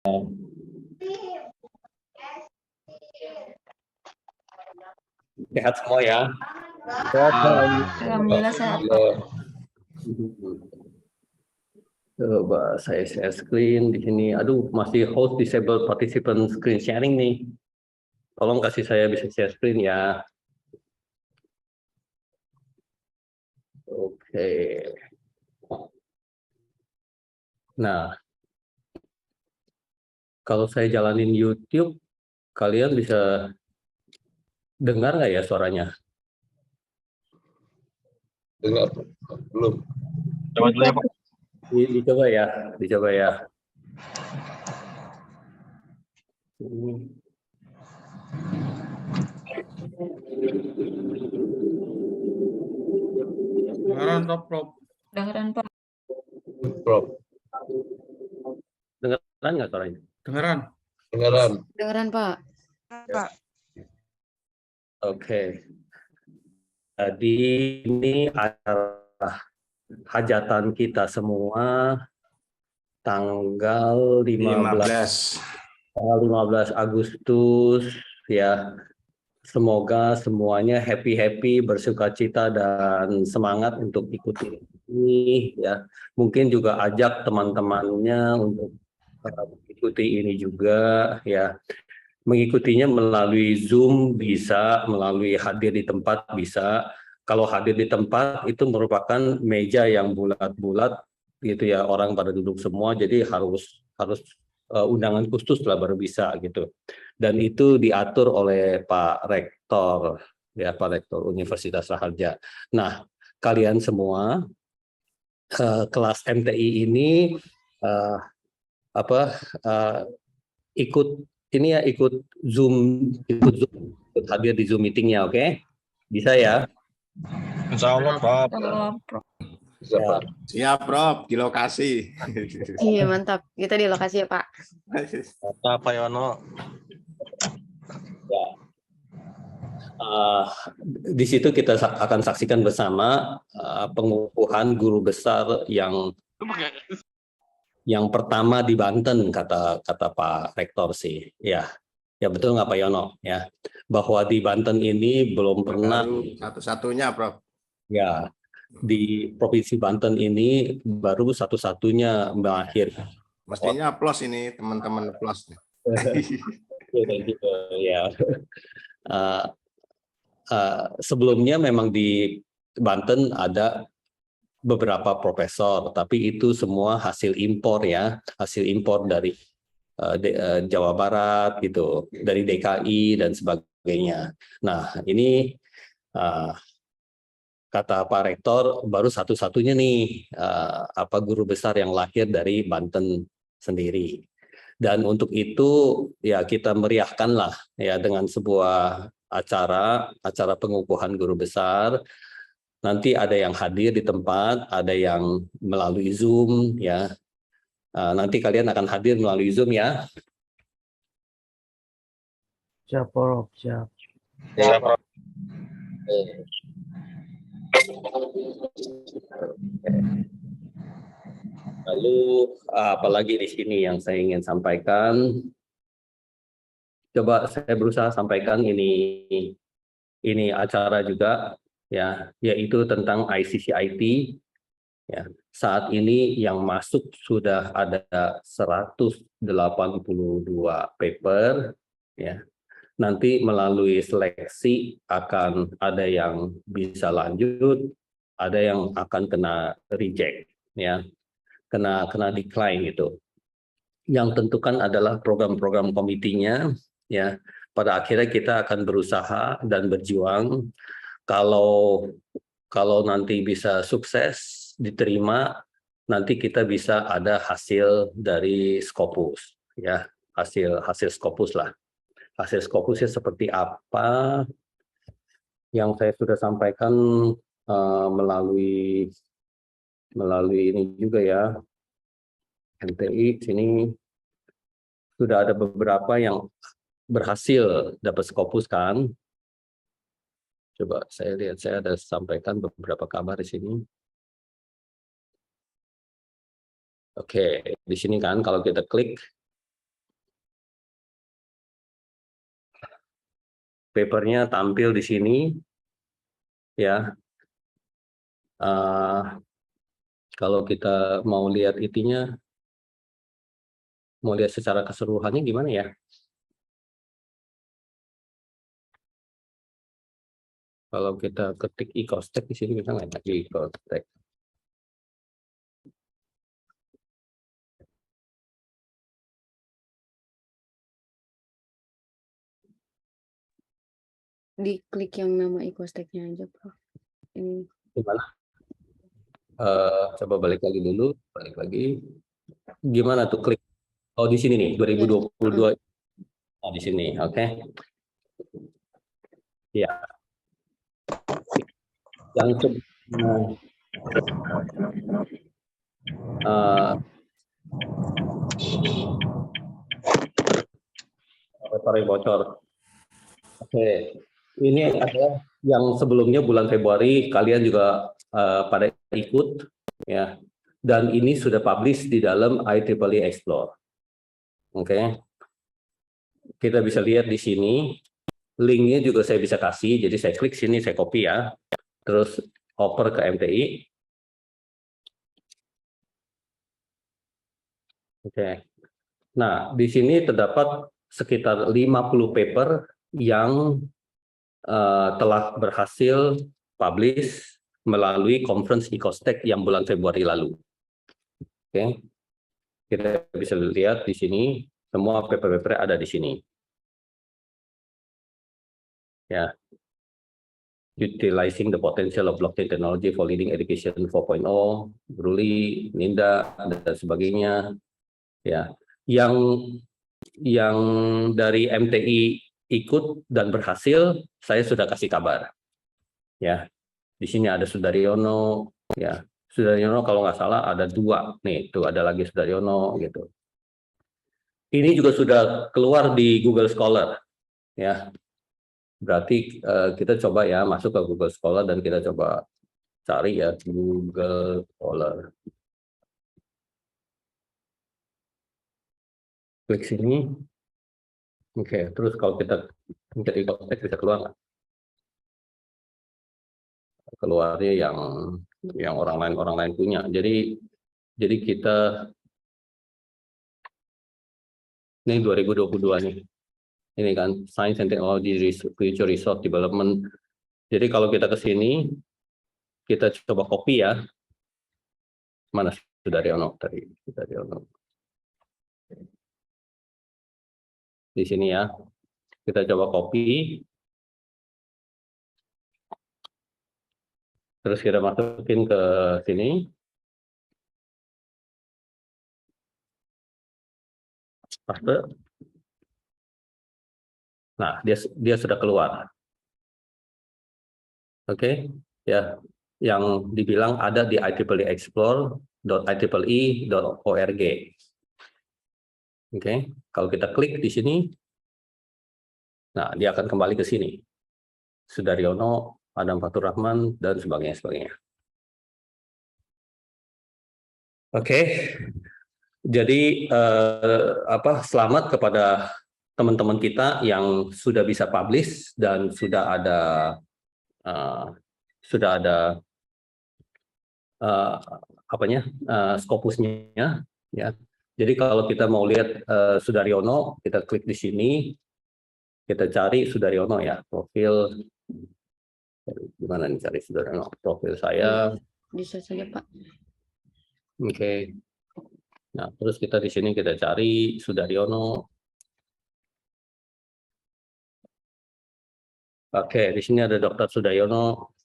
Sehat semua ya. Alhamdulillah sehat, Pak. Coba saya share screen di sini. Aduh, masih host disable participant screen sharing nih. Tolong kasih saya bisa share screen ya. Oke. Nah, kalau saya jalanin YouTube, kalian bisa dengar nggak ya suaranya? Dengar, belum. Coba dulu ya, Pak. Dicoba ya, dicoba ya. Dengaran top Prof. Dengaran, Pak. Prof. Dengaran nggak suaranya? Dengaran. Dengaran. Dengaran, Pak. Oke. Jadi ini adalah hajatan kita semua tanggal 15 Agustus ya. Semoga semuanya happy, bersukacita dan semangat untuk ikuti ini ya. Mungkin juga ajak teman-temannya untuk ikuti ini juga ya. Mengikutinya melalui Zoom bisa, melalui hadir di tempat bisa. Kalau hadir di tempat itu merupakan meja yang bulat-bulat gitu ya, orang pada duduk semua, jadi harus undangan khusus lah baru bisa gitu. Dan itu diatur oleh Pak Rektor ya, Pak Rektor Universitas Raharja. Nah, kalian semua kelas MTI ini ikut ini ya, ikut hadir di Zoom meetingnya, oke? Bisa ya? Insya Allah, Prof. Prof. Bisa, Pak. Siap, Prof. Di lokasi. Iya, mantap. Kita di lokasi ya, Pak. Kata Pak Yono. Ya. Di situ kita akan saksikan bersama pengukuhan guru besar yang pertama di Banten, kata Pak Rektor sih, ya betul nggak Pak Yono ya, bahwa di Banten ini belum pernah satu-satunya, Prof. Ya, di Provinsi Banten ini baru satu-satunya berakhir. Mestinya plus ini teman-teman plus. Ya. Sebelumnya memang di Banten ada beberapa profesor, tapi itu semua hasil impor ya, hasil impor dari Jawa Barat gitu, dari DKI dan sebagainya. Nah, ini kata Pak Rektor baru satu-satunya nih guru besar yang lahir dari Banten sendiri. Dan untuk itu ya kita meriahkanlah ya dengan sebuah acara pengukuhan guru besar. Nanti ada yang hadir di tempat, ada yang melalui Zoom ya. Nanti kalian akan hadir melalui Zoom ya. Siap, Prof. Siap. Siap, Prof. Lalu apalagi di sini yang saya ingin sampaikan. Coba saya berusaha sampaikan ini acara juga ya, yaitu tentang ICCIT ya. Saat ini yang masuk sudah ada 182 paper ya. Nanti melalui seleksi akan ada yang bisa lanjut, ada yang akan kena reject ya. Kena decline gitu. Yang tentukan adalah program-program komitinya ya. Pada akhirnya kita akan berusaha dan berjuang kalau nanti bisa sukses diterima, nanti kita bisa ada hasil dari Scopus ya, hasil Scopus lah. Hasil Scopusnya seperti apa yang saya sudah sampaikan melalui ini juga ya, MTI sini sudah ada beberapa yang berhasil dapat Scopus kan. Coba saya lihat, saya ada sampaikan beberapa kabar di sini. Oke, di sini kan kalau kita klik papernya tampil di sini, ya. Kalau kita mau lihat itinya, mau lihat secara keseluruhannya gimana ya? Kalau kita ketik ecostek di sini kita nggak ada ecostek. Diklik yang nama ecostek-nya aja, Prof. Ini. Gimana? Coba balik lagi dulu, balik lagi. Gimana tuh klik? Oh, di sini nih, 2022. Oh, di sini, oke. Ya. Yang sorry, bocor. Oke, ini adalah yang sebelumnya bulan Februari kalian juga pada ikut, ya. Dan ini sudah publish di dalam IEEE Explore. Oke. Kita bisa lihat di sini, linknya juga saya bisa kasih, jadi saya klik sini, saya copy ya, terus oper ke MTI. Oke. Nah, di sini terdapat sekitar 50 paper yang telah berhasil publish melalui conference ecostek yang bulan Februari lalu. Oke. Kita bisa lihat di sini, semua paper-paper ada di sini. Ya. Utilizing the potential of blockchain technology for leading education 4.0, Bruli, Ninda, dan sebagainya. Ya, yang dari MTI ikut dan berhasil, saya sudah kasih kabar. Ya, di sini ada Sudaryono, ya, Sudaryono kalau nggak salah ada 2 nih, tuh ada lagi Sudaryono gitu. Ini juga sudah keluar di Google Scholar, ya. Berarti kita coba ya masuk ke Google Scholar dan kita coba cari ya Google Scholar. Klik sini. Oke, terus kalau kita mencari ecostek bisa keluar nggak? Keluarnya yang orang lain punya. Jadi kita ini 2022 nih. Ini kan Science and Technology Future Resource Development. Jadi kalau kita ke sini, kita coba copy ya. Mana Sudaryono tadi? Sudaryono. Di sini ya. Kita coba copy. Terus kita masukin ke sini. Paste. Nah, dia sudah keluar. Oke, ya. Yang dibilang ada di IEEE-explore.IEEE.org. Oke, kalau kita klik di sini, nah dia akan kembali ke sini. Sudaryono, Adam Fatur Rahman, dan sebagainya. Oke, jadi selamat kepada teman-teman kita yang sudah bisa publish dan sudah ada Scopusnya ya. Jadi kalau kita mau lihat Sudaryono, kita klik di sini, kita cari Sudaryono ya, profil. Gimana nih cari Sudaryono? Profil saya. Bisa saja, Pak. Oke. Nah, terus kita di sini kita cari Sudaryono. Oke, di sini ada Dr. Sudaryono.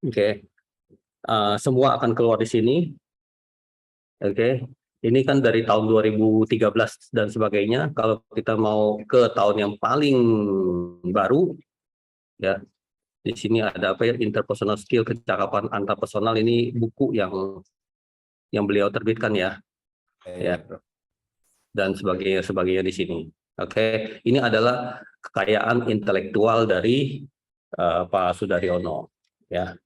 Oke. Semua akan keluar di sini. Oke. Ini kan dari tahun 2013 dan sebagainya. Kalau kita mau ke tahun yang paling baru, ya, di sini ada apa ya, interpersonal skill, kecakapan antarpersonal. Ini buku yang beliau terbitkan ya, ya, dan sebagainya di sini. Oke, ini adalah kekayaan intelektual dari Pak Sudaryono. Ya,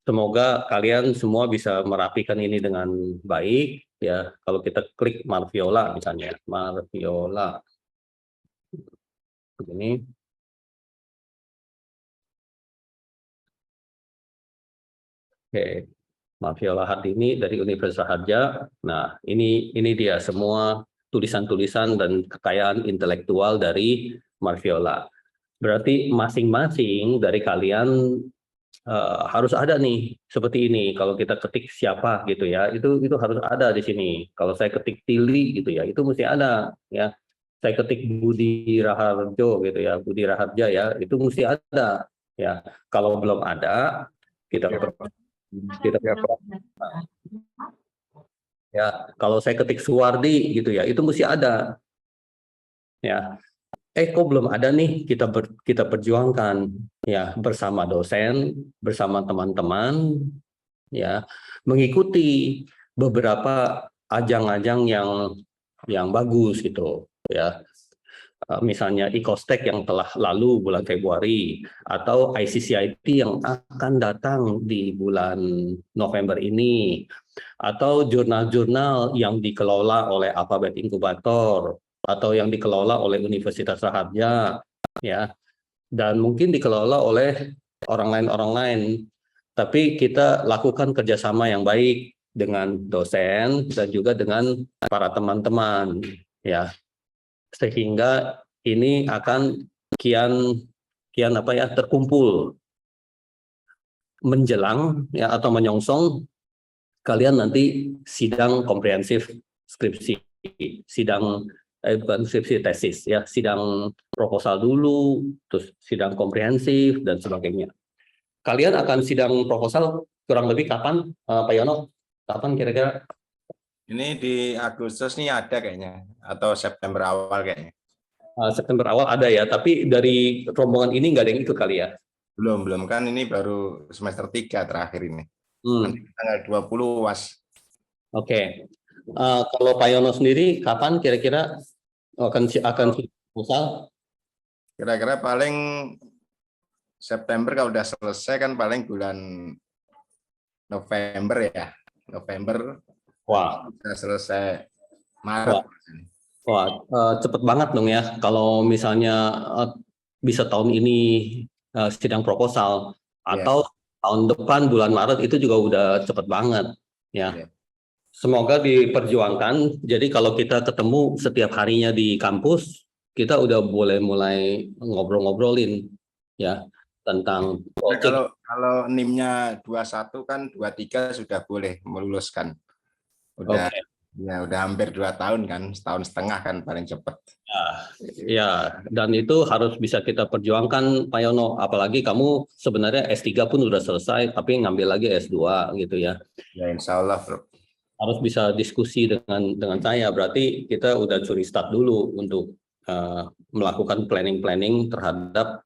semoga kalian semua bisa merapikan ini dengan baik. Ya, kalau kita klik Marviola misalnya, Marviola, begini. Oke, Marviola Hardini dari Universitas Harja. Nah, ini dia semua tulisan-tulisan dan kekayaan intelektual dari Marviola. Berarti masing-masing dari kalian harus ada nih seperti ini. Kalau kita ketik siapa gitu ya, itu harus ada di sini. Kalau saya ketik Tili gitu ya, itu mesti ada ya. Saya ketik Budi Raharjo gitu ya, Budi Raharja ya, itu mesti ada ya. Kalau belum ada, kita ya. Kalau saya ketik Suwardi gitu ya, itu mesti ada ya. Kok belum ada nih, kita perjuangkan ya bersama dosen, bersama teman-teman ya, mengikuti beberapa ajang-ajang yang bagus gitu ya. Misalnya ICOSTEC yang telah lalu bulan Februari atau ICCIT yang akan datang di bulan November ini, atau jurnal-jurnal yang dikelola oleh Alphabet Incubator atau yang dikelola oleh Universitas Raharja ya, dan mungkin dikelola oleh orang lain, tapi kita lakukan kerjasama yang baik dengan dosen dan juga dengan para teman-teman ya, sehingga ini akan kian terkumpul menjelang ya atau menyongsong kalian nanti sidang komprehensif skripsi, bukan skripsi, tesis ya, sidang proposal dulu, terus sidang komprehensif dan sebagainya. Kalian akan sidang proposal kurang lebih kapan, Pak Yono? Kapan kira-kira? Ini di Agustus nih ada kayaknya, atau September awal kayaknya. September awal ada ya, tapi dari rombongan ini nggak ada yang ikut kali ya? Belum kan ini baru semester 3 terakhir ini. Nanti tanggal 20 UAS. Oke. Kalau Pak Yono sendiri kapan kira-kira akan proposal? Kira-kira paling September kalau udah selesai kan paling bulan November ya. November. Wah. Udah selesai Maret. Wah, cepet banget dong ya. Kalau misalnya bisa tahun ini sidang proposal atau tahun depan bulan Maret, itu juga udah cepet banget ya. Semoga diperjuangkan. Jadi kalau kita ketemu setiap harinya di kampus, kita udah boleh mulai ngobrol-ngobrolin ya tentang kalau NIM-nya 21 kan 23 sudah boleh meluluskan. Udah ya udah hampir 2 tahun kan, setahun setengah kan paling cepat. Ya, dan itu harus bisa kita perjuangkan Pak Yono. Apalagi kamu sebenarnya S3 pun udah selesai, tapi ngambil lagi S2 gitu ya. Ya insya Allah, Bro. Harus bisa diskusi dengan saya. Berarti kita udah curi start dulu untuk melakukan planning terhadap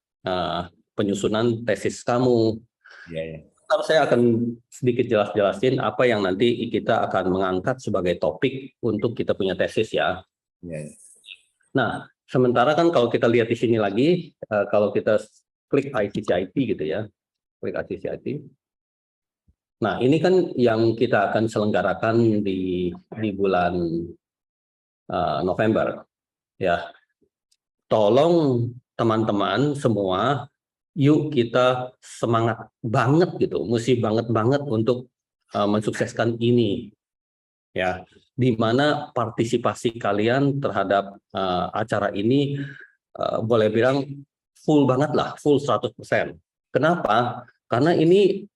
penyusunan tesis kamu. Ya. Saya akan sedikit jelasin apa yang nanti kita akan mengangkat sebagai topik untuk kita punya tesis ya. Ya. Nah, sementara kan kalau kita lihat di sini lagi, kalau kita klik ICCIT gitu ya, klik ICCIT. Nah, ini kan yang kita akan selenggarakan di bulan November, ya. Tolong teman-teman semua, yuk kita semangat banget gitu, mesti banget untuk mensukseskan ini, ya. Di mana partisipasi kalian terhadap acara ini boleh bilang full banget lah, full 100%. Kenapa? Karena ini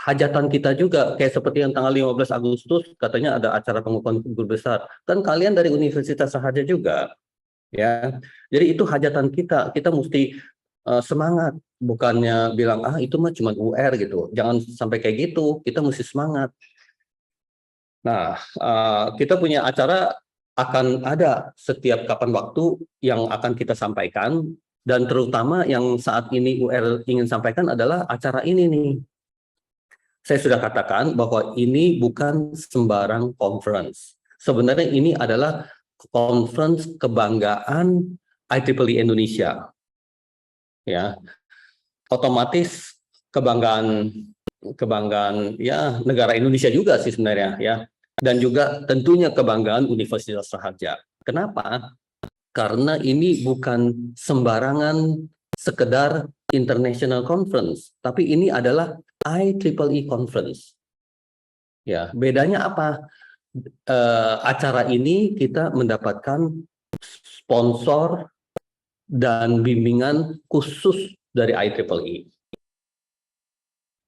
hajatan kita juga, kayak seperti yang tanggal 15 Agustus katanya ada acara pengukuhan guru besar. Kan kalian dari Universitas Sahaja juga, ya. Jadi itu hajatan kita mesti semangat, bukannya bilang itu mah cuma UR gitu. Jangan sampai kayak gitu, kita mesti semangat. Nah, kita punya acara akan ada setiap kapan waktu yang akan kita sampaikan, dan terutama yang saat ini UR ingin sampaikan adalah acara ini nih. Saya sudah katakan bahwa ini bukan sembarang conference. Sebenarnya ini adalah conference kebanggaan IEEE Indonesia. Ya. Otomatis kebanggaan ya negara Indonesia juga sih sebenarnya ya. Dan juga tentunya kebanggaan Universitas Sahaja. Kenapa? Karena ini bukan sembarangan sekedar international conference, tapi ini adalah IEEE Conference. Ya, bedanya apa? Acara ini kita mendapatkan sponsor dan bimbingan khusus dari IEEE.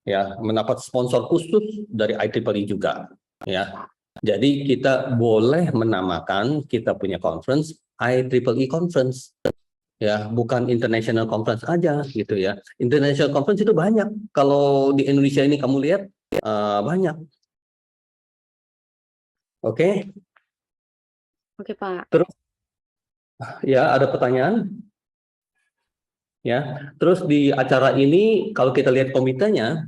Ya, mendapat sponsor khusus dari IEEE juga. Ya, jadi kita boleh menamakan kita punya conference IEEE Conference. Ya, bukan international conference aja gitu ya. International conference itu banyak. Kalau di Indonesia ini kamu lihat banyak. Oke. Oke, Pak. Terus ya ada pertanyaan? Ya. Terus di acara ini kalau kita lihat komitenya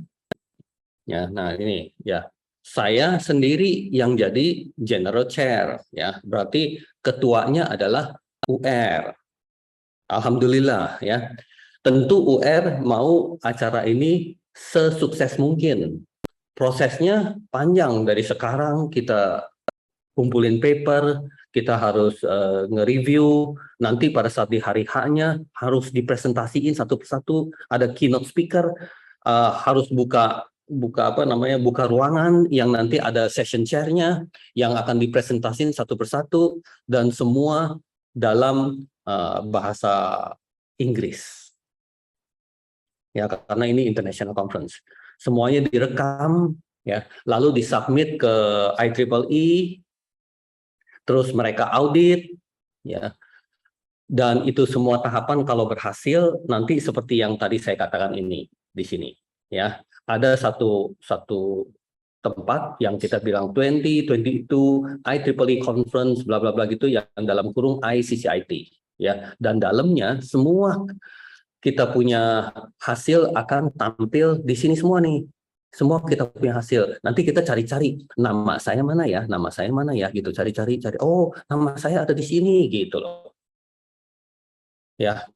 ya, nah ini ya. Saya sendiri yang jadi general chair ya. Berarti ketuanya adalah UR. Alhamdulillah ya. Tentu UR mau acara ini sesukses mungkin. Prosesnya panjang dari sekarang kita kumpulin paper, kita harus nge-review, nanti pada saat di hari H-nya harus dipresentasiin satu persatu, ada keynote speaker, harus buka ruangan yang nanti ada session chair-nya yang akan dipresentasiin satu persatu dan semua dalam bahasa Inggris. Ya, karena ini international conference. Semuanya direkam ya, lalu disubmit ke IEEE, terus mereka audit ya. Dan itu semua tahapan kalau berhasil nanti seperti yang tadi saya katakan ini di sini ya. Ada satu tempat yang kita bilang 2022 IEEE conference bla bla bla gitu yang dalam kurung ICCIT ya, dan dalamnya semua kita punya hasil akan tampil di sini semua nih. Semua kita punya hasil. Nanti kita cari-cari nama saya mana ya, nama saya mana ya gitu, cari-cari. Oh, nama saya ada di sini gitu loh. Ya.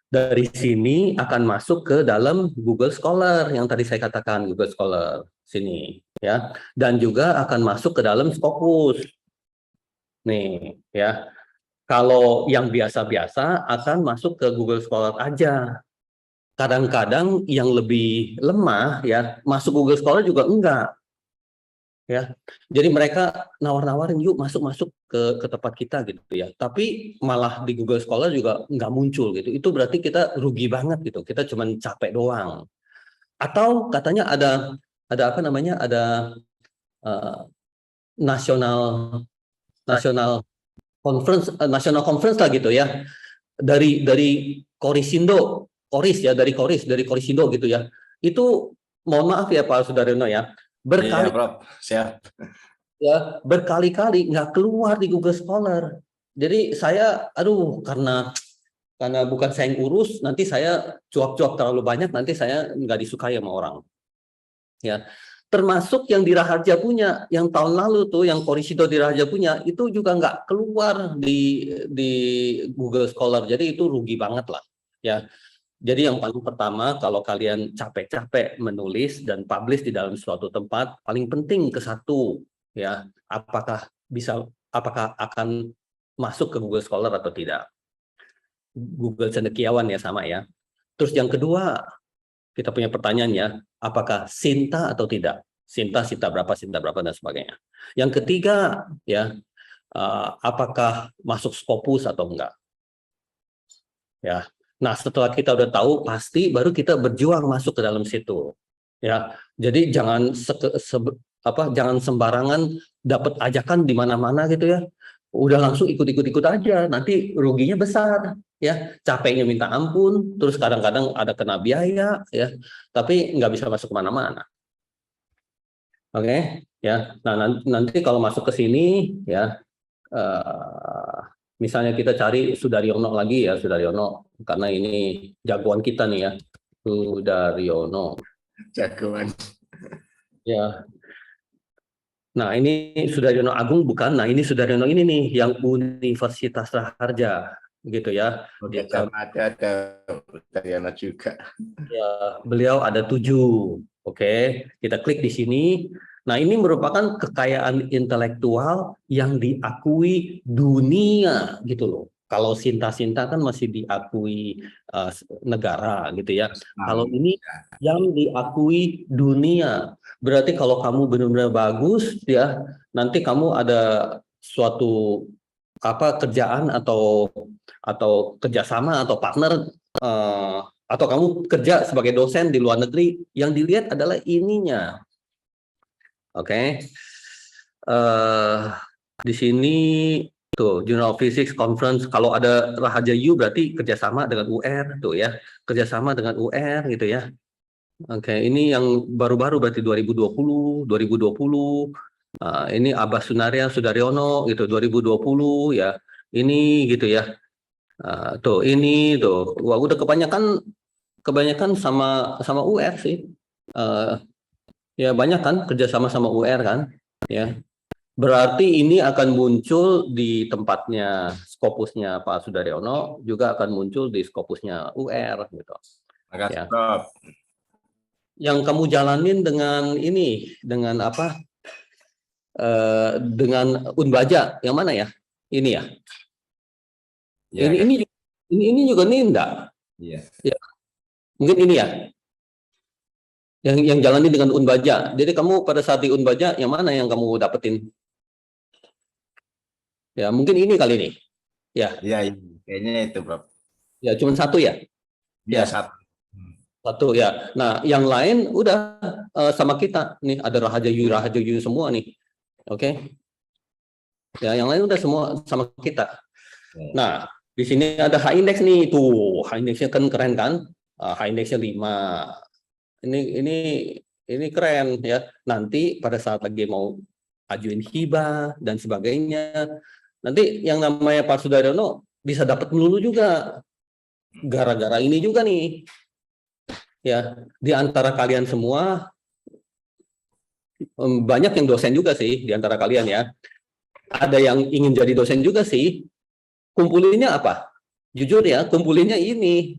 Dari sini akan masuk ke dalam Google Scholar yang tadi saya katakan, Google Scholar sini ya. Dan juga akan masuk ke dalam Scopus. Nih, ya. Kalau yang biasa-biasa akan masuk ke Google Scholar aja. Kadang-kadang yang lebih lemah ya masuk Google Scholar juga enggak. Ya. Jadi mereka nawar-nawarin yuk masuk ke tempat kita gitu ya. Tapi malah di Google Scholar juga enggak muncul gitu. Itu berarti kita rugi banget gitu. Kita cuma capek doang. Atau katanya ada apa namanya? Ada national conference lah gitu ya, dari Korisindo gitu ya. Itu mohon maaf ya Pak Sudaryono ya, berkali-kali nggak keluar di Google Scholar. Jadi saya karena bukan saya yang urus, nanti saya cuap-cuap terlalu banyak, nanti saya nggak disukai sama orang ya. Termasuk yang di Raharja punya, yang tahun lalu tuh, yang Korisindo di Raharja punya, itu juga nggak keluar di Google Scholar. Jadi itu rugi banget lah, ya. Jadi yang paling pertama, kalau kalian capek-capek menulis dan publish di dalam suatu tempat, paling penting ke satu, ya, apakah akan masuk ke Google Scholar atau tidak. Google Cendekiawan ya sama ya. Terus yang kedua, kita punya pertanyaan ya, apakah Sinta atau tidak? Sinta berapa, dan sebagainya. Yang ketiga, ya, apakah masuk Scopus atau enggak? Ya. Nah, setelah kita udah tahu, pasti baru kita berjuang masuk ke dalam situ. Ya. Jadi jangan jangan sembarangan dapat ajakan di mana-mana gitu ya. Udah langsung ikut aja, nanti ruginya besar. Ya, capeknya minta ampun, terus kadang-kadang ada kena biaya, ya, tapi nggak bisa masuk kemana-mana. Oke, ya. Nah nanti kalau masuk ke sini, ya, misalnya kita cari Sudaryono lagi ya, Sudaryono, karena ini jagoan kita nih ya, Sudaryono. Jagoan. Ya. Nah ini Sudaryono Agung bukan, nah ini Sudaryono ini nih, yang Universitas Raharja. Gitu ya. Oke, ada Sudaryono juga. Ya, beliau ada 7. Oke, kita klik di sini. Nah, ini merupakan kekayaan intelektual yang diakui dunia gitu loh. Kalau Sinta-Sinta kan masih diakui negara gitu ya. Kalau ini yang diakui dunia. Berarti kalau kamu benar-benar bagus ya, nanti kamu ada suatu kerjaan atau kerjasama atau partner atau kamu kerja sebagai dosen di luar negeri, yang dilihat adalah ininya. Oke. Di sini tuh Journal of Physics Conference, kalau ada Rahaja U berarti kerjasama dengan UR tuh ya, kerjasama dengan UR gitu ya. Oke, ini yang baru-baru berarti 2020. Ini Abbas Sudaryono gitu 2020 ya. Ini gitu ya. Tuh ini tuh, wah udah kebanyakan sama UR sih. Ya banyak kan kerjasama sama UR kan, ya. Berarti ini akan muncul di tempatnya Scopusnya Pak Sudaryono, juga akan muncul di Scopusnya UR gitu. Makasih, Ya. Prof. Yang kamu jalanin dengan ini, dengan apa? Dengan Unbaja, yang mana ya? Ini ya. Ya, kan? Ini juga nih enggak? Iya. Ya. Mungkin ini ya. Yang jalanin dengan Unbaja. Jadi kamu pada saat di Unbaja, yang mana yang kamu dapetin? Ya, mungkin ini kali ini. Ya. Iya, kayaknya itu, Prof. Ya, cuma satu ya? Iya, Ya. Satu ya. Nah, yang lain udah sama kita. Nih, ada Rahaja Yu semua nih. Oke. Ya, yang lain udah semua sama kita. Nah, di sini ada H-index nih. Tuh, H-indexnya kan keren kan? H-indexnya 5. Ini keren ya. Nanti pada saat lagi mau ajuin hibah dan sebagainya, nanti yang namanya Pak Sudaryono bisa dapat melulu juga. Gara-gara ini juga nih. Ya, di antara kalian semua banyak yang dosen juga sih di antara kalian ya. Ada yang ingin jadi dosen juga sih. Kumpulinnya apa? Jujur ya, kumpulinnya ini.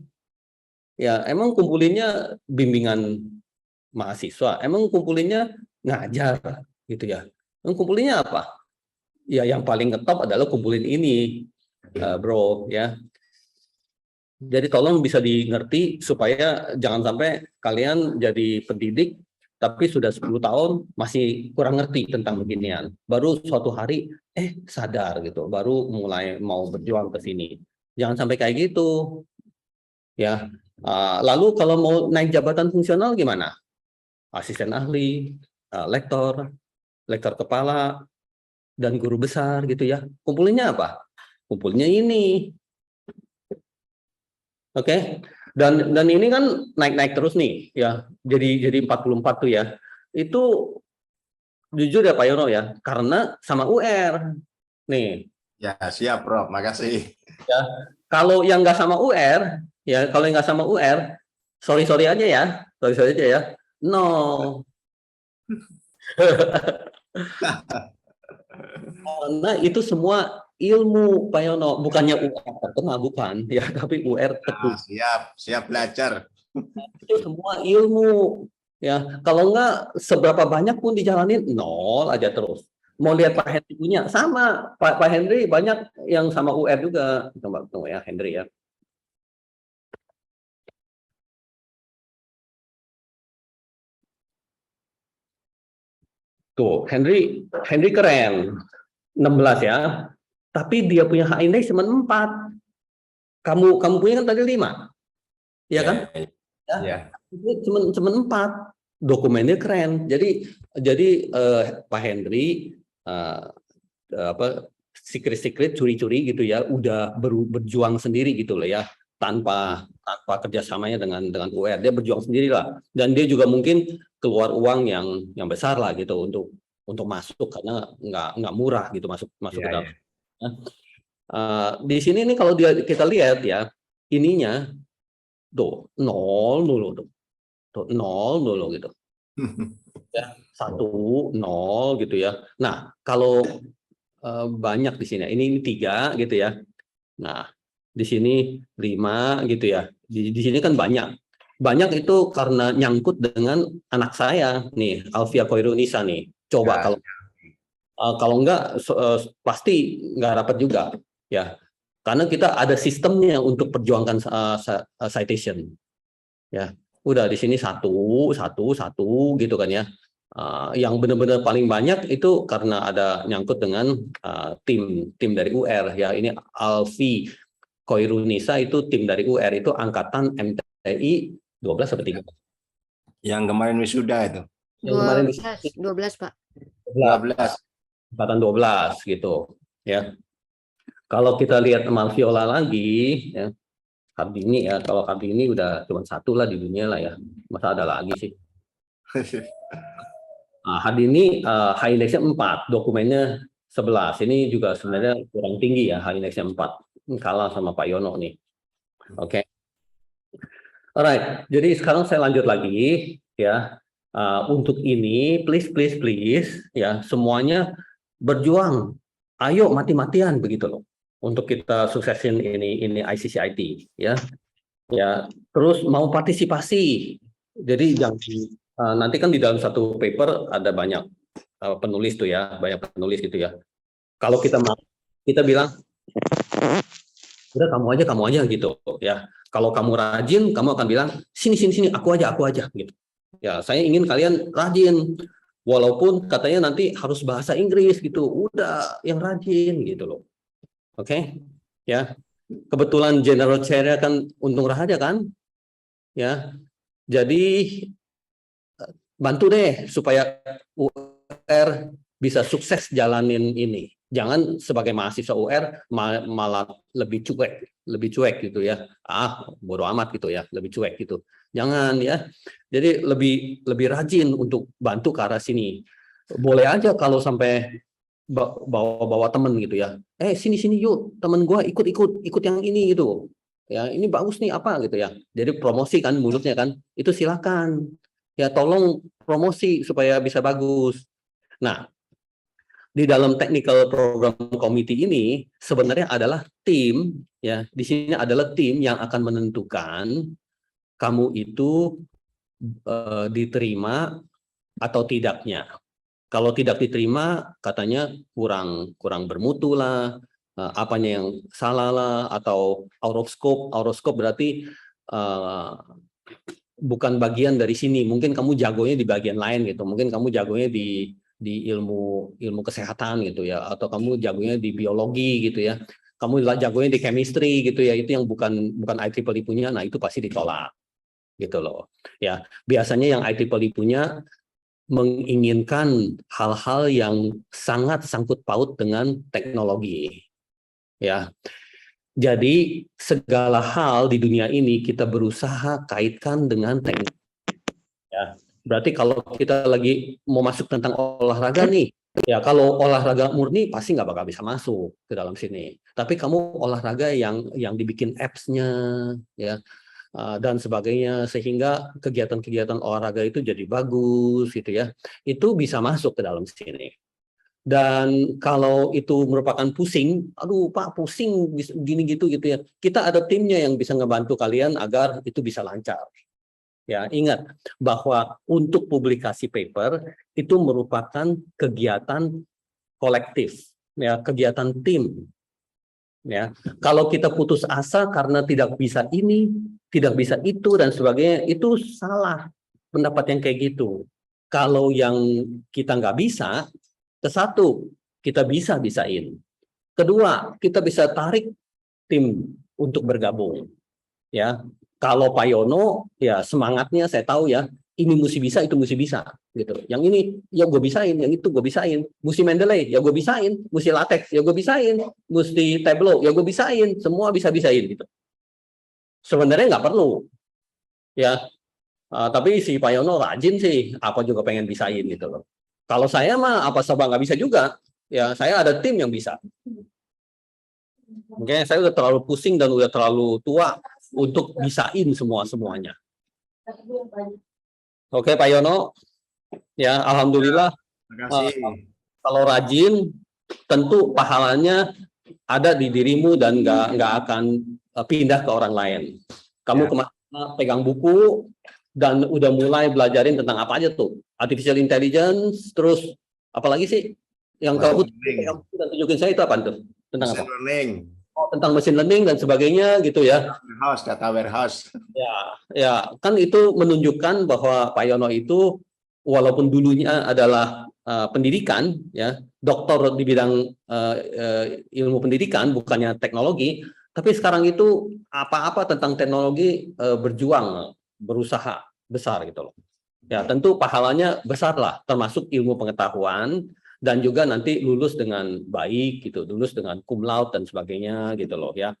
Ya, emang kumpulinnya bimbingan mahasiswa. Emang kumpulinnya ngajar gitu ya. Emang kumpulinnya apa? Ya, yang paling ngetop adalah kumpulin ini, bro ya. Jadi tolong bisa dimengerti supaya jangan sampai kalian jadi pendidik tapi sudah 10 tahun masih kurang ngerti tentang beginian. Baru suatu hari sadar gitu, baru mulai mau berjuang ke sini. Jangan sampai kayak gitu. Ya. Lalu kalau mau naik jabatan fungsional gimana? Asisten ahli, lektor kepala, dan guru besar gitu ya. Kumpulinnya apa? Kumpulnya ini. Oke. Dan ini kan naik terus nih ya. Jadi 44 tuh ya. Itu jujur ya Pak Yono ya, karena sama UR. Nih. Ya, siap, Prof. Makasih. Ya. Kalau yang nggak sama UR, ya kalau yang nggak sama UR, sorry aja ya. Sorry aja ya. No. Karena itu semua ilmu Pak Yono, bukannya UR terkenal, bukan ya, tapi UR teguh. Siap belajar. Itu semua ilmu ya. Kalau enggak seberapa banyak pun dijalanin nol aja terus. Mau lihat Pak Henry punya sama Pak Henry banyak yang sama UR juga. Coba tunggu ya Henry ya. Tuh Henry keren 16 ya. Tapi dia punya H-index cuma 4. Kamu punya kan tadi 5. Iya kan? Ya. Cuma 4. Dokumennya keren. Jadi Pak Henry secret curi-curi gitu ya, udah berjuang sendiri gitu loh ya, tanpa kerjasamanya dengan UR. Dia berjuang sendiri lah. Dan dia juga mungkin keluar uang yang besar lah gitu untuk masuk, karena nggak murah gitu masuk ke dalam. Di sini nih kalau kita lihat ya, ininya tuh 0 dulu tuh 0 dulu gitu ya, 1 0 gitu ya. Nah kalau banyak di sini ini 3 gitu ya. Nah di sini 5 gitu ya. Di sini kan banyak itu karena nyangkut dengan anak saya nih, Alfia Koirunisa nih. Coba kalau enggak pasti nggak dapat juga ya. Karena kita ada sistemnya untuk perjuangkan citation. Ya, udah di sini satu gitu kan ya. Yang benar-benar paling banyak itu karena ada nyangkut dengan tim dari UR ya. Ini Alfi Koirunisa itu tim dari UR itu angkatan MTI 12 atau 13. Yang kemarin wisuda itu. Yang kemarin 12 Pak. 12. Angkatan 12 gitu ya. Kalau kita lihat Malviola lagi ya, Hardini ya, kalau Hardini udah cuma satu lah di dunia lah ya, masa ada lagi sih. Hardini high indexnya 4, dokumennya 11. Ini juga sebenarnya kurang tinggi ya, high indexnya 4. Kalah sama Pak Yono nih. Oke. Alright, jadi sekarang saya lanjut lagi ya. Untuk ini please ya, semuanya berjuang. Ayo mati-matian begitu loh. Untuk kita suksesin ini ICCIT ya. Ya, terus mau partisipasi. Jadi nanti kan di dalam satu paper ada banyak penulis tuh ya, banyak penulis gitu ya. Kalau kita bilang udah kamu aja gitu ya. Kalau kamu rajin, kamu akan bilang sini aku aja gitu. Ya, saya ingin kalian rajin. Walaupun katanya nanti harus bahasa Inggris gitu. Udah yang rajin gitu loh. Oke, ya. Kebetulan General Chair kan Untung Raharja kan, ya. Jadi bantu deh supaya UR bisa sukses jalanin ini. Jangan sebagai mahasiswa UR malah lebih cuek gitu ya. Bodo amat gitu ya, lebih cuek gitu. Jangan ya. Jadi lebih rajin untuk bantu ke arah sini. Boleh aja kalau sampai bawa temen gitu ya, sini yuk temen gua ikut yang ini gitu ya, ini bagus nih apa gitu ya, jadi promosi kan mulutnya kan, itu silakan ya, tolong promosi supaya bisa bagus. Nah, di dalam technical program committee ini sebenarnya adalah tim ya, di sini adalah tim yang akan menentukan kamu itu diterima atau tidaknya. Kalau tidak diterima, katanya kurang bermutu lah, apanya yang salah lah, atau out of scope. Out of scope berarti bukan bagian dari sini. Mungkin kamu jagonya di bagian lain gitu. Mungkin kamu jagonya di ilmu kesehatan gitu ya, atau kamu jagonya di biologi gitu ya. Kamu jagonya di chemistry gitu ya. Itu yang bukan IEEE punya. Nah itu pasti ditolak gitu loh. Ya biasanya yang IEEE punya menginginkan hal-hal yang sangat sangkut paut dengan teknologi. Ya. Jadi segala hal di dunia ini kita berusaha kaitkan dengan teknologi. Ya. Berarti kalau kita lagi mau masuk tentang olahraga nih, ya kalau olahraga murni pasti nggak bakal bisa masuk ke dalam sini. Tapi kamu olahraga yang dibikin apps-nya, ya, dan sebagainya, sehingga kegiatan-kegiatan olahraga itu jadi bagus gitu ya, itu bisa masuk ke dalam sini. Dan kalau itu merupakan pusing, aduh Pak pusing gini gitu ya, kita ada timnya yang bisa ngebantu kalian agar itu bisa lancar. Ya, ingat bahwa untuk publikasi paper itu merupakan kegiatan kolektif, ya, kegiatan tim. Ya, kalau kita putus asa karena tidak bisa ini, tidak bisa itu dan sebagainya, itu salah pendapat yang kayak gitu. Kalau yang kita nggak bisa, satu kita bisain. Kedua, kita bisa tarik tim untuk bergabung. Ya, kalau Pak Yono, ya semangatnya saya tahu ya, ini mesti bisa, itu mesti bisa, gitu. Yang ini ya gue bisain, yang itu gue bisain. Mesti Mendeley, ya gue bisain. Mesti latex, ya gue bisain. Mesti Tableau, ya gue bisain. Semua bisa-bisain gitu. Sebenarnya nggak perlu, ya. Tapi si Pak Yono rajin sih, apa juga pengen bisain gitu loh. Kalau saya mah apa serba nggak bisa juga, ya saya ada tim yang bisa. Mungkin saya udah terlalu pusing dan udah terlalu tua untuk bisain semuanya. Oke Pak Yono, ya alhamdulillah. Terima kasih. Kalau rajin, tentu pahalanya ada di dirimu dan nggak akan pindah ke orang lain. Kamu kemana pegang buku dan udah mulai belajarin tentang apa aja tuh, artificial intelligence, terus apalagi sih yang kamu pegang buku dan tunjukin saya itu apa tuh? Tentang apa? Machine learning. tentang machine learning dan sebagainya gitu ya. Data warehouse. Ya, kan itu menunjukkan bahwa Pak Yono itu walaupun dulunya adalah pendidikan, ya, doktor di bidang ilmu pendidikan, bukannya teknologi, tapi sekarang itu apa-apa tentang teknologi berjuang, berusaha besar gitu loh. Ya, tentu pahalanya besar lah, termasuk ilmu pengetahuan dan juga nanti lulus dengan baik gitu, lulus dengan cum laude dan sebagainya gitu loh ya.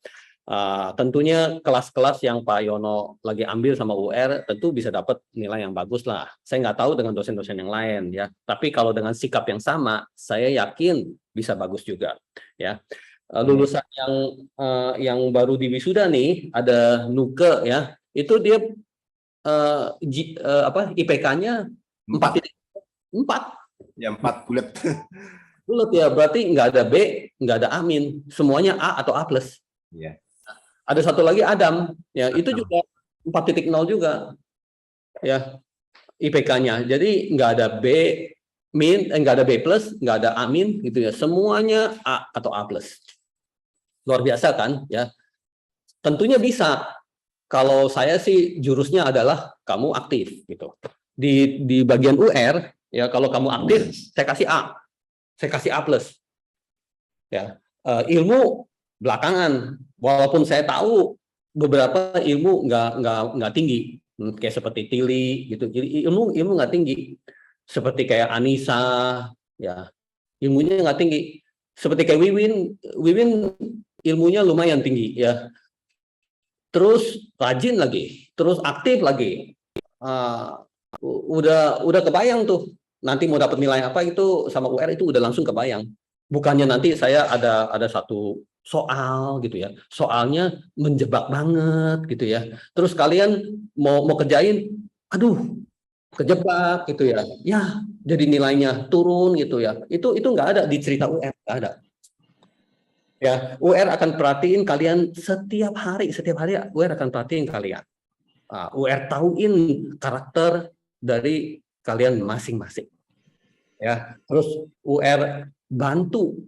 Tentunya kelas-kelas yang Pak Yono lagi ambil sama UR tentu bisa dapat nilai yang bagus lah. Saya nggak tahu dengan dosen-dosen yang lain ya. Tapi kalau dengan sikap yang sama, saya yakin bisa bagus juga ya. Lulusan yang baru di wisuda nih ada Nuke ya. Itu dia IPK-nya 4. Ya 4 bulat. Bulat ya, berarti nggak ada B, nggak ada Amin, semuanya A atau A+. Iya. Ada satu lagi Adam, ya itu juga 4.0 juga, ya IPK-nya. Jadi nggak ada B min, nggak ada B+, nggak ada A min, gitu ya. Semuanya A atau A+. Luar biasa kan, ya. Tentunya bisa. Kalau saya sih jurusnya adalah kamu aktif, gitu. Di bagian UR, ya kalau kamu aktif, saya kasih A, saya kasih A+. Ya, ilmu belakangan, walaupun saya tahu beberapa ilmu nggak tinggi, kayak seperti Tili gitu. Jadi ilmu nggak tinggi, seperti kayak Anissa, ya ilmunya nggak tinggi. Seperti kayak Wiwin ilmunya lumayan tinggi, ya. Terus rajin lagi, terus aktif lagi. Udah kebayang tuh nanti mau dapat nilai apa itu sama UR itu udah langsung kebayang. Bukannya nanti saya ada satu soal gitu ya, soalnya menjebak banget gitu ya. Terus kalian mau kerjain, aduh kejebak gitu ya. Ya jadi nilainya turun gitu ya. Itu nggak ada di cerita UR, nggak ada. Ya, UR akan perhatiin kalian setiap hari UR akan perhatiin kalian. UR tahuin karakter dari kalian masing-masing. Ya, terus UR bantu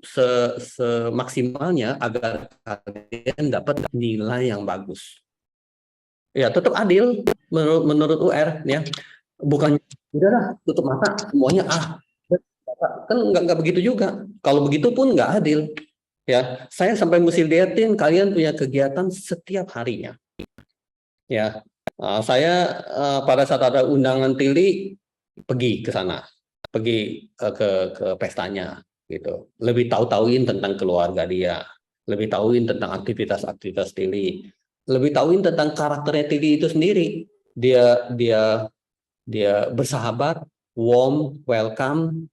semaksimalnya agar kalian dapat nilai yang bagus. Ya, tetap adil menurut UR ya. Bukan udahlah tutup mata semuanya kan nggak begitu juga. Kalau begitu pun nggak adil. Ya, saya sampai mesti liatin kalian punya kegiatan setiap harinya. Ya, saya pada saat ada undangan Tili pergi ke sana, pergi ke pestanya, gitu. Lebih tahu-tahuin tentang keluarga dia, lebih tahuin tentang aktivitas Tili, lebih tahuin tentang karakternya Tili itu sendiri. Dia bersahabat, warm, welcome,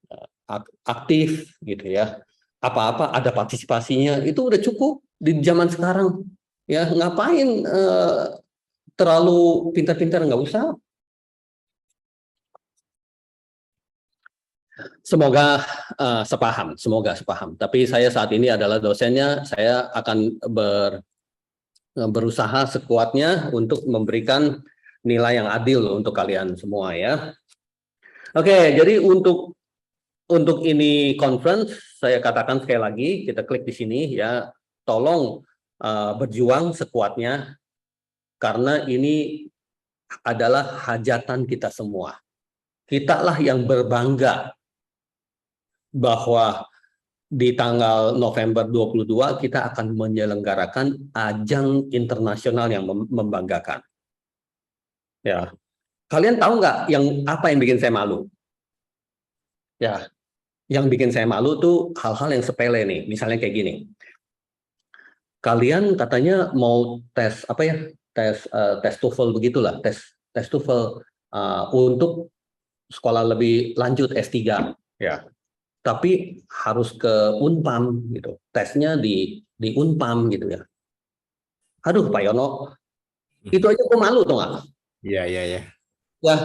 aktif, gitu ya. Apa-apa ada partisipasinya, itu udah cukup di zaman sekarang. Ya ngapain terlalu pintar-pintar, nggak usah. Semoga semoga sepaham. Tapi saya saat ini adalah dosennya, saya akan berusaha sekuatnya untuk memberikan nilai yang adil untuk kalian semua ya. Oke, jadi untuk ini conference, saya katakan sekali lagi, kita klik di sini ya, tolong berjuang sekuatnya, karena ini adalah hajatan kita semua. Kitalah yang berbangga bahwa di tanggal November 22 kita akan menyelenggarakan ajang internasional yang membanggakan. Ya, kalian tahu nggak apa yang bikin saya malu? Ya, yang bikin saya malu tuh hal-hal yang sepele nih, misalnya kayak gini. Kalian katanya mau tes apa ya? Tes TOEFL begitulah, tes TOEFL untuk sekolah lebih lanjut S3 ya. Tapi harus ke Unpam gitu. Tesnya di Unpam gitu ya. Aduh Pak Yono, itu aja aku malu tuh nggak? Iya. Ya,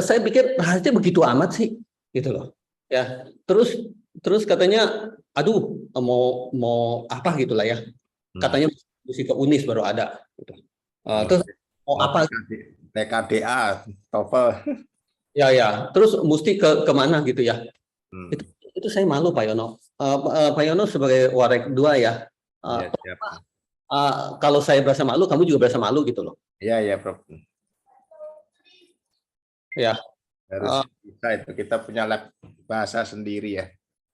saya pikir rahasia begitu amat sih, gitu loh. Ya, terus katanya, aduh mau apa gitulah ya. Katanya mesti ke UNIS baru ada. Gitu. Terus mau apa? TKDA, TOEFL. Ya. Terus mesti kemana gitu ya? Itu saya malu Pak Yono. Pak Yono sebagai Warek 2 ya, Iya, siap. Kalau saya berasa malu, kamu juga berasa malu gitu loh. Iya, ya, Prof. Ya. Harus bisa itu. Kita punya lab bahasa sendiri ya.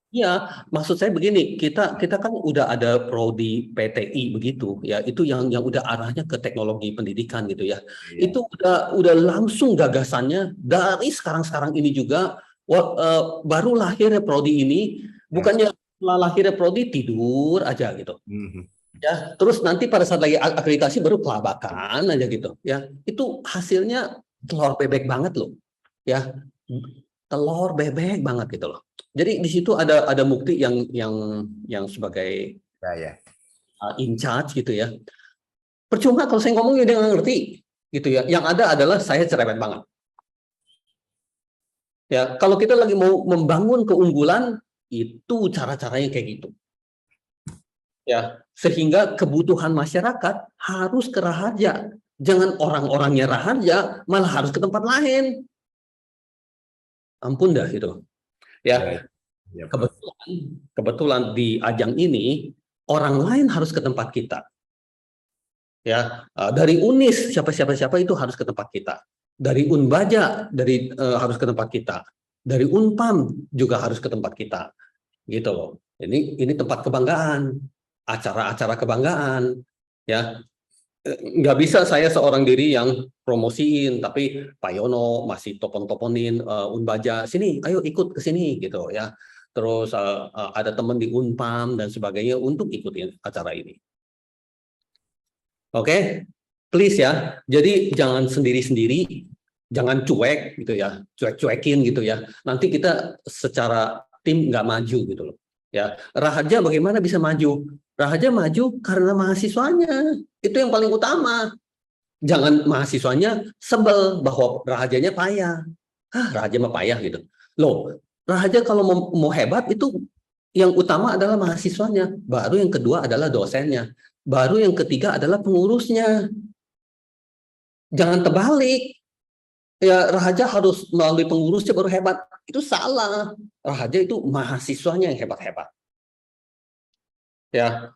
Iya, maksud saya begini, kita kan udah ada prodi PTI begitu ya, itu yang udah arahnya ke teknologi pendidikan gitu ya. Iya. Itu udah langsung gagasannya dari sekarang ini juga baru lahirnya prodi ini, bukannya lahirnya prodi tidur aja gitu. Ya, terus nanti pada saat lagi akreditasi baru kelabakan aja gitu ya. Itu hasilnya telur bebek banget loh. Ya. Telur bebek banget gitu loh. Jadi di situ ada bukti yang sebagai in charge gitu ya. Percuma kalau saya ngomongnya dia nggak ngerti gitu ya. Yang ada adalah saya cerewet banget. Ya, kalau kita lagi mau membangun keunggulan itu cara-caranya kayak gitu. Ya, sehingga kebutuhan masyarakat harus ke Raharja. Jangan orang-orangnya Raharja malah harus ke tempat lain. Ampun dah gitu. Ya, kebetulan di ajang ini orang lain harus ke tempat kita. Ya, dari UNIS siapa itu harus ke tempat kita. Dari Unbaja harus ke tempat kita. Dari Unpam juga harus ke tempat kita. Gitu loh. Ini tempat kebanggaan, acara-acara kebanggaan. Ya, nggak bisa saya seorang diri yang promosiin, tapi Pak Yono masih topon-toponin Unbaja, sini, ayo ikut ke sini gitu ya. Terus ada teman di Unpam dan sebagainya untuk ikutin acara ini. Oke, please ya. Jadi jangan sendiri-sendiri, jangan cuek gitu ya, cuek-cuekin gitu ya. Nanti kita secara tim nggak maju gitu loh. Ya, Raharja bagaimana bisa maju? Raharja maju karena mahasiswanya. Itu yang paling utama. Jangan mahasiswanya sebel bahwa Raharjanya payah. Raharja mah payah gitu. Loh, Raharja kalau mau hebat itu yang utama adalah mahasiswanya. Baru yang kedua adalah dosennya. Baru yang ketiga adalah pengurusnya. Jangan terbalik. Ya, Raharja harus melalui pengurusnya baru hebat. Itu salah. Raharja itu mahasiswanya yang hebat-hebat. Ya,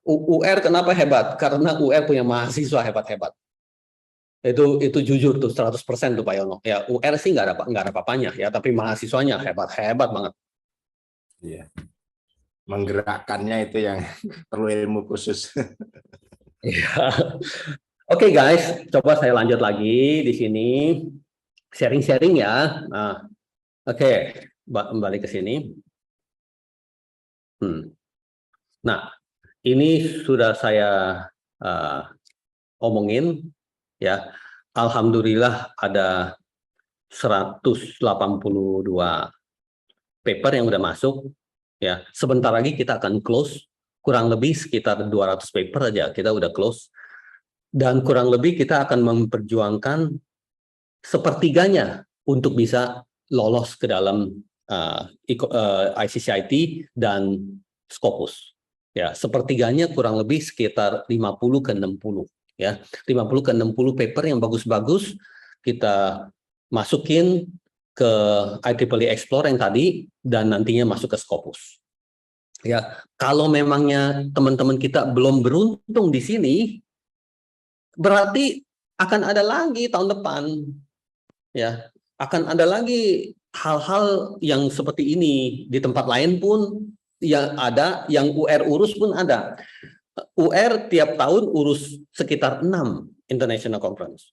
UR kenapa hebat? Karena UR punya mahasiswa hebat-hebat. Itu jujur tuh 100% tuh Pak Yono. Ya, UR sih nggak ada apa-apanya ya, tapi mahasiswanya hebat banget. Iya. Menggerakkannya itu yang perlu ilmu khusus. Iya. Oke guys, coba saya lanjut lagi di sini sharing-sharing ya. Nah, oke, kembali ke sini. Nah, ini sudah saya omongin ya. Alhamdulillah ada 182 paper yang udah masuk ya. Sebentar lagi kita akan close, kurang lebih sekitar 200 paper aja kita udah close. Dan kurang lebih kita akan memperjuangkan sepertiganya untuk bisa lolos ke dalam ICCIT dan Scopus. Ya, sepertiganya kurang lebih sekitar 50 ke 60 ya. 50 ke 60 paper yang bagus-bagus kita masukin ke IEEE Explore yang tadi dan nantinya masuk ke Scopus. Ya, kalau memangnya teman-teman kita belum beruntung di sini, berarti akan ada lagi tahun depan. Ya, akan ada lagi hal-hal yang seperti ini di tempat lain pun yang ada, yang UR urus pun ada. UR tiap tahun urus sekitar 6 international conference.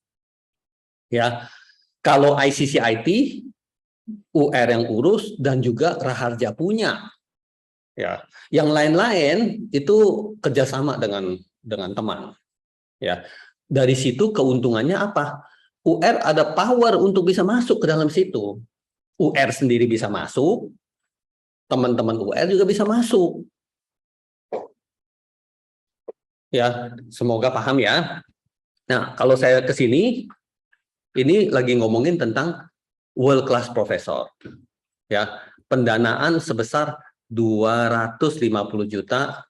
Ya, kalau ICCIT UR yang urus dan juga Raharja punya. Ya, yang lain-lain itu kerjasama dengan teman. Ya, dari situ keuntungannya apa? UR ada power untuk bisa masuk ke dalam situ. UR sendiri bisa masuk, teman-teman UR juga bisa masuk. Ya, semoga paham ya. Nah, kalau saya ke sini, ini lagi ngomongin tentang world class professor. Ya, pendanaan sebesar 250 juta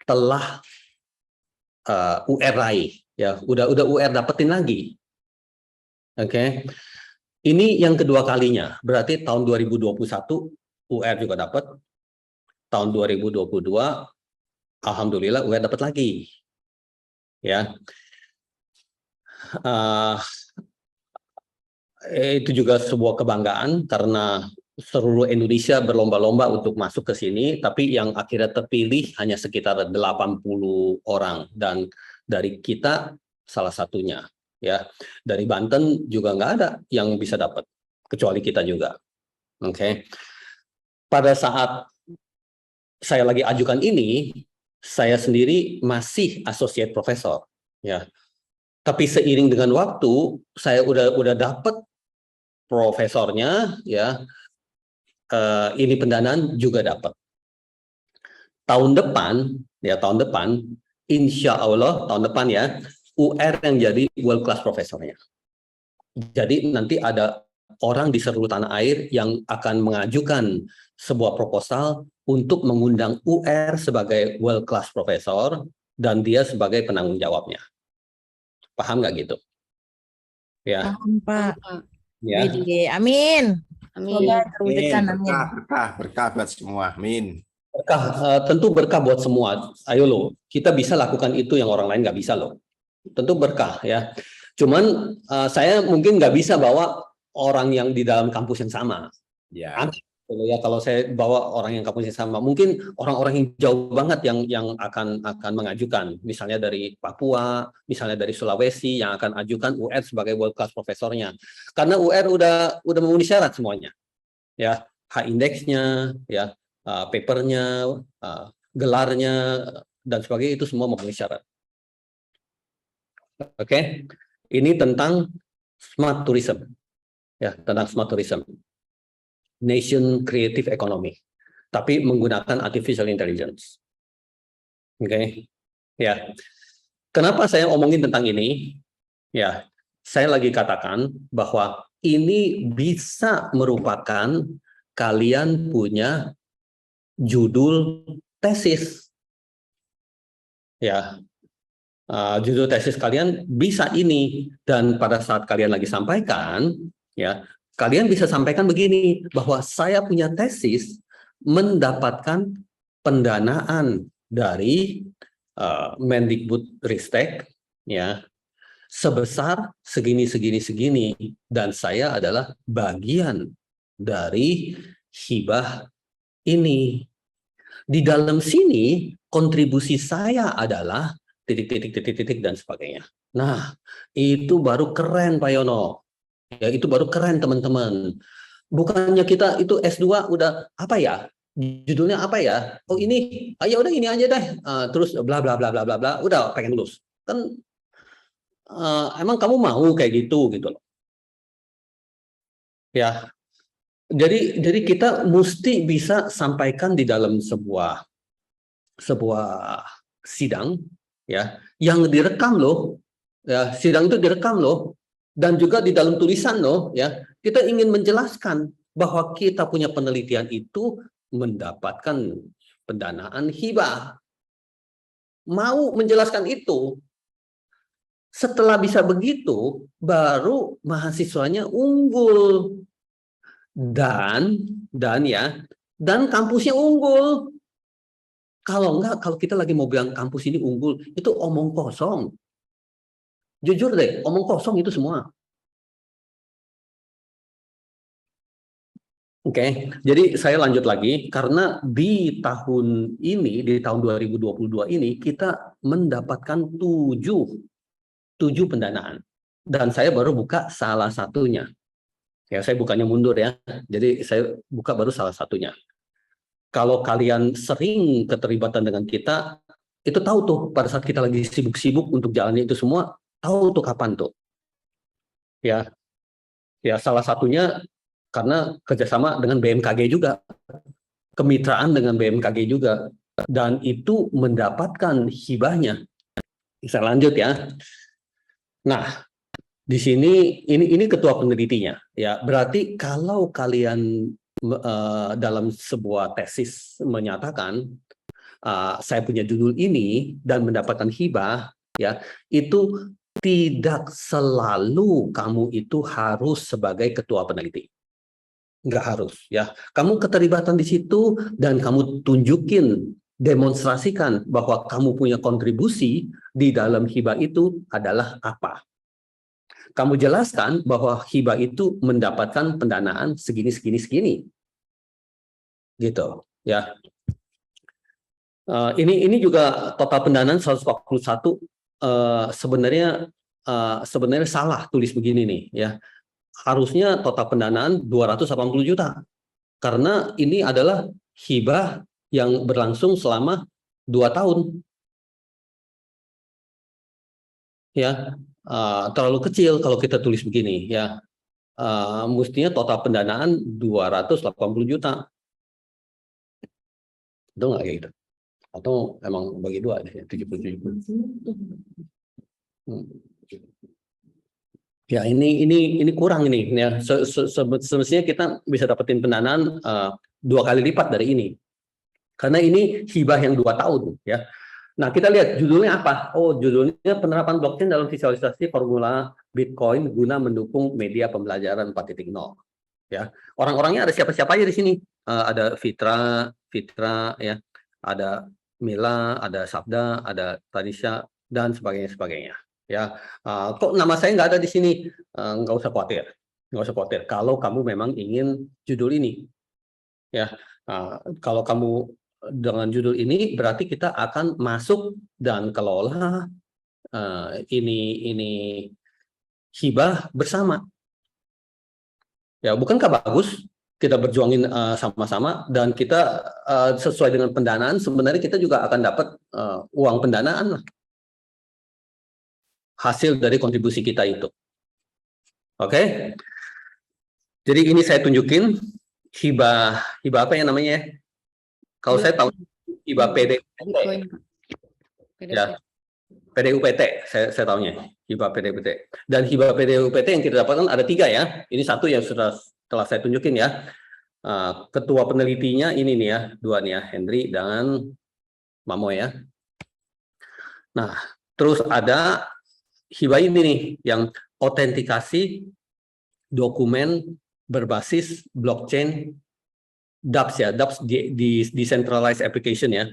telah UR raih. Ya, udah UR dapetin lagi. Oke. Ini yang kedua kalinya. Berarti tahun 2021 UR juga dapat. Tahun 2022 alhamdulillah UR dapat lagi. Ya. Itu juga sebuah kebanggaan karena seluruh Indonesia berlomba-lomba untuk masuk ke sini, tapi yang akhirnya terpilih hanya sekitar 80 orang, dan dari kita salah satunya. Ya, dari Banten juga nggak ada yang bisa dapat, kecuali kita juga. Oke. Pada saat saya lagi ajukan ini, saya sendiri masih associate professor. Ya. Tapi seiring dengan waktu, saya udah dapat profesornya, ya. Ini pendanaan juga dapat. Tahun depan, insya Allah tahun depan ya, UR yang jadi world class profesornya. Jadi nanti ada orang di seluruh tanah air yang akan mengajukan sebuah proposal untuk mengundang UR sebagai world class profesor dan dia sebagai penanggung jawabnya. Paham nggak gitu? Ya. Paham, Pak. Ya. Widih, amin. Amin. Semoga terwujudkan, amin. Berkah buat semua. Amin. Berkah, tentu berkah buat semua. Ayo loh, kita bisa lakukan itu yang orang lain nggak bisa loh. Tentu berkah ya. Cuman saya mungkin nggak bisa bawa orang yang di dalam kampus yang sama. Ya. Ya, kalau saya bawa orang yang kampus yang sama, mungkin orang-orang yang jauh banget yang akan mengajukan, misalnya dari Papua, misalnya dari Sulawesi yang akan ajukan UR sebagai world class profesornya. Karena UR udah memenuhi syarat semuanya. Ya, H-indeksnya, ya, papernya, gelarnya dan sebagainya itu semua memenuhi syarat. Oke. Ini tentang smart tourism. Ya, tentang smart tourism. Nation creative economy, tapi menggunakan artificial intelligence. Oke. Ya. Kenapa saya omongin tentang ini? Ya, saya lagi katakan bahwa ini bisa merupakan kalian punya judul tesis. Ya. Judul tesis kalian bisa ini, dan pada saat kalian lagi sampaikan, ya, kalian bisa sampaikan begini, bahwa saya punya tesis mendapatkan pendanaan dari Mendikbudristek, ya, sebesar segini, dan saya adalah bagian dari hibah ini. Di dalam sini kontribusi saya adalah titik dan sebagainya. Nah, itu baru keren Pak Yono. Ya, itu baru keren teman-teman. Bukannya kita itu S2 udah apa ya? Judulnya apa ya? Oh ini, ya udah ini aja deh. Terus bla bla bla bla bla bla, udah pengen lulus. Kan emang kamu mau kayak gitu loh. Ya. Jadi kita mesti bisa sampaikan di dalam sebuah sidang, ya, yang direkam loh. Ya, sidang itu direkam loh. Dan juga di dalam tulisan loh, ya, kita ingin menjelaskan bahwa kita punya penelitian itu mendapatkan pendanaan hibah. Mau menjelaskan itu. Setelah bisa begitu, baru mahasiswanya unggul. Dan kampusnya unggul. Kalau enggak, kalau kita lagi mau bilang kampus ini unggul, itu omong kosong. Jujur deh, omong kosong itu semua. Oke, jadi saya lanjut lagi, karena di tahun 2022 ini, kita mendapatkan 7 pendanaan. Dan saya baru buka salah satunya. Ya, saya bukannya mundur ya, jadi saya buka baru salah satunya. Kalau kalian sering keterlibatan dengan kita, itu tahu tuh, pada saat kita lagi sibuk-sibuk untuk jalannya itu semua, tahu tuh kapan tuh. Ya, salah satunya karena kerjasama dengan BMKG juga, kemitraan dengan BMKG juga, dan itu mendapatkan hibahnya. Saya lanjut ya. Nah, di sini ini ketua penelitinya, ya. Berarti kalau kalian dalam sebuah tesis menyatakan saya punya judul ini dan mendapatkan hibah, ya, itu tidak selalu kamu itu harus sebagai ketua peneliti. Nggak harus, ya. Kamu keterlibatan di situ dan kamu tunjukin demonstrasikan bahwa kamu punya kontribusi di dalam hibah itu adalah apa. Kamu jelaskan bahwa hibah itu mendapatkan pendanaan segini. Gitu, ya. Ini juga total pendanaan 141 sebenarnya salah tulis begini nih, ya. Harusnya total pendanaan 280 juta. Karena ini adalah hibah yang berlangsung selama 2 tahun. Ya, terlalu kecil kalau kita tulis begini, ya. Mestinya total pendanaan 280 juta. Betul nggak kayak gitu? Atau emang bagi dua deh, 70. Ya, ini kurang ini, ya. Semestinya kita bisa dapetin pendanaan 2 kali lipat dari ini. Karena ini hibah yang 2 tahun, ya. Nah, kita lihat judulnya apa? Oh, judulnya penerapan blockchain dalam visualisasi formula Bitcoin guna mendukung media pembelajaran 4.0. Ya, orang-orangnya ada siapa-siapa aja di sini. Ada Fitra, ya, ada Mila, ada Sabda, ada Tanisha, dan sebagainya. Ya, kok nama saya nggak ada di sini? Nggak usah khawatir. Kalau kamu memang ingin judul ini, ya, kalau kamu dengan judul ini berarti kita akan masuk dan kelola ini hibah bersama. Ya, bukankah bagus kita berjuangin sama-sama dan kita sesuai dengan pendanaan sebenarnya kita juga akan dapat uang pendanaan lah. Hasil dari kontribusi kita itu. Oke. Jadi ini saya tunjukin hibah apa yang namanya? Kalau saya tahu hibah PDUPT. Bitcoin, Pak. Ya. PDUPT, saya tahunya hibah PDUPT. Dan hibah PDUPT yang kita dapatkan ada 3 ya. Ini satu yang telah saya tunjukin ya. Ketua penelitinya ini nih ya, 2 nih ya, Henry dan Mamo ya. Nah, terus ada hibah ini nih yang autentikasi dokumen berbasis blockchain dApps ya, dApps di decentralized application ya,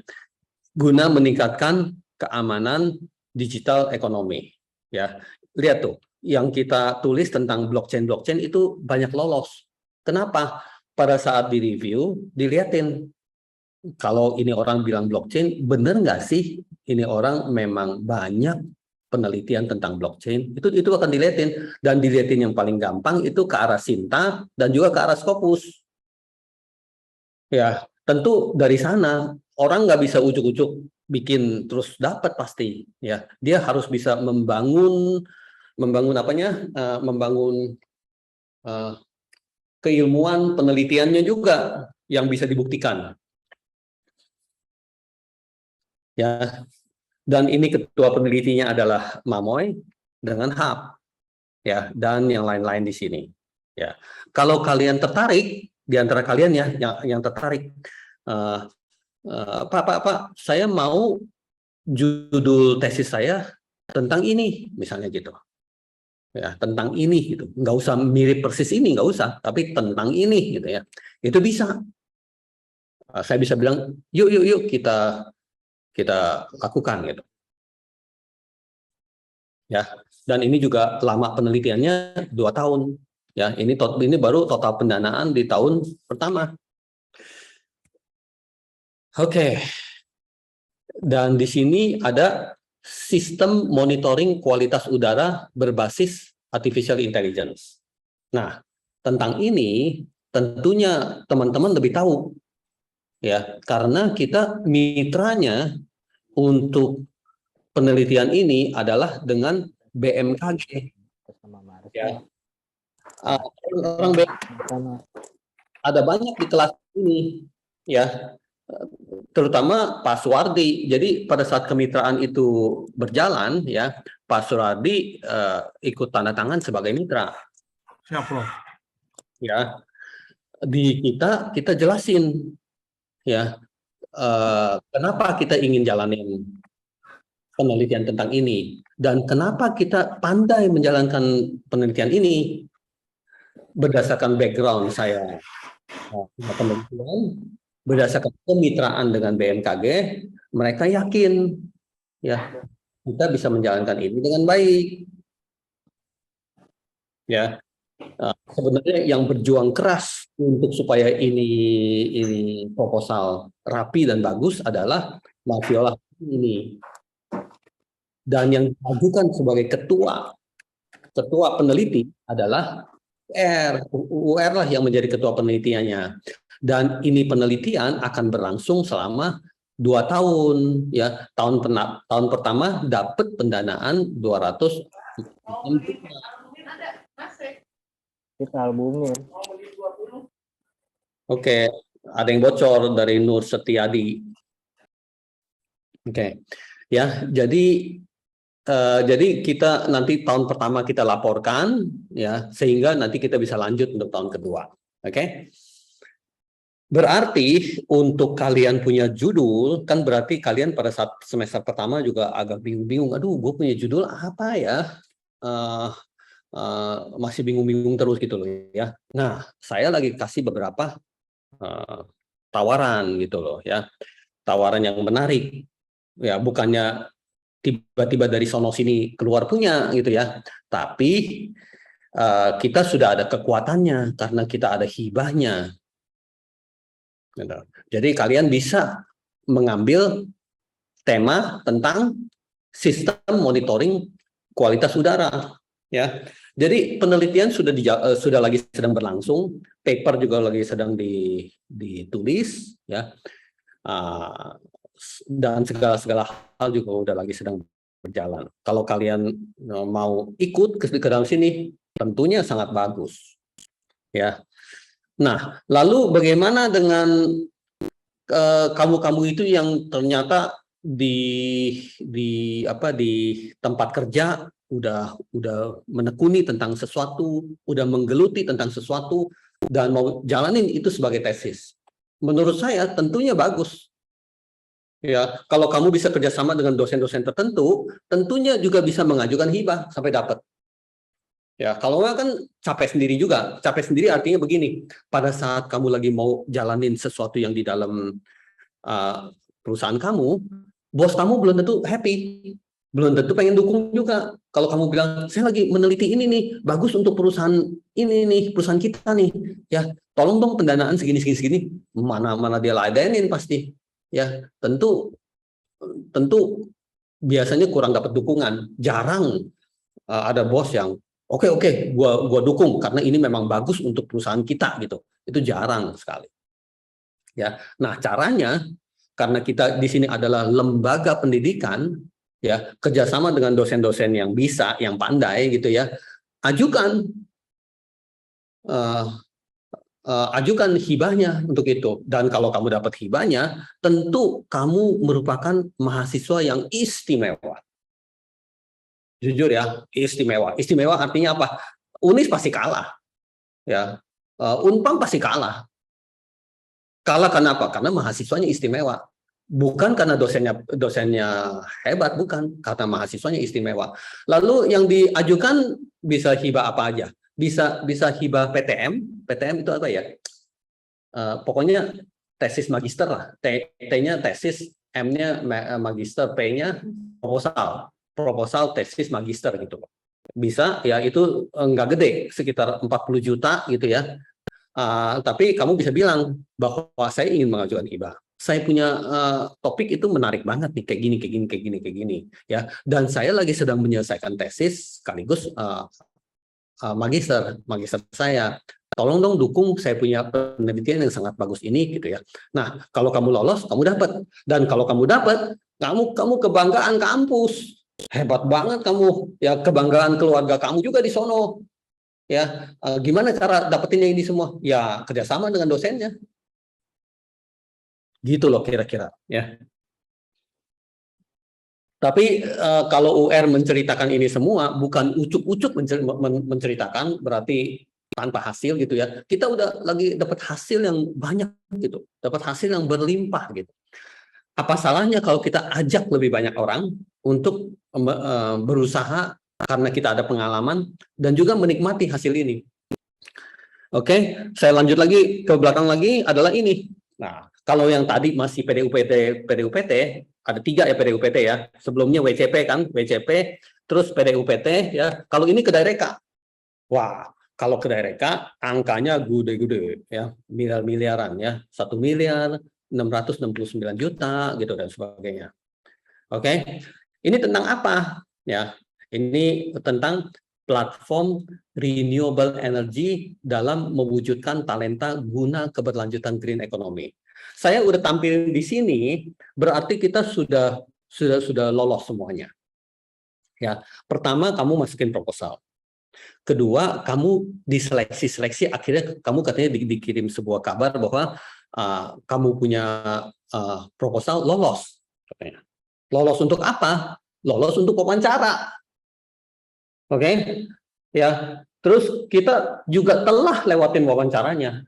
guna meningkatkan keamanan digital ekonomi ya. Lihat tuh, yang kita tulis tentang blockchain itu banyak lolos. Kenapa? Pada saat direview, dilihatin kalau ini orang bilang blockchain, bener nggak sih ini orang memang banyak penelitian tentang blockchain? Itu akan dilihatin, dan dilihatin yang paling gampang itu ke arah Sinta dan juga ke arah Scopus. Ya, tentu dari sana orang nggak bisa ujuk-ujuk bikin terus dapat pasti. Ya, dia harus bisa membangun keilmuan penelitiannya juga yang bisa dibuktikan. Ya, dan ini ketua penelitinya adalah Mamoy dengan Hub, ya, dan yang lain-lain di sini. Ya, kalau kalian tertarik, di antara kalian ya yang tertarik, Pak, saya mau judul tesis saya tentang ini, misalnya gitu. Ya, tentang ini gitu. Nggak usah mirip persis ini, nggak usah, tapi tentang ini gitu ya. Itu bisa. Saya bisa bilang, yuk kita lakukan gitu. Ya, dan ini juga lama penelitiannya 2 tahun. Ya, ini baru total pendanaan di tahun pertama. Oke. Dan di sini ada sistem monitoring kualitas udara berbasis artificial intelligence. Nah, tentang ini tentunya teman-teman lebih tahu. Ya, karena kita mitranya untuk penelitian ini adalah dengan BMKG. Ya. Orang ada banyak di kelas ini, ya, terutama Pak Suwardi. Jadi pada saat kemitraan itu berjalan, ya, Pak Suwardi ikut tanda tangan sebagai mitra. Siap, Prof. Ya, di kita jelasin, ya, kenapa kita ingin jalanin penelitian tentang ini dan kenapa kita pandai menjalankan penelitian ini. Berdasarkan background saya penelitian, Berdasarkan kemitraan dengan BMKG, mereka yakin ya kita bisa menjalankan ini dengan baik. Ya, sebenarnya yang berjuang keras untuk supaya ini proposal rapi dan bagus adalah Mafiola ini. Dan yang diajukan sebagai ketua peneliti adalah UR lah yang menjadi ketua penelitiannya. Dan ini penelitian akan berlangsung selama 2 tahun ya. Tahun pertama dapat pendanaan 200. Kita albumin. Oke, ada yang bocor dari Nur Setiadi. Oke, ya jadi kita nanti tahun pertama kita laporkan ya, sehingga nanti kita bisa lanjut untuk tahun kedua. Oke. Berarti untuk kalian punya judul, kan berarti kalian pada saat semester pertama juga agak bingung-bingung. Aduh, gue punya judul apa ya? Masih bingung-bingung terus gitu loh ya. Nah, saya lagi kasih beberapa tawaran gitu loh ya. Tawaran yang menarik. Ya, bukannya tiba-tiba dari sono sini keluar punya gitu ya. Tapi kita sudah ada kekuatannya karena kita ada hibahnya. Jadi kalian bisa mengambil tema tentang sistem monitoring kualitas udara, ya. Jadi penelitian sudah lagi sedang berlangsung, paper juga lagi sedang ditulis, ya. Dan segala hal juga udah lagi sedang berjalan. Kalau kalian mau ikut ke dalam sini, tentunya sangat bagus, ya. Nah, lalu bagaimana dengan kamu-kamu itu yang ternyata di tempat kerja udah menekuni tentang sesuatu, udah menggeluti tentang sesuatu dan mau jalanin itu sebagai tesis. Menurut saya tentunya bagus. Ya, kalau kamu bisa kerjasama dengan dosen-dosen tertentu, tentunya juga bisa mengajukan hibah sampai dapat. Ya, kalau nggak kan capek sendiri juga. Capek sendiri artinya begini, pada saat kamu lagi mau jalanin sesuatu yang di dalam perusahaan kamu, bos kamu belum tentu happy, belum tentu pengen dukung juga. Kalau kamu bilang, saya lagi meneliti ini nih, bagus untuk perusahaan ini nih, perusahaan kita nih, ya tolong dong pendanaan segini, mana dia ladenin pasti. Ya, tentu biasanya kurang dapat dukungan. Jarang ada bos yang Oke, gua dukung karena ini memang bagus untuk perusahaan kita gitu. Itu jarang sekali. Ya. Nah, caranya karena kita di sini adalah lembaga pendidikan, ya, kerjasama dengan dosen-dosen yang bisa, yang pandai gitu ya. Ajukan hibahnya untuk itu. Dan kalau kamu dapat hibahnya, tentu kamu merupakan mahasiswa yang istimewa. Jujur ya, istimewa. Istimewa artinya apa? UNIS pasti kalah. Ya. Unpam pasti kalah. Kalah karena apa? Karena mahasiswanya istimewa. Bukan karena dosennya hebat, bukan. Karena mahasiswanya istimewa. Lalu yang diajukan bisa hibah apa aja? Bisa hibah PTM. PTM itu apa ya? Pokoknya tesis magister lah. T-nya tesis, M-nya magister, P-nya proposal tesis magister gitu. Bisa ya, itu nggak gede, sekitar 40 juta gitu ya. Tapi kamu bisa bilang bahwa saya ingin mengajukan hibah. Saya punya topik itu menarik banget nih, kayak gini ya. Dan saya lagi sedang menyelesaikan tesis sekaligus magister saya. Tolong dong dukung, saya punya penelitian yang sangat bagus ini gitu ya. Nah, kalau kamu lolos, kamu dapat. Dan kalau kamu dapat, kamu kebanggaan kampus. Hebat banget kamu, ya, kebanggaan keluarga kamu juga di sono, ya. Gimana cara dapetinnya ini semua? Ya kerjasama dengan dosennya, gitu loh kira-kira, ya. Tapi kalau UR menceritakan ini semua, bukan ucuk-ucuk menceritakan, berarti tanpa hasil gitu ya. Kita udah lagi dapat hasil yang banyak gitu, dapat hasil yang berlimpah gitu. Apa salahnya kalau kita ajak lebih banyak orang untuk berusaha karena kita ada pengalaman dan juga menikmati hasil ini. Oke, saya lanjut lagi ke belakang lagi adalah ini. Nah, Kalau yang tadi masih PDUPT ada 3 ya PDUPT ya. Sebelumnya WCP kan, WCP, terus PDUPT ya. Kalau ini ke Daereka, wah, kalau ke Daereka angkanya gede-gede ya, miliar-miliaran ya, 1.669.000.000 gitu dan sebagainya. Oke, ini tentang apa ya? Ini tentang platform renewable energy dalam mewujudkan talenta guna keberlanjutan green economy. Saya udah tampil di sini, berarti kita sudah lolos semuanya. Ya, pertama kamu masukin proposal. Kedua, kamu diseleksi, akhirnya kamu katanya dikirim sebuah kabar bahwa kamu punya proposal lolos. Katanya. Lolos untuk apa? Lolos untuk wawancara. Oke? Ya, terus kita juga telah lewatin wawancaranya.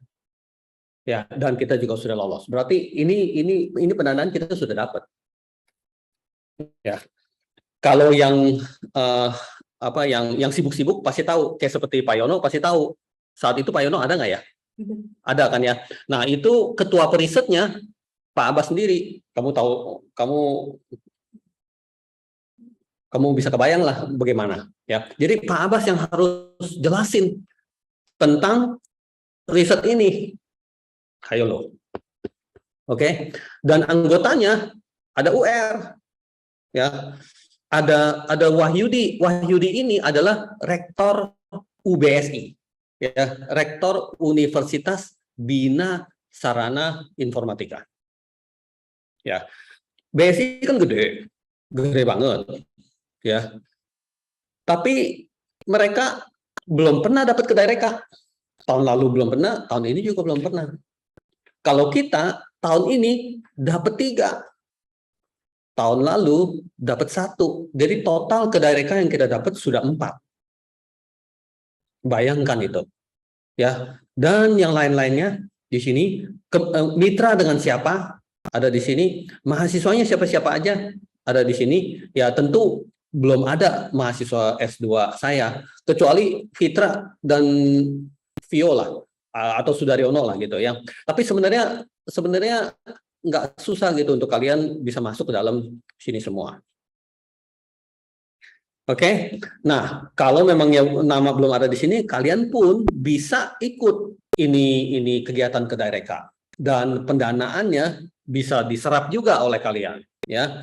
Ya, dan kita juga sudah lolos. Berarti ini pendanaan kita sudah dapat. Ya. Kalau yang yang sibuk-sibuk pasti tahu, kayak seperti Pak Yono pasti tahu. Saat itu Pak Yono ada nggak ya? Ada kan ya. Nah, itu ketua perisetnya Pak Abbas sendiri. Kamu tahu, kamu bisa kebayang lah bagaimana ya. Jadi Pak Abbas yang harus jelasin tentang riset ini. Ayo loh. Oke. Dan anggotanya ada UR. Ya. Ada Wahyudi. Wahyudi ini adalah rektor UBSI. Ya, rektor Universitas Bina Sarana Informatika. Ya. BSI kan gede banget. Ya. Tapi mereka belum pernah dapat ke Daereka. Tahun lalu belum pernah, tahun ini juga belum pernah. Kalau kita tahun ini dapat 3, tahun lalu dapat 1, jadi total ke Daereka yang kita dapat sudah 4. Bayangkan itu, ya. Dan yang lain-lainnya di sini mitra dengan siapa? Ada di sini. Mahasiswanya siapa-siapa aja ada di sini. Ya tentu belum ada mahasiswa S2 saya, kecuali Fitra dan Viola atau Sudaryono lah gitu ya. Tapi sebenarnya nggak susah gitu untuk kalian bisa masuk ke dalam sini semua. Oke. Nah, kalau memang yang nama belum ada di sini, kalian pun bisa ikut ini kegiatan ke Daereka dan pendanaannya bisa diserap juga oleh kalian ya.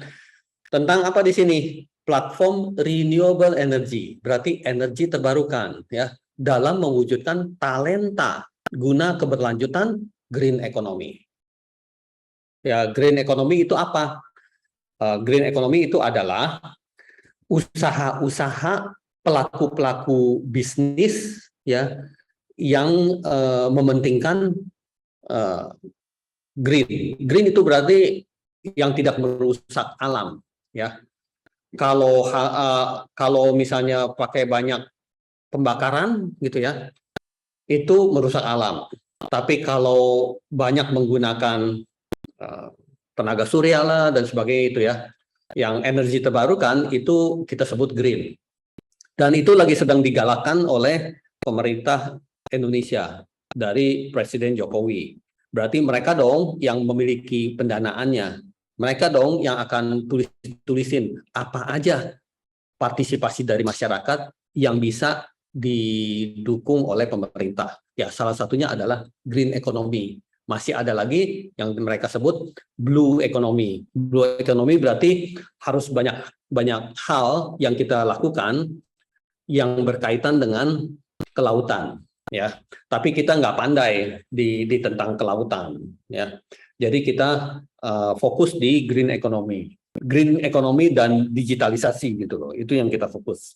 Tentang apa di sini? Platform renewable energy, berarti energi terbarukan ya, dalam mewujudkan talenta guna keberlanjutan green economy. Ya, green economy itu apa? Green economy itu adalah usaha-usaha pelaku-pelaku bisnis ya yang mementingkan green. Green itu berarti yang tidak merusak alam ya. Kalau misalnya pakai banyak pembakaran gitu ya, itu merusak alam. Tapi kalau banyak menggunakan tenaga surya lah dan sebagainya itu ya, yang energi terbarukan itu kita sebut green. Dan itu lagi sedang digalakkan oleh pemerintah Indonesia dari Presiden Jokowi. Berarti mereka dong yang memiliki pendanaannya. Mereka dong yang akan tulisin apa aja partisipasi dari masyarakat yang bisa didukung oleh pemerintah. Ya, salah satunya adalah green economy. Masih ada lagi yang mereka sebut blue economy. Blue economy berarti harus banyak hal yang kita lakukan yang berkaitan dengan kelautan, ya. Tapi kita nggak pandai di tentang kelautan, ya. Jadi kita fokus di green economy dan digitalisasi gitu loh. Itu yang kita fokus.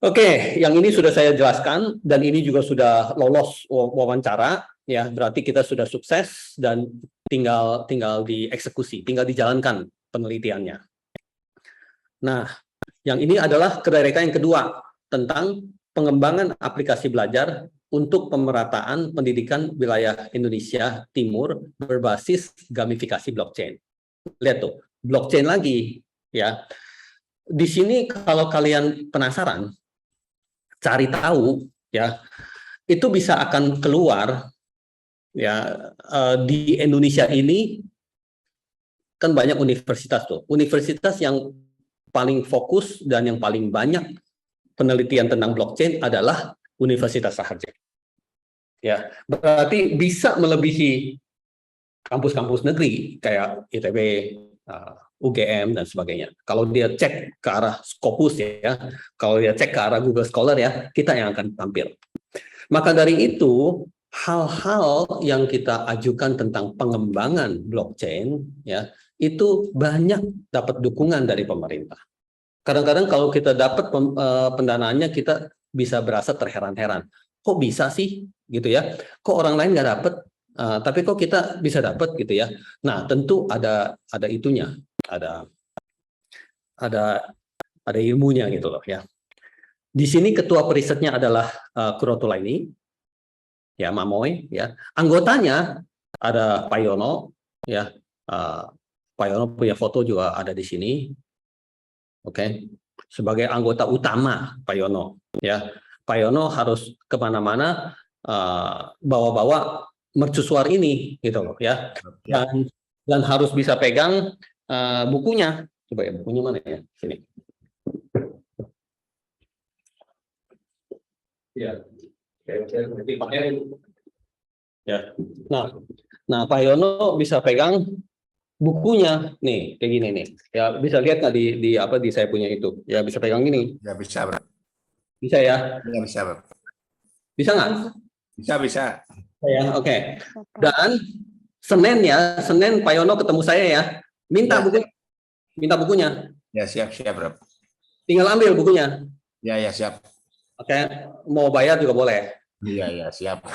Oke, yang ini sudah saya jelaskan dan ini juga sudah lolos wawancara. Ya, berarti kita sudah sukses dan tinggal dieksekusi, tinggal dijalankan penelitiannya. Nah, yang ini adalah Daereka yang kedua tentang pengembangan aplikasi belajar untuk pemerataan pendidikan wilayah Indonesia Timur berbasis gamifikasi blockchain. Lihat tuh, blockchain lagi ya. Di sini kalau kalian penasaran, cari tahu ya, itu bisa akan keluar Ya, di Indonesia ini kan banyak universitas tuh. Universitas yang paling fokus dan yang paling banyak penelitian tentang blockchain adalah Universitas Sahaja. Ya, berarti bisa melebihi kampus-kampus negeri kayak ITB, UGM dan sebagainya. Kalau dia cek ke arah Scopus ya, kalau dia cek ke arah Google Scholar ya, kita yang akan tampil. Maka dari itu, hal-hal yang kita ajukan tentang pengembangan blockchain ya, itu banyak dapat dukungan dari pemerintah. Kadang-kadang kalau kita dapat pendanaannya, kita bisa berasa terheran-heran. Kok bisa sih gitu ya? Kok orang lain nggak dapat? Tapi kok kita bisa dapat gitu ya? Nah, tentu ada itunya, ada ilmunya gitu loh ya. Di sini ketua perisetnya adalah Kurotulaini, ya Mamoy, ya. Anggotanya ada Pak Yono, ya. Pak Yono punya foto juga ada di sini, oke. Sebagai anggota utama Pak Yono, ya. Pak Yono harus kemana-mana bawa-bawa mercusuar ini gitu loh ya, dan harus bisa pegang bukunya. Coba ya, bukunya mana ya? Sini. Ya. Ya. Nah Pak Yono bisa pegang bukunya nih kayak gini nih. Ya bisa lihat nggak di saya punya itu? Ya bisa pegang gini. Ya bisa, Bro. Bisa ya? Ya bisa, Bro. Bisa nggak? Bisa. Ya, oke. Dan Senin Pak Yono ketemu saya ya. Minta bukunya. Ya siap, Bro. Tinggal ambil bukunya. Ya siap. Oke, mau bayar juga boleh. Iya siap.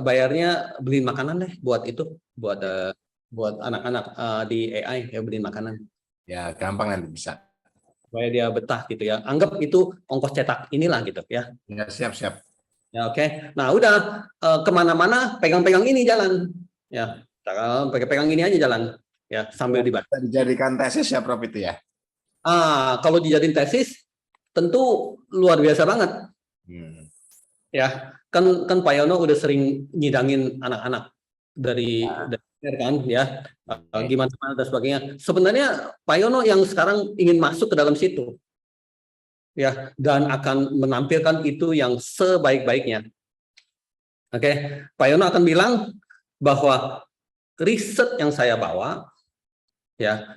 Bayarnya beliin makanan deh buat itu, buat anak-anak di AI ya, beliin makanan. Ya gampang nanti bisa. Supaya dia betah gitu ya. Anggap itu ongkos cetak inilah gitu ya. Ya siap. Ya oke. Nah udah kemana-mana pegang-pegang ini jalan. Ya, pegang ini aja jalan. Ya sambil dibaca. Dijadikan tesis ya Prof itu ya. Kalau dijadiin tesis tentu luar biasa banget. Ya kan Pak Yono udah sering nyidangin anak-anak dari kan ya, gimana dan sebagainya. Sebenarnya Pak Yono yang sekarang ingin masuk ke dalam situ ya, dan akan menampilkan itu yang sebaik-baiknya. Oke, Pak Yono akan bilang bahwa riset yang saya bawa ya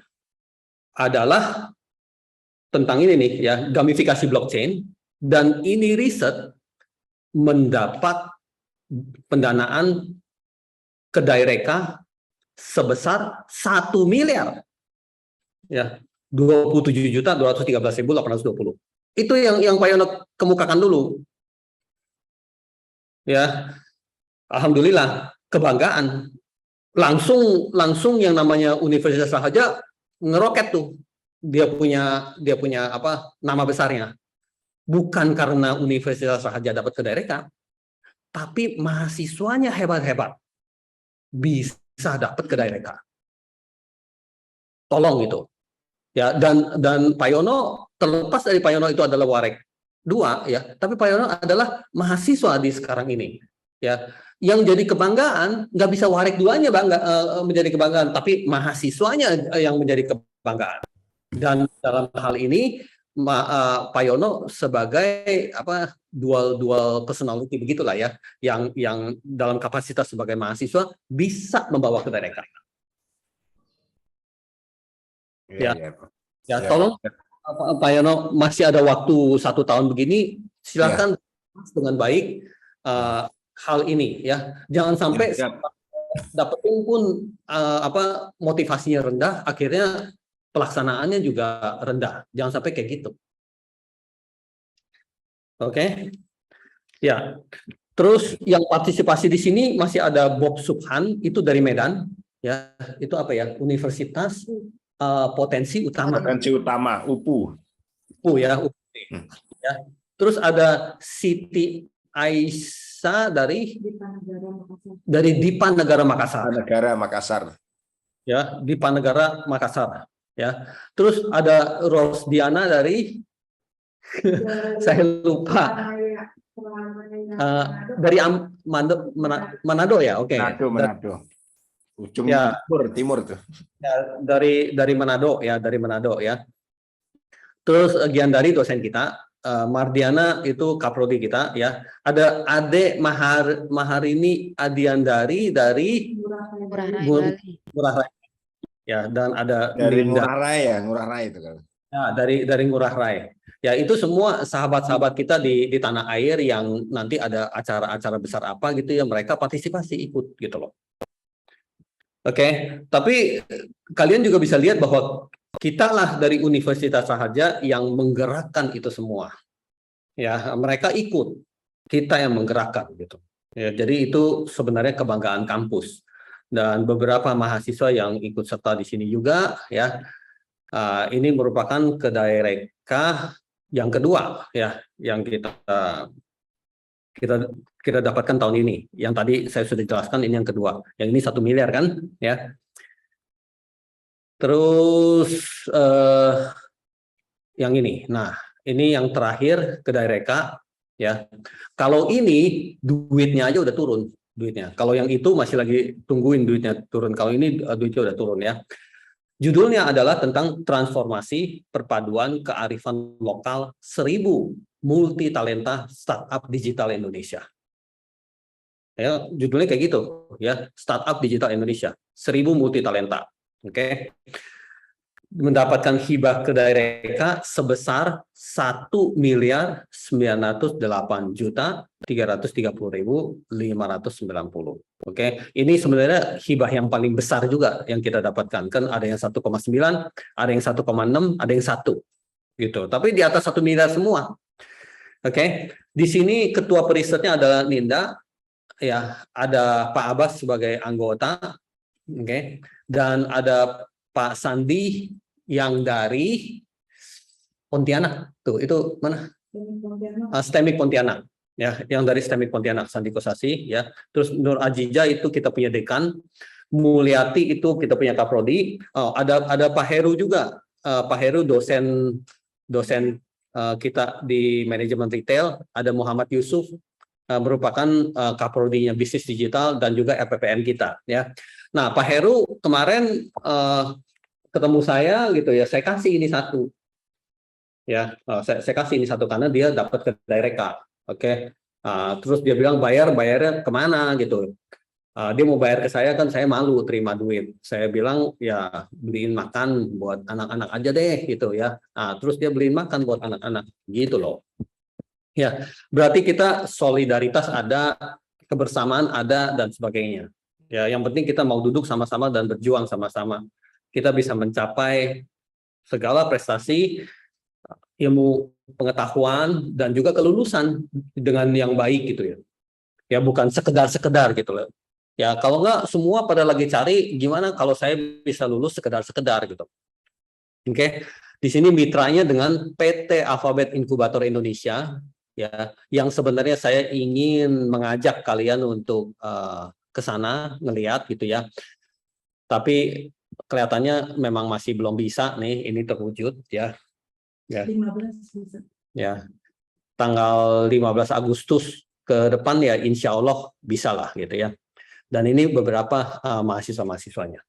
adalah tentang ini nih ya, gamifikasi blockchain, dan ini riset mendapat pendanaan ke Daireka sebesar 1 miliar ya, 27.213.820. Itu yang Pak Yono kemukakan dulu ya. Alhamdulillah, kebanggaan. Langsung yang namanya Universitas Sahaja ngeroket tuh. Dia punya apa nama besarnya. Bukan karena Universitas Sahaja dapat ke Daireka, tapi mahasiswanya hebat-hebat bisa dapat ke Daireka. Tolong itu. Ya, dan Pak Yono, terlepas dari Pak Yono itu adalah Warek 2 ya, tapi Pak Yono adalah mahasiswa di sekarang ini. Ya, yang jadi kebanggaan nggak bisa Warek 2-nya menjadi kebanggaan, tapi mahasiswanya yang menjadi kebanggaan. Dan dalam hal ini Pak Yono sebagai dual personality begitulah ya, yang dalam kapasitas sebagai mahasiswa bisa membawa ke Daireka. Ya, tolong Pak Yono, masih ada waktu 1 tahun begini, silakan dengan baik hal ini ya. Jangan sampai dapetin pun motivasinya rendah, akhirnya pelaksanaannya juga rendah. Jangan sampai kayak gitu. Oke. Ya. Terus yang partisipasi di sini masih ada Bob Subhan, itu dari Medan ya. Itu apa ya? Universitas Potensi Utama. Potensi Utama, UPU. UPU ya, UPU. Ya. Terus ada Siti Aisyah dari Dipanegara Makassar. Ya, Dipanegara Makassar. Ya. Terus ada Rosdiana dari saya lupa. Dari Manado ya, oke. Manado. Ujung Ya. timur tuh. Ya, dari Manado ya. Terus Giandari dosen kita, Mardiana itu kaprodi kita ya. Ada Ade Maharini Adiandari dari Ngurah Rai Ngurah Bali. Rai ya, dan ada Dari Linda Ngurah Rai itu kan. ya, dari Ngurah Rai. Ya, itu semua sahabat-sahabat kita di tanah air yang nanti ada acara-acara besar apa gitu ya, mereka partisipasi ikut gitu loh. Oke, tapi kalian juga bisa lihat bahwa kita lah dari Universitas Sahaja yang menggerakkan itu semua. Ya, mereka ikut, kita yang menggerakkan gitu. Ya, jadi itu sebenarnya kebanggaan kampus dan beberapa mahasiswa yang ikut serta di sini juga ya. Ini merupakan kedaereka yang kedua ya yang kita dapatkan tahun ini. Yang tadi saya sudah jelaskan, ini yang kedua. Yang ini 1 miliar kan ya. Terus yang ini. Nah, ini yang terakhir kedaereka ya. Kalau ini duitnya aja udah turun duitnya. Kalau yang itu masih lagi tungguin duitnya turun. Kalau ini duitnya udah turun ya. Judulnya adalah tentang transformasi perpaduan kearifan lokal 1000 multi talenta startup digital Indonesia. Ya, judulnya kayak gitu ya, startup digital Indonesia 1000 multi talenta. Oke. Mendapatkan hibah kedaereka sebesar 1.908.330.590. Oke, ini sebenarnya hibah yang paling besar juga yang kita dapatkan. Kan ada yang 1,9, ada yang 1,6, ada yang 1 gitu. Tapi di atas 1 miliar semua. Oke, di sini ketua perisetnya adalah Ninda, ya, ada Pak Abbas sebagai anggota, oke, dan ada Pak Sandi yang dari Pontianak, tuh itu mana? STEMIC Pontianak, ya, yang dari STEMIC Pontianak, Sandi Kosasi, ya. Terus Nur Ajija itu kita punya dekan, Mulyati itu kita punya kaprodi. Ada Pak Heru juga, Pak Heru dosen kita di manajemen retail. Ada Muhammad Yusuf, merupakan kaprodinya bisnis digital dan juga RPPN kita, ya. Nah, Pak Heru kemarin ketemu saya gitu ya, saya kasih ini 1 ya, saya kasih ini 1 karena dia dapat ke Daereka, oke. Terus dia bilang bayarnya kemana gitu. Dia mau bayar ke saya, kan saya malu terima duit. Saya bilang ya beliin makan buat anak-anak aja deh gitu ya. Terus dia beliin makan buat anak-anak gitu loh. Ya, berarti kita solidaritas ada, kebersamaan ada, dan sebagainya. Ya, yang penting kita mau duduk sama-sama dan berjuang sama-sama. Kita bisa mencapai segala prestasi, ilmu pengetahuan, dan juga kelulusan dengan yang baik gitu ya. Ya, bukan sekedar-sekedar gitu loh. Ya, kalau enggak semua pada lagi cari gimana kalau saya bisa lulus sekedar-sekedar gitu. Oke. Di sini mitranya dengan PT Alfabet Inkubator Indonesia, ya, yang sebenarnya saya ingin mengajak kalian untuk ke sana ngelihat gitu ya. Tapi kelihatannya memang masih belum bisa nih ini terwujud ya. Ya. 15 bisa. Ya. Tanggal 15 Agustus ke depan ya insya Allah bisa lah gitu ya. Dan ini beberapa mahasiswa-mahasiswanya.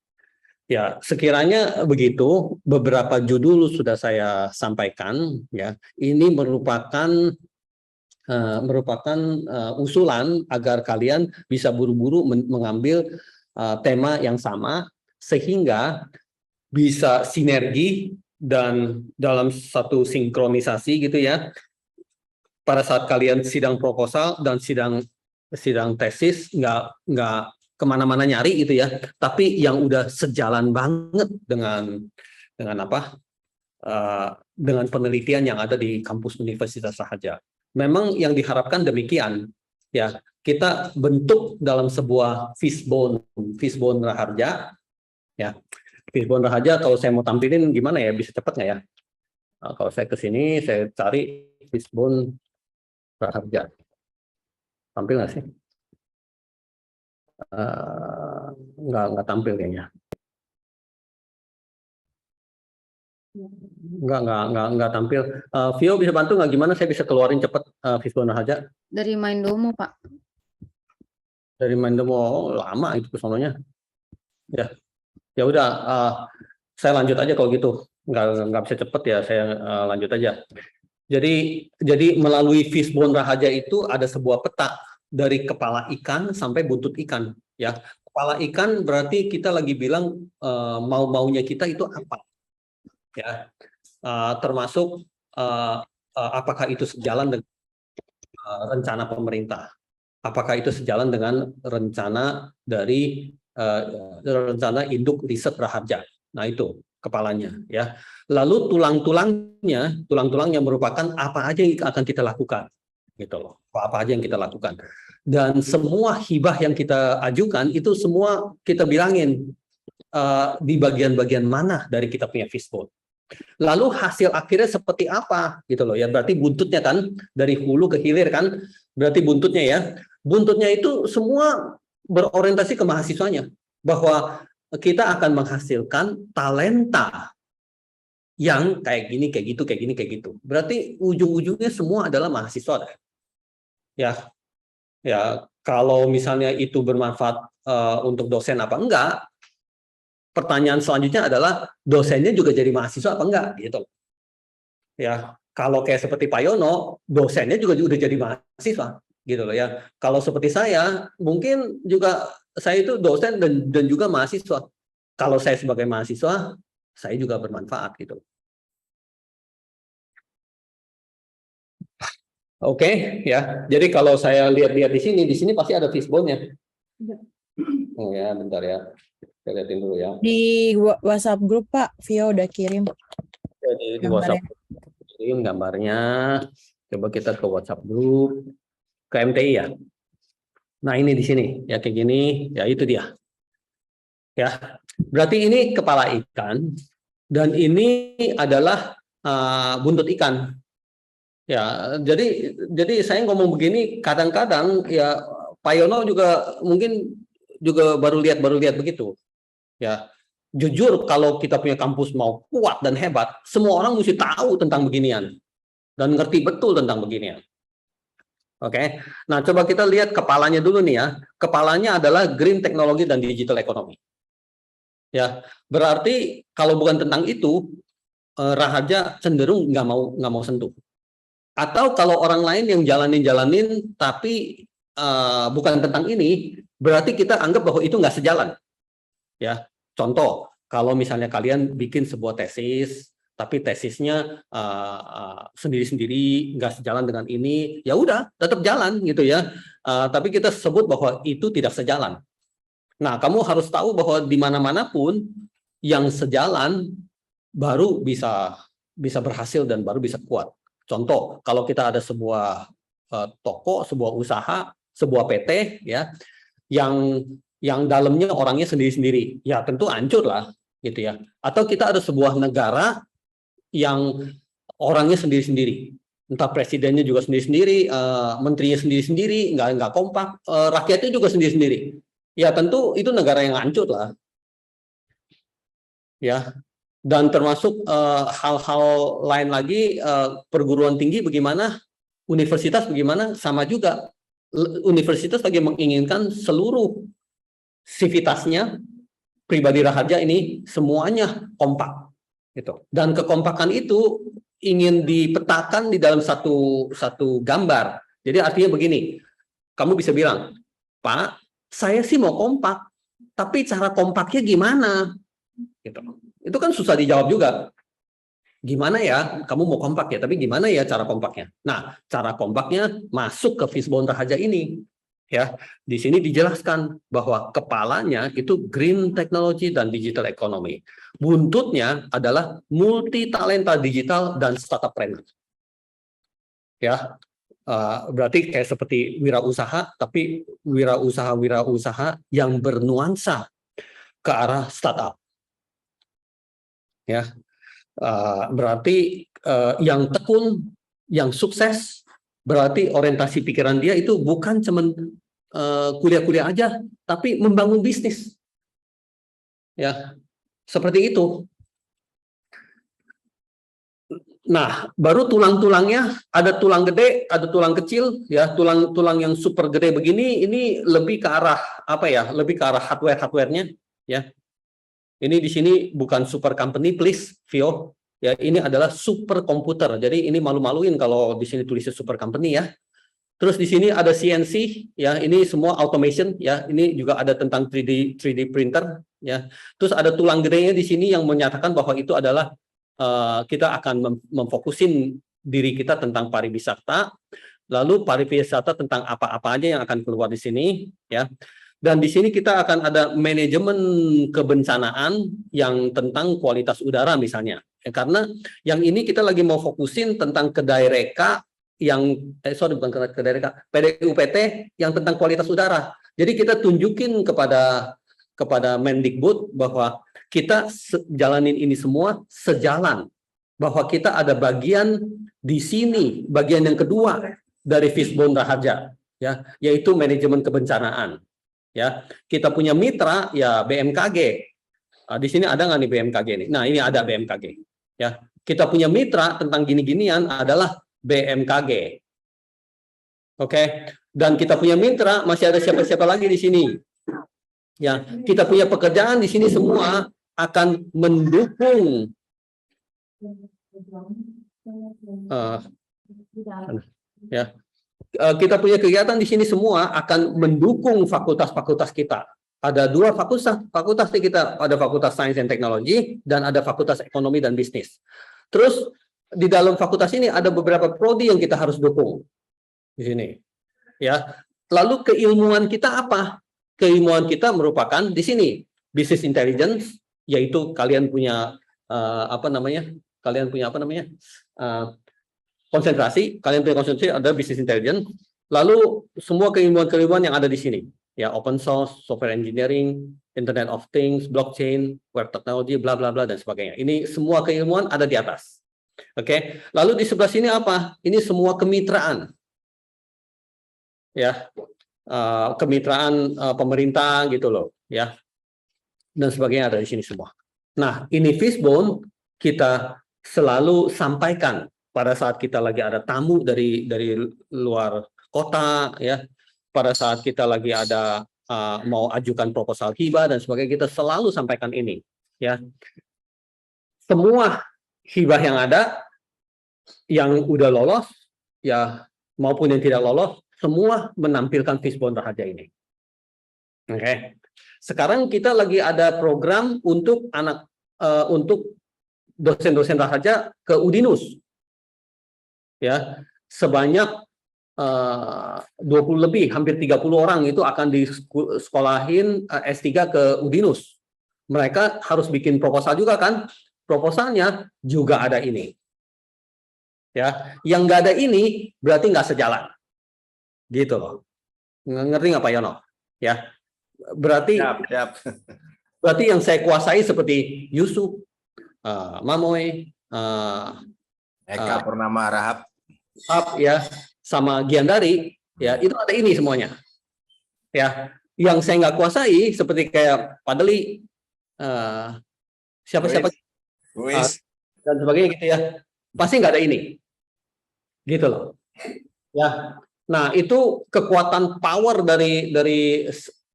Ya, sekiranya begitu, beberapa judul sudah saya sampaikan ya. Ini merupakan usulan agar kalian bisa buru-buru mengambil tema yang sama sehingga bisa sinergi dan dalam satu sinkronisasi gitu ya. Pada saat kalian sidang proposal dan sidang tesis nggak kemana-mana nyari gitu ya, tapi yang udah sejalan banget dengan apa? Dengan penelitian yang ada di kampus Universitas Sahaja. Memang yang diharapkan demikian, ya. Kita bentuk dalam sebuah fishbone Raharja, ya. Fishbone Raharja kalau saya mau tampilin gimana ya, bisa cepat nggak ya? Kalau saya ke sini, saya cari fishbone Raharja. Tampil nggak sih? Nggak tampil kayaknya. Enggak tampil. Vio bisa bantu nggak, gimana saya bisa keluarin cepet Fishbone Raharja Dari main demo, Pak. dari main demo? Lama itu kesononya. Ya udah, saya lanjut aja kalau gitu. Nggak bisa cepet ya, saya lanjut aja. Jadi melalui Fishbone Raharja itu ada sebuah peta dari kepala ikan sampai buntut ikan. Ya, kepala ikan berarti kita lagi bilang mau-maunya kita itu apa? Ya, termasuk apakah itu sejalan dengan rencana pemerintah? Apakah itu sejalan dengan rencana dari rencana induk riset Raharja? Nah, itu kepalanya, ya. Lalu tulang-tulangnya merupakan apa aja yang akan kita lakukan, gitu loh. Apa aja yang kita lakukan. Dan semua hibah yang kita ajukan itu semua kita bilangin di bagian-bagian mana dari kita punya fishbone. Lalu hasil akhirnya seperti apa, gitu loh. Ya, berarti buntutnya kan dari hulu ke hilir kan, berarti buntutnya ya. Buntutnya itu semua berorientasi ke mahasiswanya, bahwa kita akan menghasilkan talenta yang kayak gini, kayak gitu, kayak gini, kayak gitu. Berarti ujung-ujungnya semua adalah mahasiswa. Ya, kalau misalnya itu bermanfaat untuk dosen apa enggak, pertanyaan selanjutnya adalah dosennya juga jadi mahasiswa apa enggak, gitu. Ya, kalau kayak seperti Pak Yono, dosennya juga udah jadi mahasiswa, gitu loh ya. Kalau seperti saya, mungkin juga saya itu dosen dan juga mahasiswa. Kalau saya sebagai mahasiswa, saya juga bermanfaat, gitu. Oke, ya. Jadi kalau saya lihat-lihat di sini pasti ada fishbone-nya. Oh ya, bentar ya. Saya lihatin dulu ya. Di WhatsApp grup Pak, Vio udah kirim. Jadi di WhatsApp kirim gambarnya. Coba kita ke WhatsApp grup, ke MTI ya. Nah, ini di sini ya, kayak gini, ya itu dia. Ya, berarti ini kepala ikan dan ini adalah buntut ikan. Ya, jadi saya ngomong begini kadang-kadang ya Pak Yono juga mungkin juga baru lihat begitu. Ya, jujur kalau kita punya kampus mau kuat dan hebat, semua orang mesti tahu tentang beginian dan ngerti betul tentang beginian. Oke, nah coba kita lihat kepalanya dulu nih ya. Kepalanya adalah Green Technology dan Digital Economy. Ya, berarti kalau bukan tentang itu, Raharja cenderung nggak mau sentuh. Atau kalau orang lain yang jalanin, tapi bukan tentang ini, berarti kita anggap bahwa itu nggak sejalan. Ya, contoh, kalau misalnya kalian bikin sebuah tesis, tapi tesisnya sendiri-sendiri, nggak sejalan dengan ini, ya udah, tetap jalan gitu ya. Tapi kita sebut bahwa itu tidak sejalan. Nah, kamu harus tahu bahwa di mana-mana pun yang sejalan baru bisa berhasil dan baru bisa kuat. Contoh, kalau kita ada sebuah toko, sebuah usaha, sebuah PT, ya, yang dalamnya orangnya sendiri-sendiri, ya tentu hancur lah, gitu ya. Atau kita ada sebuah negara yang orangnya sendiri-sendiri, entah presidennya juga sendiri-sendiri, menterinya sendiri-sendiri, nggak kompak, rakyatnya juga sendiri-sendiri. Ya tentu itu negara yang hancur lah. Ya, dan termasuk hal-hal lain lagi, perguruan tinggi bagaimana, universitas bagaimana, sama juga. Universitas lagi menginginkan seluruh sivitasnya, pribadi Raharja ini semuanya kompak, gitu. Dan kekompakan itu ingin dipetakan di dalam satu gambar. Jadi artinya begini, kamu bisa bilang, Pak, saya sih mau kompak, tapi cara kompaknya gimana? Gitu. Itu kan susah dijawab juga. Gimana ya, kamu mau kompak ya, tapi gimana ya cara kompaknya? Nah, cara kompaknya masuk ke Fishbone Raharja ini. Ya, di sini dijelaskan bahwa kepalanya itu Green Technology dan Digital Economy. Buntutnya adalah multi talenta digital dan startup planner. Ya, berarti kayak seperti wirausaha, tapi wirausaha yang bernuansa ke arah startup. Ya, berarti yang tekun, yang sukses, berarti orientasi pikiran dia itu bukan cuma kuliah-kuliah aja, tapi membangun bisnis. Ya, seperti itu. Nah, baru tulang-tulangnya ada tulang gede, ada tulang kecil, ya tulang-tulang yang super gede begini, ini lebih ke arah apa ya? Lebih ke arah hardware-hardwarenya, ya. Ini di sini bukan super company, please, Vio. Ya, ini adalah super komputer. Jadi ini malu-maluin kalau di sini tulisnya super company ya. Terus di sini ada CNC, ya. Ini semua automation, ya. Ini juga ada tentang 3D printer, ya. Terus ada tulang gedenya di sini yang menyatakan bahwa itu adalah kita akan memfokusin diri kita tentang pariwisata, lalu pariwisata tentang apa-apa aja yang akan keluar di sini, ya. Dan di sini kita akan ada manajemen kebencanaan yang tentang kualitas udara misalnya. Ya, karena yang ini kita lagi mau fokusin tentang Kedaireka yang bukan Kedaireka, PDUPT yang tentang kualitas udara. Jadi kita tunjukin kepada Mendikbud bahwa kita jalanin ini semua sejalan, bahwa kita ada bagian di sini, bagian yang kedua dari Fishbone Raharja, ya, yaitu manajemen kebencanaan. Ya, kita punya mitra ya BMKG. Di sini ada nggak nih BMKG nih? Nah, ini ada BMKG. Ya, kita punya mitra tentang gini-ginian adalah BMKG. Oke, dan kita punya mitra masih ada siapa-siapa lagi di sini. Ya, kita punya pekerjaan di sini semua akan mendukung kita punya kegiatan di sini semua akan mendukung fakultas-fakultas kita. Ada dua fakultas di kita, ada Fakultas Sains dan Teknologi dan ada Fakultas Ekonomi dan Bisnis. Terus di dalam fakultas ini ada beberapa prodi yang kita harus dukung di sini. Ya, lalu keilmuan kita apa? Keilmuan kita merupakan di sini business intelligence, yaitu kalian punya konsentrasi, ada business intelligence, lalu semua keilmuan-keilmuan yang ada di sini, ya open source, software engineering, Internet of Things, blockchain, web technology, bla bla bla dan sebagainya. Ini semua keilmuan ada di atas. Oke, lalu di sebelah sini apa? Ini semua kemitraan, ya. Kemitraan pemerintah gitu loh, ya, dan sebagainya ada di sini semua. Nah, ini Fishbone kita selalu sampaikan pada saat kita lagi ada tamu dari luar kota, ya, pada saat kita lagi ada mau ajukan proposal hibah dan sebagainya, kita selalu sampaikan ini, ya. Semua hibah yang ada, yang udah lolos, ya, maupun yang tidak lolos, semua menampilkan Fishbone Raharja ini. Oke. Sekarang kita lagi ada program untuk untuk dosen-dosen Raharja ke Udinus. Ya, sebanyak 20 lebih, hampir 30 orang itu akan disekolahin S3 ke Udinus. Mereka harus bikin proposal juga kan? Proposalnya juga ada ini. Ya, yang nggak ada ini berarti nggak sejalan. Gitu loh. Ngerti nggak Pak Yono? Ya. Berarti berarti yang saya kuasai seperti Yusuf, Mamoy, Eka Purnama Rahab, ya, sama Giandari, ya, itu ada ini semuanya. Ya, yang saya nggak kuasai seperti kayak Pak Deli, siapa-siapa dan sebagainya gitu ya. Pasti nggak ada ini. Gitu loh. Ya. Nah, itu kekuatan power dari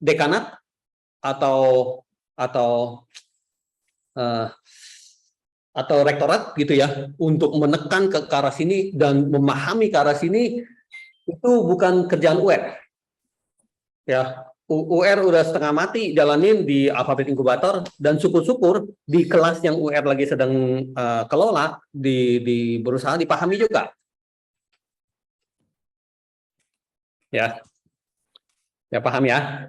dekanat atau rektorat gitu ya, untuk menekan ke arah sini dan memahami ke arah sini, itu bukan kerjaan UR. Ya, UR udah setengah mati jalanin di alfabet inkubator, dan syukur-syukur di kelas yang UR lagi sedang kelola di berusaha dipahami juga. Ya, paham ya?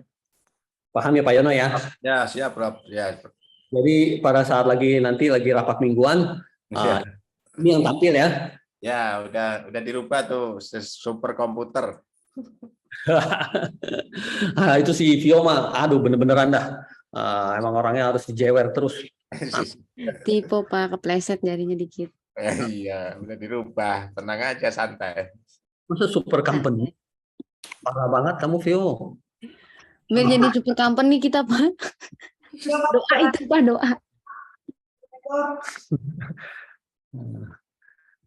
Paham ya Pak Yono ya? Ya, siap Rob. Ya. Jadi pada saat nanti lagi rapat mingguan, ini yang tampil ya? Ya, udah dirubah tuh super komputer. Itu si Vio mah, aduh bener-beneran dah. Emang orangnya harus dijewer terus. Tipe Pak, kepleset jarinya dikit. Iya, udah dirubah. Tenang aja, santai. Masa super company? Parah banget kamu, Vio. Biar jadi super company kita, Pak. Doa itu, Pak, doa.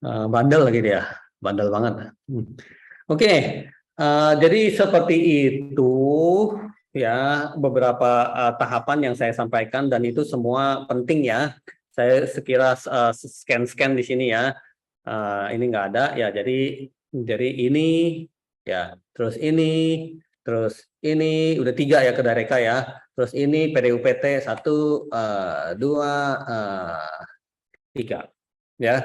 Bandel lagi dia, bandel banget. Oke, jadi seperti itu ya beberapa tahapan yang saya sampaikan dan itu semua penting ya. Saya sekira scan di sini ya. Ini nggak ada ya. Jadi ini ya, terus ini udah 3 ya ke Dareka ya. Terus ini PDUPT 1, 2, 3 ya.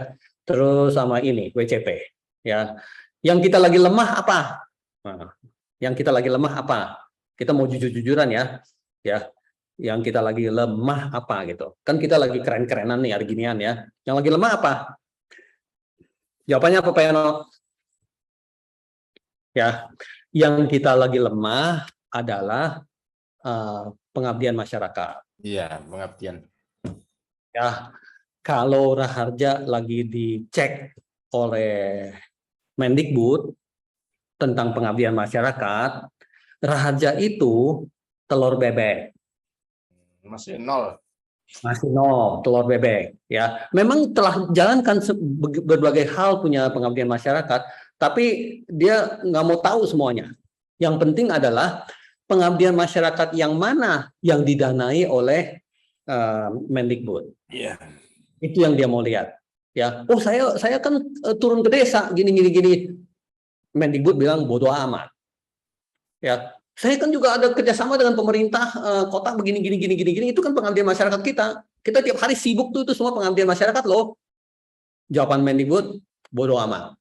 Terus sama ini WCP ya. Yang kita lagi lemah apa? Nah, yang kita lagi lemah apa? Kita mau jujur-jujuran ya. Ya. Yang kita lagi lemah apa gitu. Kan kita lagi keren-kerenan nih hari ginian ya. Yang lagi lemah apa? Jawabannya apa Pak Yono? Ya. Yang kita lagi lemah adalah pengabdian masyarakat. Iya, pengabdian. Ya. Kalau Raharja lagi dicek oleh Mendikbud tentang pengabdian masyarakat, Raharja itu telur bebek. Masih 0. Masih 0, telur bebek. Ya, memang telah jalankan berbagai hal punya pengabdian masyarakat, tapi dia nggak mau tahu semuanya. Yang penting adalah pengabdian masyarakat yang mana yang didanai oleh Mendikbud. Iya. Itu yang dia mau lihat. Ya, oh saya kan turun ke desa gini. Mendikbud bilang bodoh amat. Ya, saya kan juga ada kerjasama dengan pemerintah kota begini. Itu kan pengabdian masyarakat kita. Kita tiap hari sibuk tuh itu semua pengabdian masyarakat loh. Jawaban Mendikbud bodoh amat.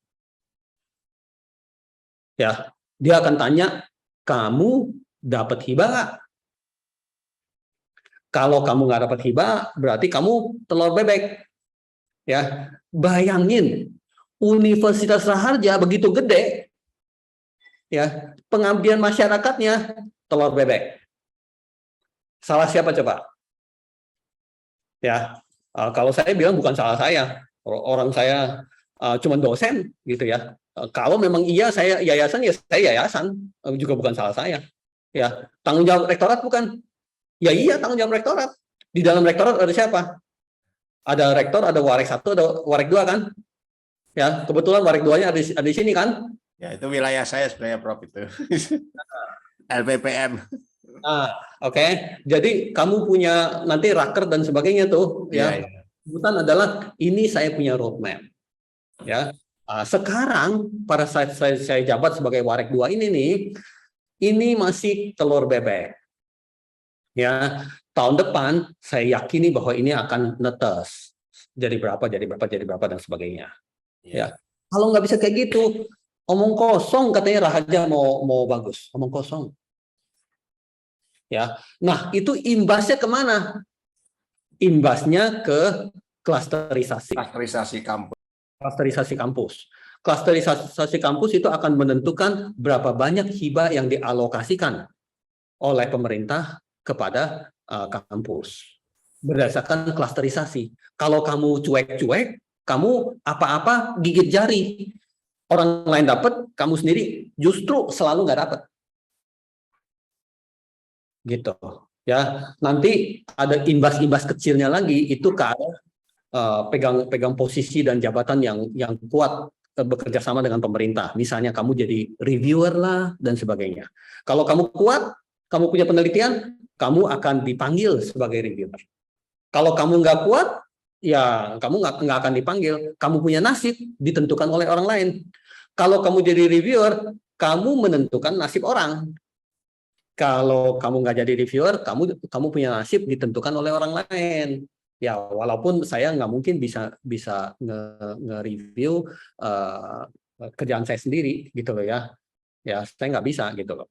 Ya, dia akan tanya, kamu dapat hibah nggak? Kalau kamu nggak dapat hibah, berarti kamu telur bebek. Ya, bayangin Universitas Raharja begitu gede, ya pengabdian masyarakatnya telur bebek. Salah siapa coba? Ya, kalau saya bilang bukan salah saya, orang saya cuma dosen gitu ya. Kalau memang iya saya yayasan ya saya yayasan, juga bukan salah saya. Ya, tanggung jawab rektorat bukan? Ya iya tanggung jawab rektorat. Di dalam rektorat ada siapa? Ada rektor, ada warek 1, ada warek 2 kan? Ya, kebetulan warek 2-nya ada di sini kan? Ya, itu wilayah saya sebenarnya Prof itu. LPPM. Oke. Jadi kamu punya nanti raker dan sebagainya tuh ya. Kebetulan adalah ini saya punya roadmap. Ya. Sekarang pada saat saya jabat sebagai warek 2 ini nih, ini masih telur bebek. Ya, tahun depan saya yakini bahwa ini akan netes. Jadi berapa dan sebagainya. Ya. Kalau nggak bisa kayak gitu, omong kosong katanya Raharja mau bagus, omong kosong. Ya. Nah, itu imbasnya kemana? Imbasnya ke klasterisasi. Klasterisasi kampus. Klasterisasi kampus. Klasterisasi kampus itu akan menentukan berapa banyak hibah yang dialokasikan oleh pemerintah kepada kampus berdasarkan klasterisasi. Kalau kamu cuek-cuek, kamu apa-apa gigit jari. Orang lain dapat, kamu sendiri justru selalu nggak dapat. Gitu. Ya, nanti ada imbas-imbas kecilnya lagi itu ke arah pegang posisi dan jabatan yang kuat bekerja sama dengan pemerintah. Misalnya kamu jadi reviewer lah dan sebagainya. Kalau kamu kuat, kamu punya penelitian, kamu akan dipanggil sebagai reviewer. Kalau kamu nggak kuat, ya kamu nggak akan dipanggil. Kamu punya nasib ditentukan oleh orang lain. Kalau kamu jadi reviewer, kamu menentukan nasib orang. Kalau kamu nggak jadi reviewer, kamu punya nasib ditentukan oleh orang lain. Ya walaupun saya nggak mungkin bisa nge-review kerjaan saya sendiri gitu loh ya. Ya saya nggak bisa gitu loh.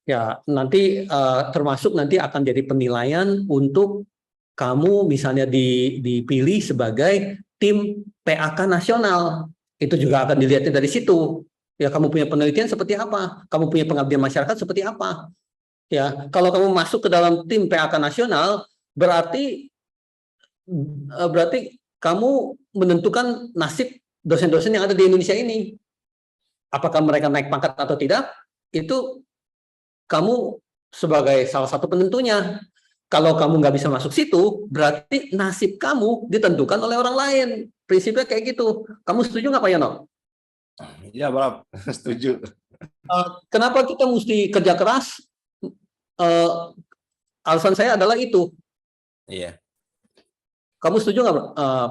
Ya, nanti termasuk nanti akan jadi penilaian untuk kamu misalnya dipilih sebagai tim PAK nasional. Itu juga akan dilihatnya dari situ. Ya, kamu punya penelitian seperti apa? Kamu punya pengabdian masyarakat seperti apa? Ya, kalau kamu masuk ke dalam tim PAK nasional, berarti kamu menentukan nasib dosen-dosen yang ada di Indonesia ini. Apakah mereka naik pangkat atau tidak? Itu kamu sebagai salah satu penentunya. Kalau kamu nggak bisa masuk situ, berarti nasib kamu ditentukan oleh orang lain. Prinsipnya kayak gitu. Kamu setuju nggak Pak Yono? Iya, Prof. Setuju. Kenapa kita mesti kerja keras? Alasan saya adalah itu. Iya, Kamu setuju nggak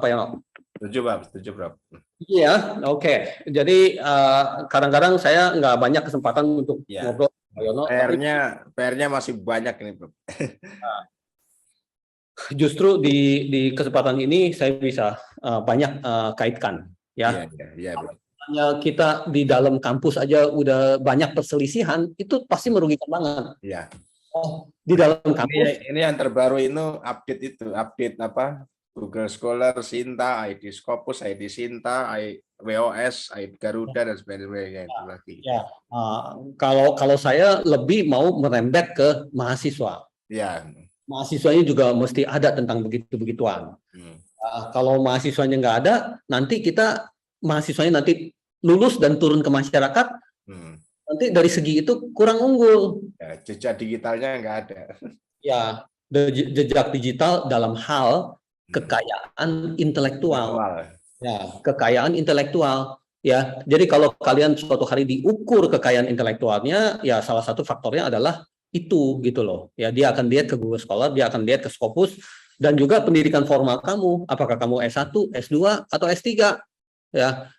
Pak Yono? setuju, Prof. Setuju, Prof. Iya, oke. Jadi kadang-kadang saya nggak banyak kesempatan untuk Iya. ngobrol sama Pak Yono. tapi PR-nya masih banyak ini, Prof. justru di kesempatan ini saya bisa banyak kaitkan. Ya, Iya, iya, Prof. hanya kita di dalam kampus aja udah banyak perselisihan, itu pasti merugikan banget. Iya. Oh, di dalam kampus. Ini yang terbaru itu update apa? Google Scholar, Sinta, ID Scopus, ID Sinta, WOS, ID Garuda dan sebagainya itu lagi. Ya, kalau saya lebih mau merembet ke mahasiswa. Iya. Mahasiswanya juga mesti ada tentang begitu-begituan. Kalau mahasiswanya nggak ada, nanti mahasiswanya nanti lulus dan turun ke masyarakat, nanti dari segi itu kurang unggul. Ya, jejak digitalnya nggak ada. Ya, jejak digital dalam hal kekayaan intelektual. Ya, kekayaan intelektual. Ya, jadi kalau kalian suatu hari diukur kekayaan intelektualnya, ya salah satu faktornya adalah itu gitu loh. Ya, dia akan lihat ke Google Scholar, dia akan lihat ke Scopus, dan juga pendidikan formal kamu, apakah kamu S1, S2 atau S3. Ya.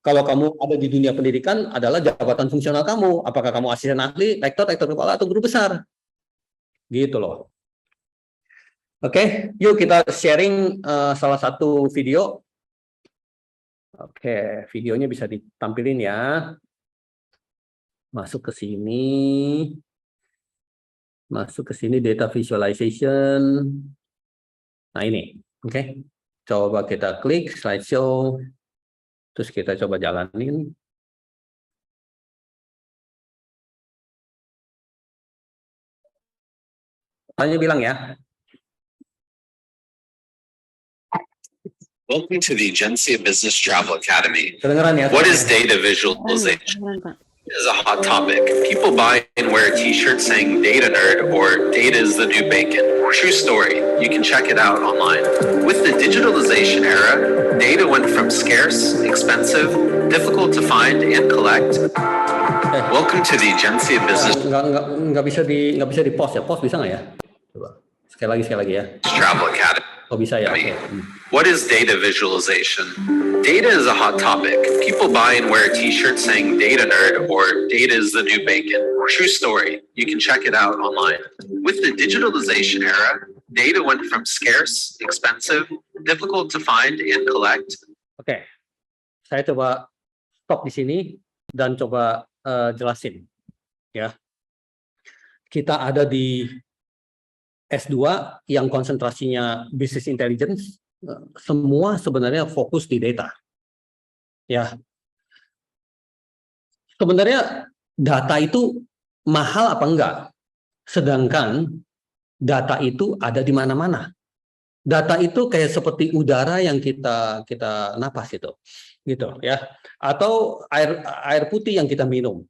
Kalau kamu ada di dunia pendidikan adalah jabatan fungsional kamu, apakah kamu asisten ahli, rektor kepala atau guru besar. Gitu loh. Oke, yuk kita sharing salah satu video. Oke, videonya bisa ditampilin ya. Masuk ke sini. Masuk ke sini data visualization. Nah ini, oke. Coba kita klik slideshow. Terus kita coba jalanin. Hanya bilang ya. Welcome to the Agencia Business Travel Academy. Kedengeran ya? What is data visualization? Keren, Pak. It is a hot topic. People buy and wear a t-shirt saying data nerd or data is the new bacon. True story. You can check it out online. With the digitalization era, data went from scarce, expensive, difficult to find and collect. Welcome to the Agencia Business Nggak bisa di pause ya. Pause bisa nggak ya? Coba. Sekali lagi ya. Travel Academy. Oh bisa ya. Oke. What is data visualization? Data is a hot topic. People buy and wear a t-shirt saying data nerd or data is the new bacon. True story. You can check it out online. With the digitalization era, data went from scarce, expensive, difficult to find and collect. Oke. Saya coba stop di sini dan coba jelasin. Ya. Kita ada di S2 yang konsentrasinya business intelligence, semua sebenarnya fokus di data. Ya. Sebenarnya data itu mahal apa enggak? Sedangkan data itu ada di mana-mana. Data itu kayak seperti udara yang kita napas itu. Gitu ya. Atau air putih yang kita minum.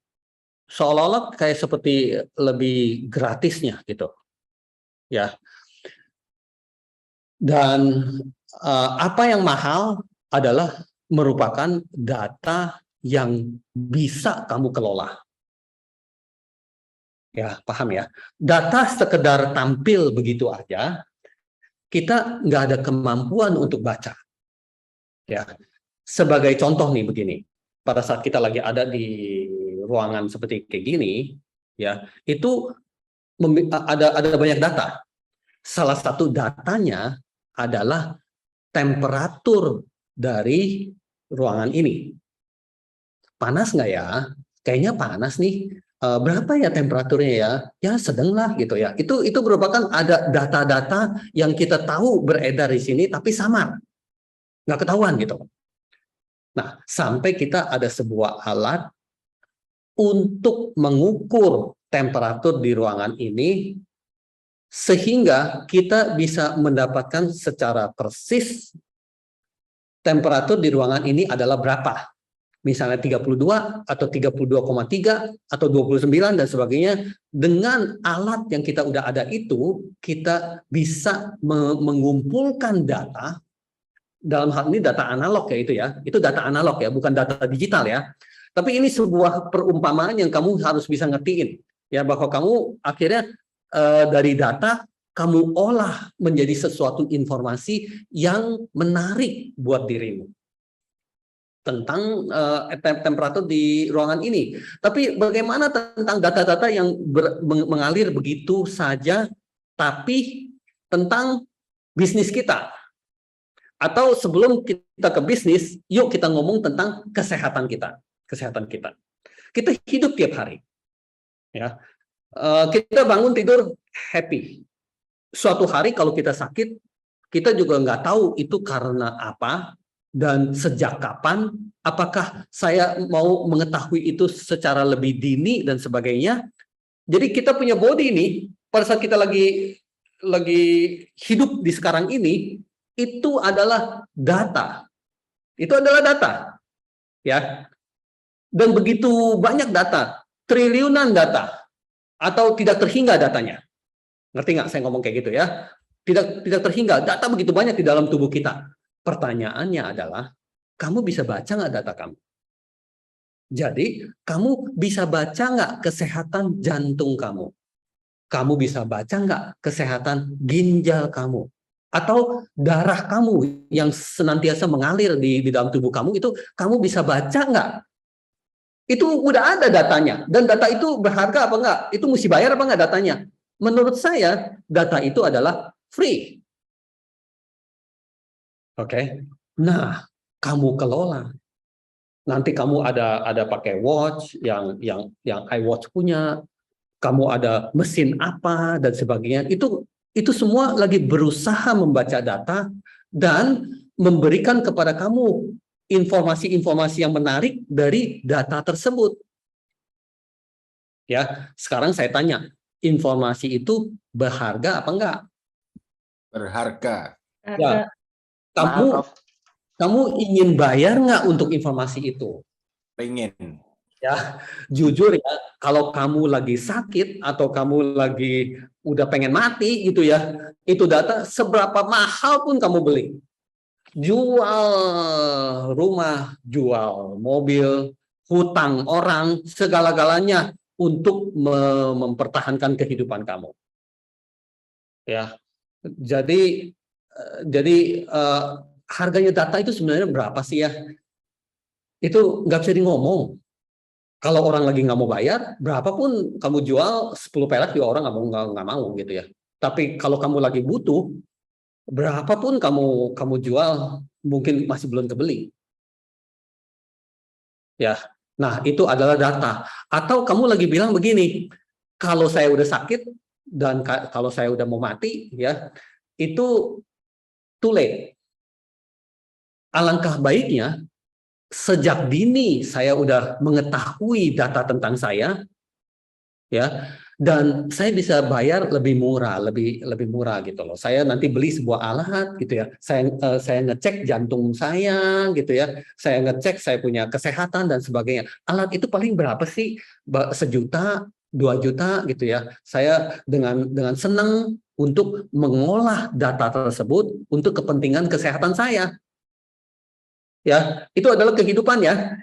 Seolah-olah kayak seperti lebih gratisnya gitu. Ya, dan apa yang mahal adalah merupakan data yang bisa kamu kelola. Ya, paham ya? Data sekedar tampil begitu aja, kita nggak ada kemampuan untuk baca. Ya, sebagai contoh nih begini, pada saat kita lagi ada di ruangan seperti kayak gini, ya, itu ada banyak data. Salah satu datanya adalah temperatur dari ruangan ini. Panas nggak ya? Kayaknya panas nih. Berapa ya temperaturnya ya? Ya sedang lah gitu ya. Itu merupakan ada data-data yang kita tahu beredar di sini tapi samar. Nggak ketahuan gitu. Nah, sampai kita ada sebuah alat untuk mengukur temperatur di ruangan ini sehingga kita bisa mendapatkan secara persis temperatur di ruangan ini adalah berapa. misalnya 32 atau 32,3 atau 29 dan sebagainya, dengan alat yang kita udah ada itu, kita bisa mengumpulkan data, dalam hal ini data analog ya, itu data analog ya, bukan data digital ya. Tapi ini sebuah perumpamaan yang kamu harus bisa ngertiin ya, bahwa kamu akhirnya dari data kamu olah menjadi sesuatu informasi yang menarik buat dirimu tentang temperatur di ruangan ini. Tapi bagaimana tentang data-data yang mengalir begitu saja, tapi tentang bisnis kita? Atau sebelum kita ke bisnis, yuk kita ngomong tentang kesehatan kita. Kesehatan kita. Kita hidup tiap hari. Ya. Kita bangun tidur happy. Suatu hari kalau kita sakit, kita juga nggak tahu itu karena apa, dan sejak kapan, apakah saya mau mengetahui itu secara lebih dini dan sebagainya. Jadi kita punya body ini, pada saat kita lagi hidup di sekarang ini, itu adalah data. Itu adalah data. Ya. Dan begitu banyak data, triliunan data, atau tidak terhingga datanya. Ngerti nggak saya ngomong kayak gitu ya? Tidak terhingga, data begitu banyak di dalam tubuh kita. Pertanyaannya adalah, kamu bisa baca nggak data kamu? Jadi, kamu bisa baca nggak kesehatan jantung kamu? Kamu bisa baca nggak kesehatan ginjal kamu? Atau darah kamu yang senantiasa mengalir di dalam tubuh kamu, itu kamu bisa baca nggak? Itu udah ada datanya. Dan data itu berharga apa enggak? Itu mesti bayar apa enggak datanya? Menurut saya, data itu adalah free. Oke. Nah, kamu kelola. Nanti kamu ada pakai watch yang iWatch punya, kamu ada mesin apa dan sebagainya. Itu semua lagi berusaha membaca data dan memberikan kepada kamu informasi-informasi yang menarik dari data tersebut. Ya, sekarang saya tanya, informasi itu berharga apa enggak? Berharga. Ya. Kamu ingin bayar nggak untuk informasi itu? Pengen. Ya, jujur ya, kalau kamu lagi sakit atau kamu lagi udah pengen mati gitu ya, itu data seberapa mahal pun kamu beli. Jual rumah, jual mobil, hutang orang, segala-galanya untuk mempertahankan kehidupan kamu. Ya, jadi harganya data itu sebenarnya berapa sih ya? Itu nggak bisa ngomong. Kalau orang lagi nggak mau bayar, berapapun kamu jual 10 perak juga orang nggak mau gitu ya. Tapi kalau kamu lagi butuh, berapapun kamu jual, mungkin masih belum kebeli. Ya, nah itu adalah data. Atau kamu lagi bilang begini, kalau saya udah sakit dan kalau saya udah mau mati, ya itu too late. Alangkah baiknya sejak dini saya udah mengetahui data tentang saya, ya, dan saya bisa bayar lebih murah, lebih murah gitu loh. Saya nanti beli sebuah alat gitu ya. Saya ngecek jantung saya gitu ya. Saya ngecek saya punya kesehatan dan sebagainya. Alat itu paling berapa sih? 1 juta, 2 juta gitu ya. Saya dengan senang untuk mengolah data tersebut untuk kepentingan kesehatan saya. Ya, itu adalah kehidupan ya,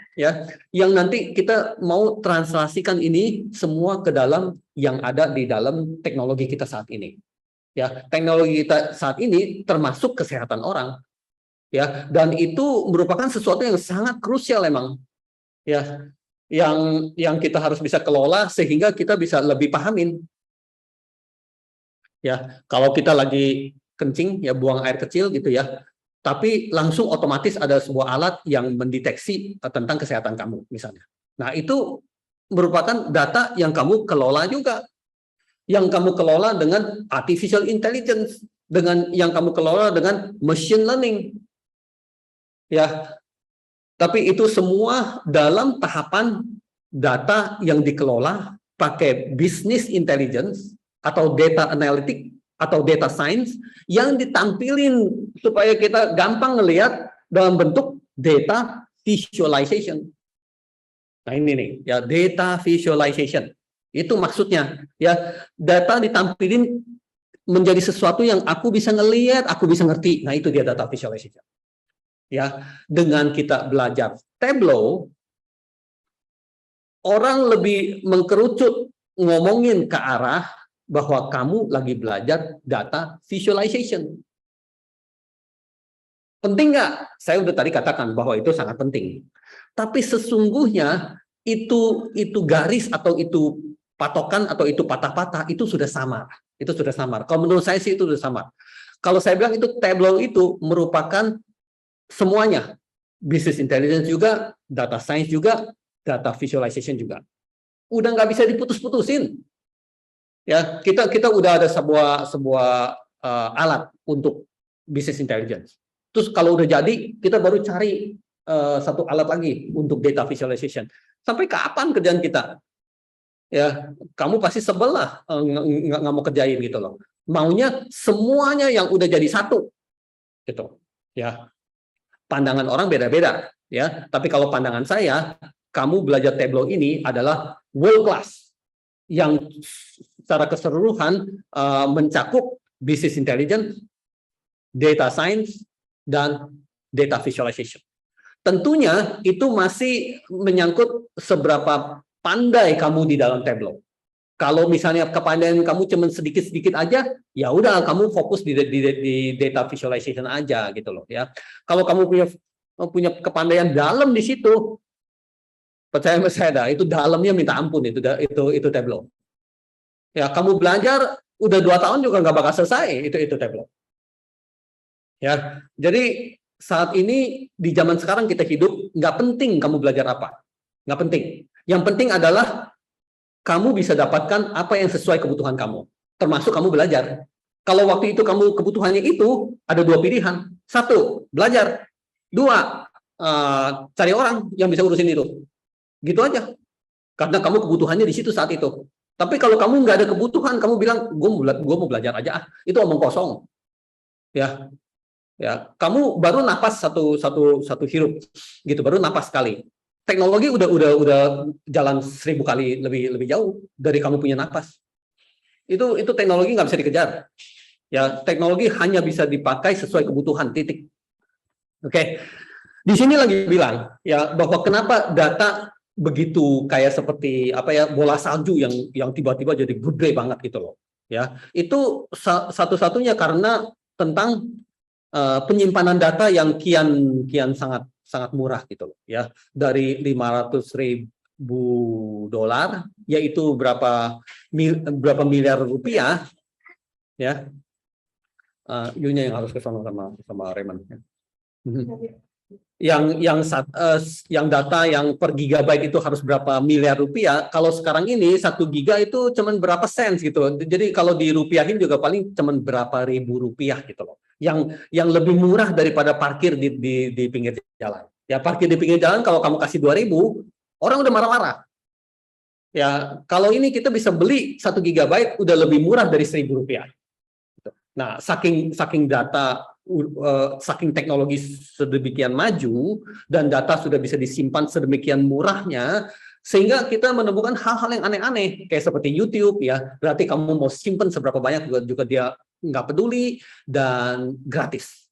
yang nanti kita mau translasikan ini semua ke dalam yang ada di dalam teknologi kita saat ini. Ya, teknologi kita saat ini termasuk kesehatan orang. Ya, dan itu merupakan sesuatu yang sangat krusial emang. Ya, yang kita harus bisa kelola sehingga kita bisa lebih pahamin. Ya, kalau kita lagi kencing ya buang air kecil gitu ya. Tapi langsung otomatis ada sebuah alat yang mendeteksi tentang kesehatan kamu misalnya. Nah, itu merupakan data yang kamu kelola juga. Yang kamu kelola dengan artificial intelligence, dengan yang kamu kelola dengan machine learning. Ya. Tapi itu semua dalam tahapan data yang dikelola pakai business intelligence atau data analytic atau data science yang ditampilin supaya kita gampang ngelihat dalam bentuk data visualization. Nah ini nih, ya data visualization. Itu maksudnya, ya data ditampilin menjadi sesuatu yang aku bisa ngelihat, aku bisa ngerti. Nah itu dia data visualization. Ya, dengan kita belajar Tableau, orang lebih mengkerucut ngomongin ke arah bahwa kamu lagi belajar data visualization. Penting nggak? Saya udah tadi katakan bahwa itu sangat penting. Tapi sesungguhnya itu garis atau itu patokan atau itu patah-patah itu sudah samar. Itu sudah samar. Kalau menurut saya sih itu sudah samar. Kalau saya bilang itu Tableau itu merupakan semuanya. Business intelligence juga, data science juga, data visualization juga. Udah nggak bisa diputus-putusin. Ya, kita udah ada sebuah alat untuk business intelligence. Terus kalau udah jadi, kita baru cari satu alat lagi untuk data visualization. Sampai kapan kerjaan kita? Ya, kamu pasti sebel lah, nggak mau kerjain gitu loh. Maunya semuanya yang udah jadi satu, gitu. Ya, pandangan orang beda-beda, ya. Tapi kalau pandangan saya, kamu belajar Tableau ini adalah world class, yang secara keseluruhan mencakup business intelligence, data science, dan data visualization. Tentunya itu masih menyangkut seberapa pandai kamu di dalam Tableau. Kalau misalnya kepandaian kamu cuma sedikit-sedikit aja, ya udah kamu fokus di data visualization aja gitu loh ya. Kalau kamu punya kepandaian dalam di situ, percaya sama saya dah, itu dalamnya minta ampun itu Tableau. Ya kamu belajar udah 2 tahun juga nggak bakal selesai itu Tableau. Ya, jadi saat ini di zaman sekarang kita hidup, nggak penting kamu belajar apa, nggak penting. Yang penting adalah kamu bisa dapatkan apa yang sesuai kebutuhan kamu, termasuk kamu belajar. Kalau waktu itu kamu kebutuhannya itu, ada 2 pilihan. 1, belajar. 2, cari orang yang bisa urusin itu. Gitu aja. Karena kamu kebutuhannya di situ saat itu. Tapi kalau kamu nggak ada kebutuhan, kamu bilang, gue mau belajar aja. Itu omong kosong. Ya, kamu baru napas satu hirup, gitu. Baru napas sekali. Teknologi udah jalan 1000 kali lebih jauh dari kamu punya napas. Itu teknologi nggak bisa dikejar. Ya, teknologi hanya bisa dipakai sesuai kebutuhan, titik. Oke. Di sini lagi bilang ya bahwa kenapa data begitu kayak seperti bola salju yang tiba-tiba jadi gede banget gitu loh. Ya, itu satu-satunya karena tentang penyimpanan data yang kian sangat murah gitu loh ya, dari $500.000 yaitu berapa miliar rupiah ya. Yunya yang harus ke sana sama Raymond ya. Yang data yang per gigabyte itu harus berapa miliar rupiah. Kalau sekarang ini 1 giga itu cuman berapa sen gitu. Jadi kalau dirupiahin juga paling cuman berapa ribu rupiah gitu loh. Yang lebih murah daripada parkir di pinggir jalan. Ya parkir di pinggir jalan kalau kamu kasih 2.000, orang udah marah-marah. Ya kalau ini kita bisa beli 1 gigabyte udah lebih murah dari 1.000 rupiah. Nah saking data, saking teknologi sedemikian maju dan data sudah bisa disimpan sedemikian murahnya, sehingga kita menemukan hal-hal yang aneh-aneh kayak seperti YouTube ya. Berarti kamu mau simpan seberapa banyak juga dia nggak peduli dan gratis.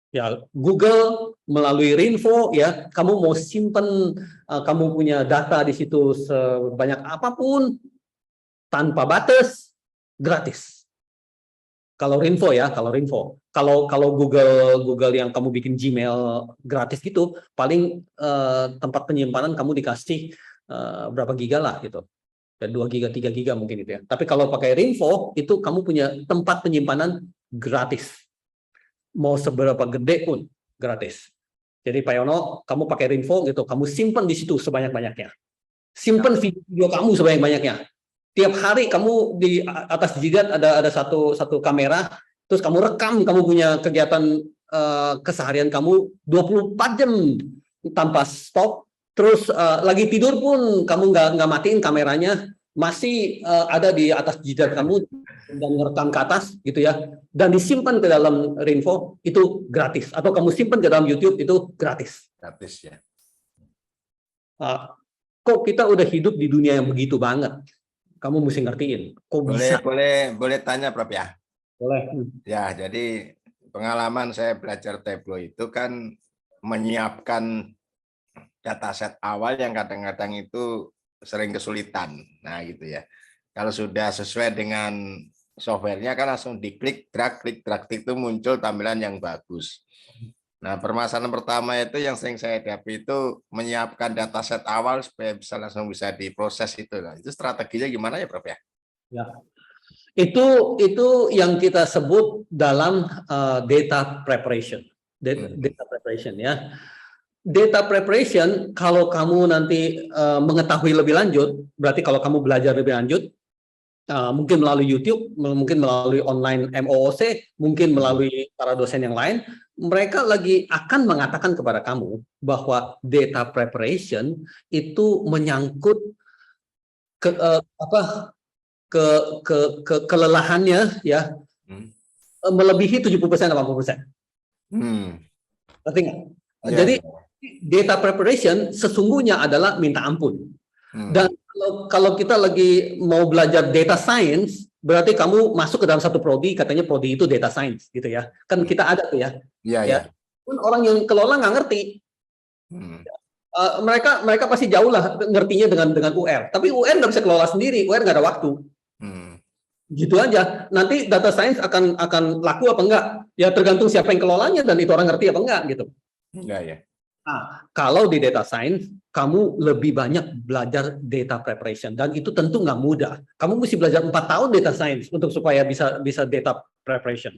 Ya, Google melalui Rinvo ya, kamu mau simpan, kamu punya data di situ sebanyak apapun tanpa batas, gratis. Kalau Rinvo ya, kalau Google yang kamu bikin Gmail gratis gitu, paling tempat penyimpanan kamu dikasih berapa giga lah gitu. 2 giga, 3 giga mungkin itu ya. Tapi kalau pakai Rinvo, itu kamu punya tempat penyimpanan gratis. Mau seberapa gede pun gratis. Jadi Pak Yono, kamu pakai Rinvo gitu, kamu simpan di situ sebanyak-banyaknya. Simpan video kamu sebanyak-banyaknya. Tiap hari kamu di atas jidat ada satu kamera, terus kamu rekam, kamu punya kegiatan keseharian kamu 24 jam tanpa stop. Terus lagi tidur pun kamu nggak matiin kameranya, masih ada di atas jidat kamu dan ngerekam ke atas gitu ya, dan disimpan ke dalam Rinvo, itu gratis. Atau kamu simpan ke dalam YouTube, itu gratis. Gratis ya. kok kita udah hidup di dunia yang begitu banget. Kamu mesti ngertiin. Kok bisa? Boleh tanya, Prof ya? Boleh. Ya, jadi pengalaman saya belajar Tableau itu kan menyiapkan dataset awal yang kadang-kadang itu sering kesulitan. Nah, gitu ya. Kalau sudah sesuai dengan softwarenya kan langsung diklik, drag itu muncul tampilan yang bagus. Nah, permasalahan pertama itu yang sering saya hadapi itu menyiapkan dataset awal supaya bisa langsung bisa diproses itu. Nah, itu strateginya gimana ya, Prof ya? Ya. Itu yang kita sebut dalam data preparation. Data preparation ya. Data preparation kalau kamu nanti mengetahui lebih lanjut, berarti kalau kamu belajar lebih lanjut, mungkin melalui YouTube, mungkin melalui online MOOC, mungkin melalui para dosen yang lain, mereka lagi akan mengatakan kepada kamu bahwa data preparation itu menyangkut kelelahannya ya melebihi 70% 80%. Ngerti nggak? Jadi data preparation sesungguhnya adalah minta ampun. Dan kalau kita lagi mau belajar data science, berarti kamu masuk ke dalam satu prodi, katanya prodi itu data science, gitu ya. Kan kita ada tuh ya. Iya. Pun orang yang kelola nggak ngerti. Mereka pasti jauh lah ngertinya dengan UR. Tapi UR nggak bisa kelola sendiri, UR nggak ada waktu. Gitu aja. Nanti data science akan laku apa enggak? Ya tergantung siapa yang kelolanya dan itu orang ngerti apa enggak gitu. Iya. Nah, kalau di data science, kamu lebih banyak belajar data preparation dan itu tentu nggak mudah. Kamu mesti belajar 4 tahun data science untuk supaya bisa data preparation.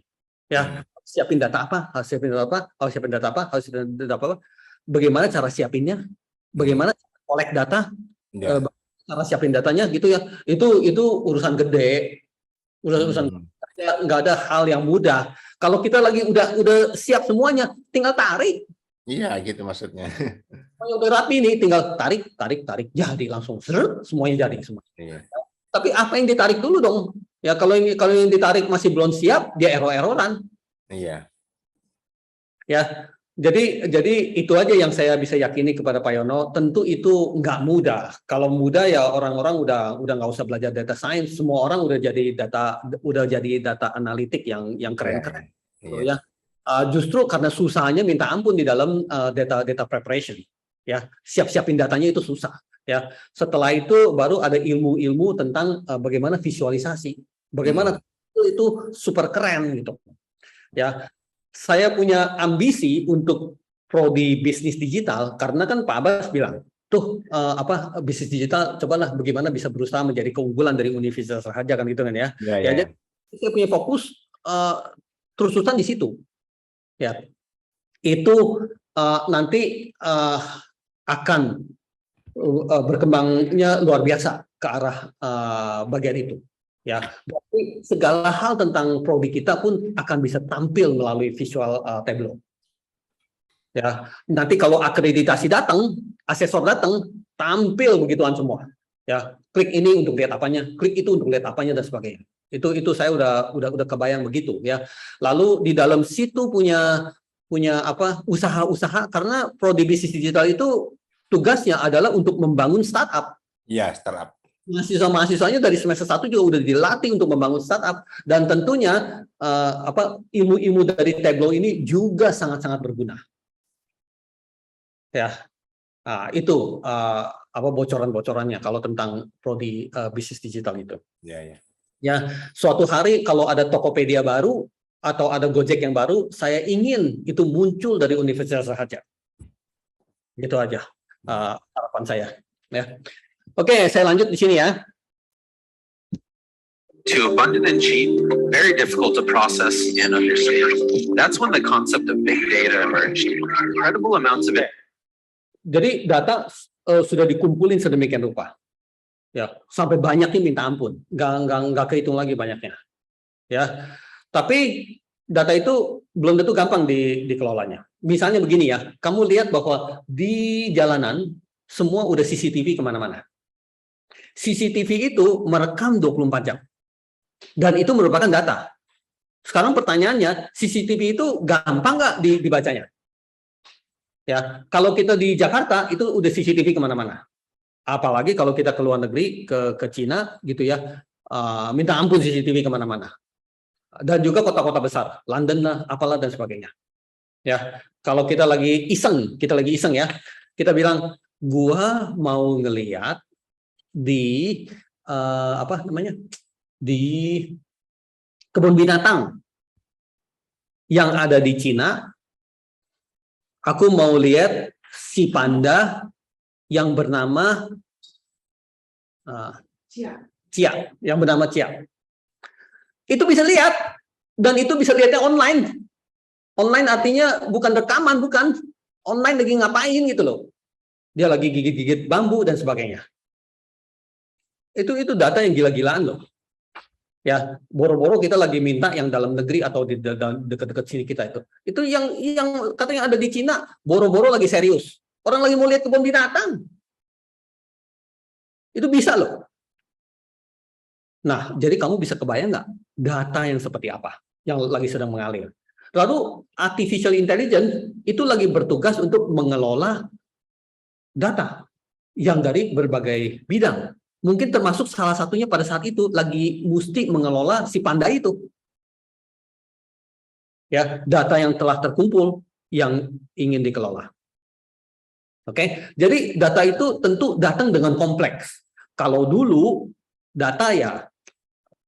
Ya, siapin data apa? Harus siapin data apa? Harus siapin data apa? Harus siapin data apa? Bagaimana cara siapinnya? Bagaimana collect data? Cara siapin datanya gitu ya. Itu urusan gede. Urusan nggak ada hal yang mudah. Kalau kita lagi udah siap semuanya, tinggal tarik. Iya, gitu maksudnya. Udah rapi nih, tinggal tarik, jadi langsung semuanya jadi semua. Iya. Tapi apa yang ditarik dulu dong? Ya kalau yang ditarik masih belum siap, dia error-erroran. Iya. Ya, jadi itu aja yang saya bisa yakini kepada Pak Yono. Tentu itu nggak mudah. Kalau mudah ya orang-orang udah nggak usah belajar data science. Semua orang udah jadi data analitik yang keren-keren. Iya. Ya. Justru karena susahnya minta ampun di dalam data preparation, ya siapin datanya itu susah, ya setelah itu baru ada ilmu-ilmu tentang bagaimana visualisasi, bagaimana itu super keren gitu, ya saya punya ambisi untuk prodi bisnis digital karena kan Pak Abbas bilang tuh bisnis digital cobalah bagaimana bisa berusaha menjadi keunggulan dari Universitas Raharja kan gitu kan ya, jadi saya punya fokus terusan di situ. Ya, itu nanti akan berkembangnya luar biasa ke arah bagian itu. Ya, berarti segala hal tentang prodi kita pun akan bisa tampil melalui visual Tableau. Ya, nanti kalau akreditasi datang, asesor datang, tampil begituan semua. Ya, klik ini untuk lihat apanya, klik itu untuk lihat apanya dan sebagainya. Itu saya udah kebayang begitu ya. Lalu di dalam situ punya usaha-usaha karena prodi bisnis digital itu tugasnya adalah untuk membangun startup. Iya, startup. Mahasiswanya dari semester 1 juga udah dilatih untuk membangun startup dan tentunya ilmu-ilmu dari Tableau ini juga sangat-sangat berguna. Ya. Itu bocoran-bocorannya kalau tentang prodi bisnis digital itu. Iya. Ya, suatu hari kalau ada Tokopedia baru atau ada Gojek yang baru, saya ingin itu muncul dari Universitas Raharja. Gitu aja harapan saya. Ya. Oke, saya lanjut di sini ya. Too abundant and cheap, very difficult to process and understand. That's when the concept of big data emerged. Incredible amounts of it. Jadi data sudah dikumpulin sedemikian rupa. Ya, sampai banyaknya minta ampun, nggak kehitung lagi banyaknya, ya. Tapi data itu belum tentu gampang dikelolanya. Misalnya begini ya, kamu lihat bahwa di jalanan semua udah CCTV kemana-mana. CCTV itu merekam 24 jam, dan itu merupakan data. Sekarang pertanyaannya, CCTV itu gampang nggak dibacanya? Ya, kalau kita di Jakarta itu udah CCTV kemana-mana. Apalagi kalau kita ke luar negeri, ke Cina gitu ya, minta ampun CCTV kemana-mana. Dan juga kota-kota besar, London lah, apalah dan sebagainya. Ya, kalau kita lagi iseng ya, kita bilang, gua mau ngeliat di di kebun binatang yang ada di Cina. Aku mau lihat si panda yang bernama Cia, yang bernama Cia. Itu bisa lihat, dan itu bisa lihatnya online. Online artinya bukan rekaman, bukan. Online lagi ngapain gitu loh. Dia lagi gigit-gigit bambu dan sebagainya. Itu data yang gila-gilaan loh. Ya, boro-boro kita lagi minta yang dalam negeri atau di dekat-dekat sini kita itu. Itu yang katanya ada di Cina, boro-boro lagi serius. Orang lagi mau lihat kebun binatang. Itu bisa loh. Nah, jadi kamu bisa kebayang nggak data yang seperti apa yang lagi sedang mengalir. Lalu artificial intelligence itu lagi bertugas untuk mengelola data yang dari berbagai bidang. Mungkin termasuk salah satunya pada saat itu lagi mesti mengelola si panda itu. Ya, data yang telah terkumpul yang ingin dikelola. Oke, jadi data itu tentu datang dengan kompleks. Kalau dulu data ya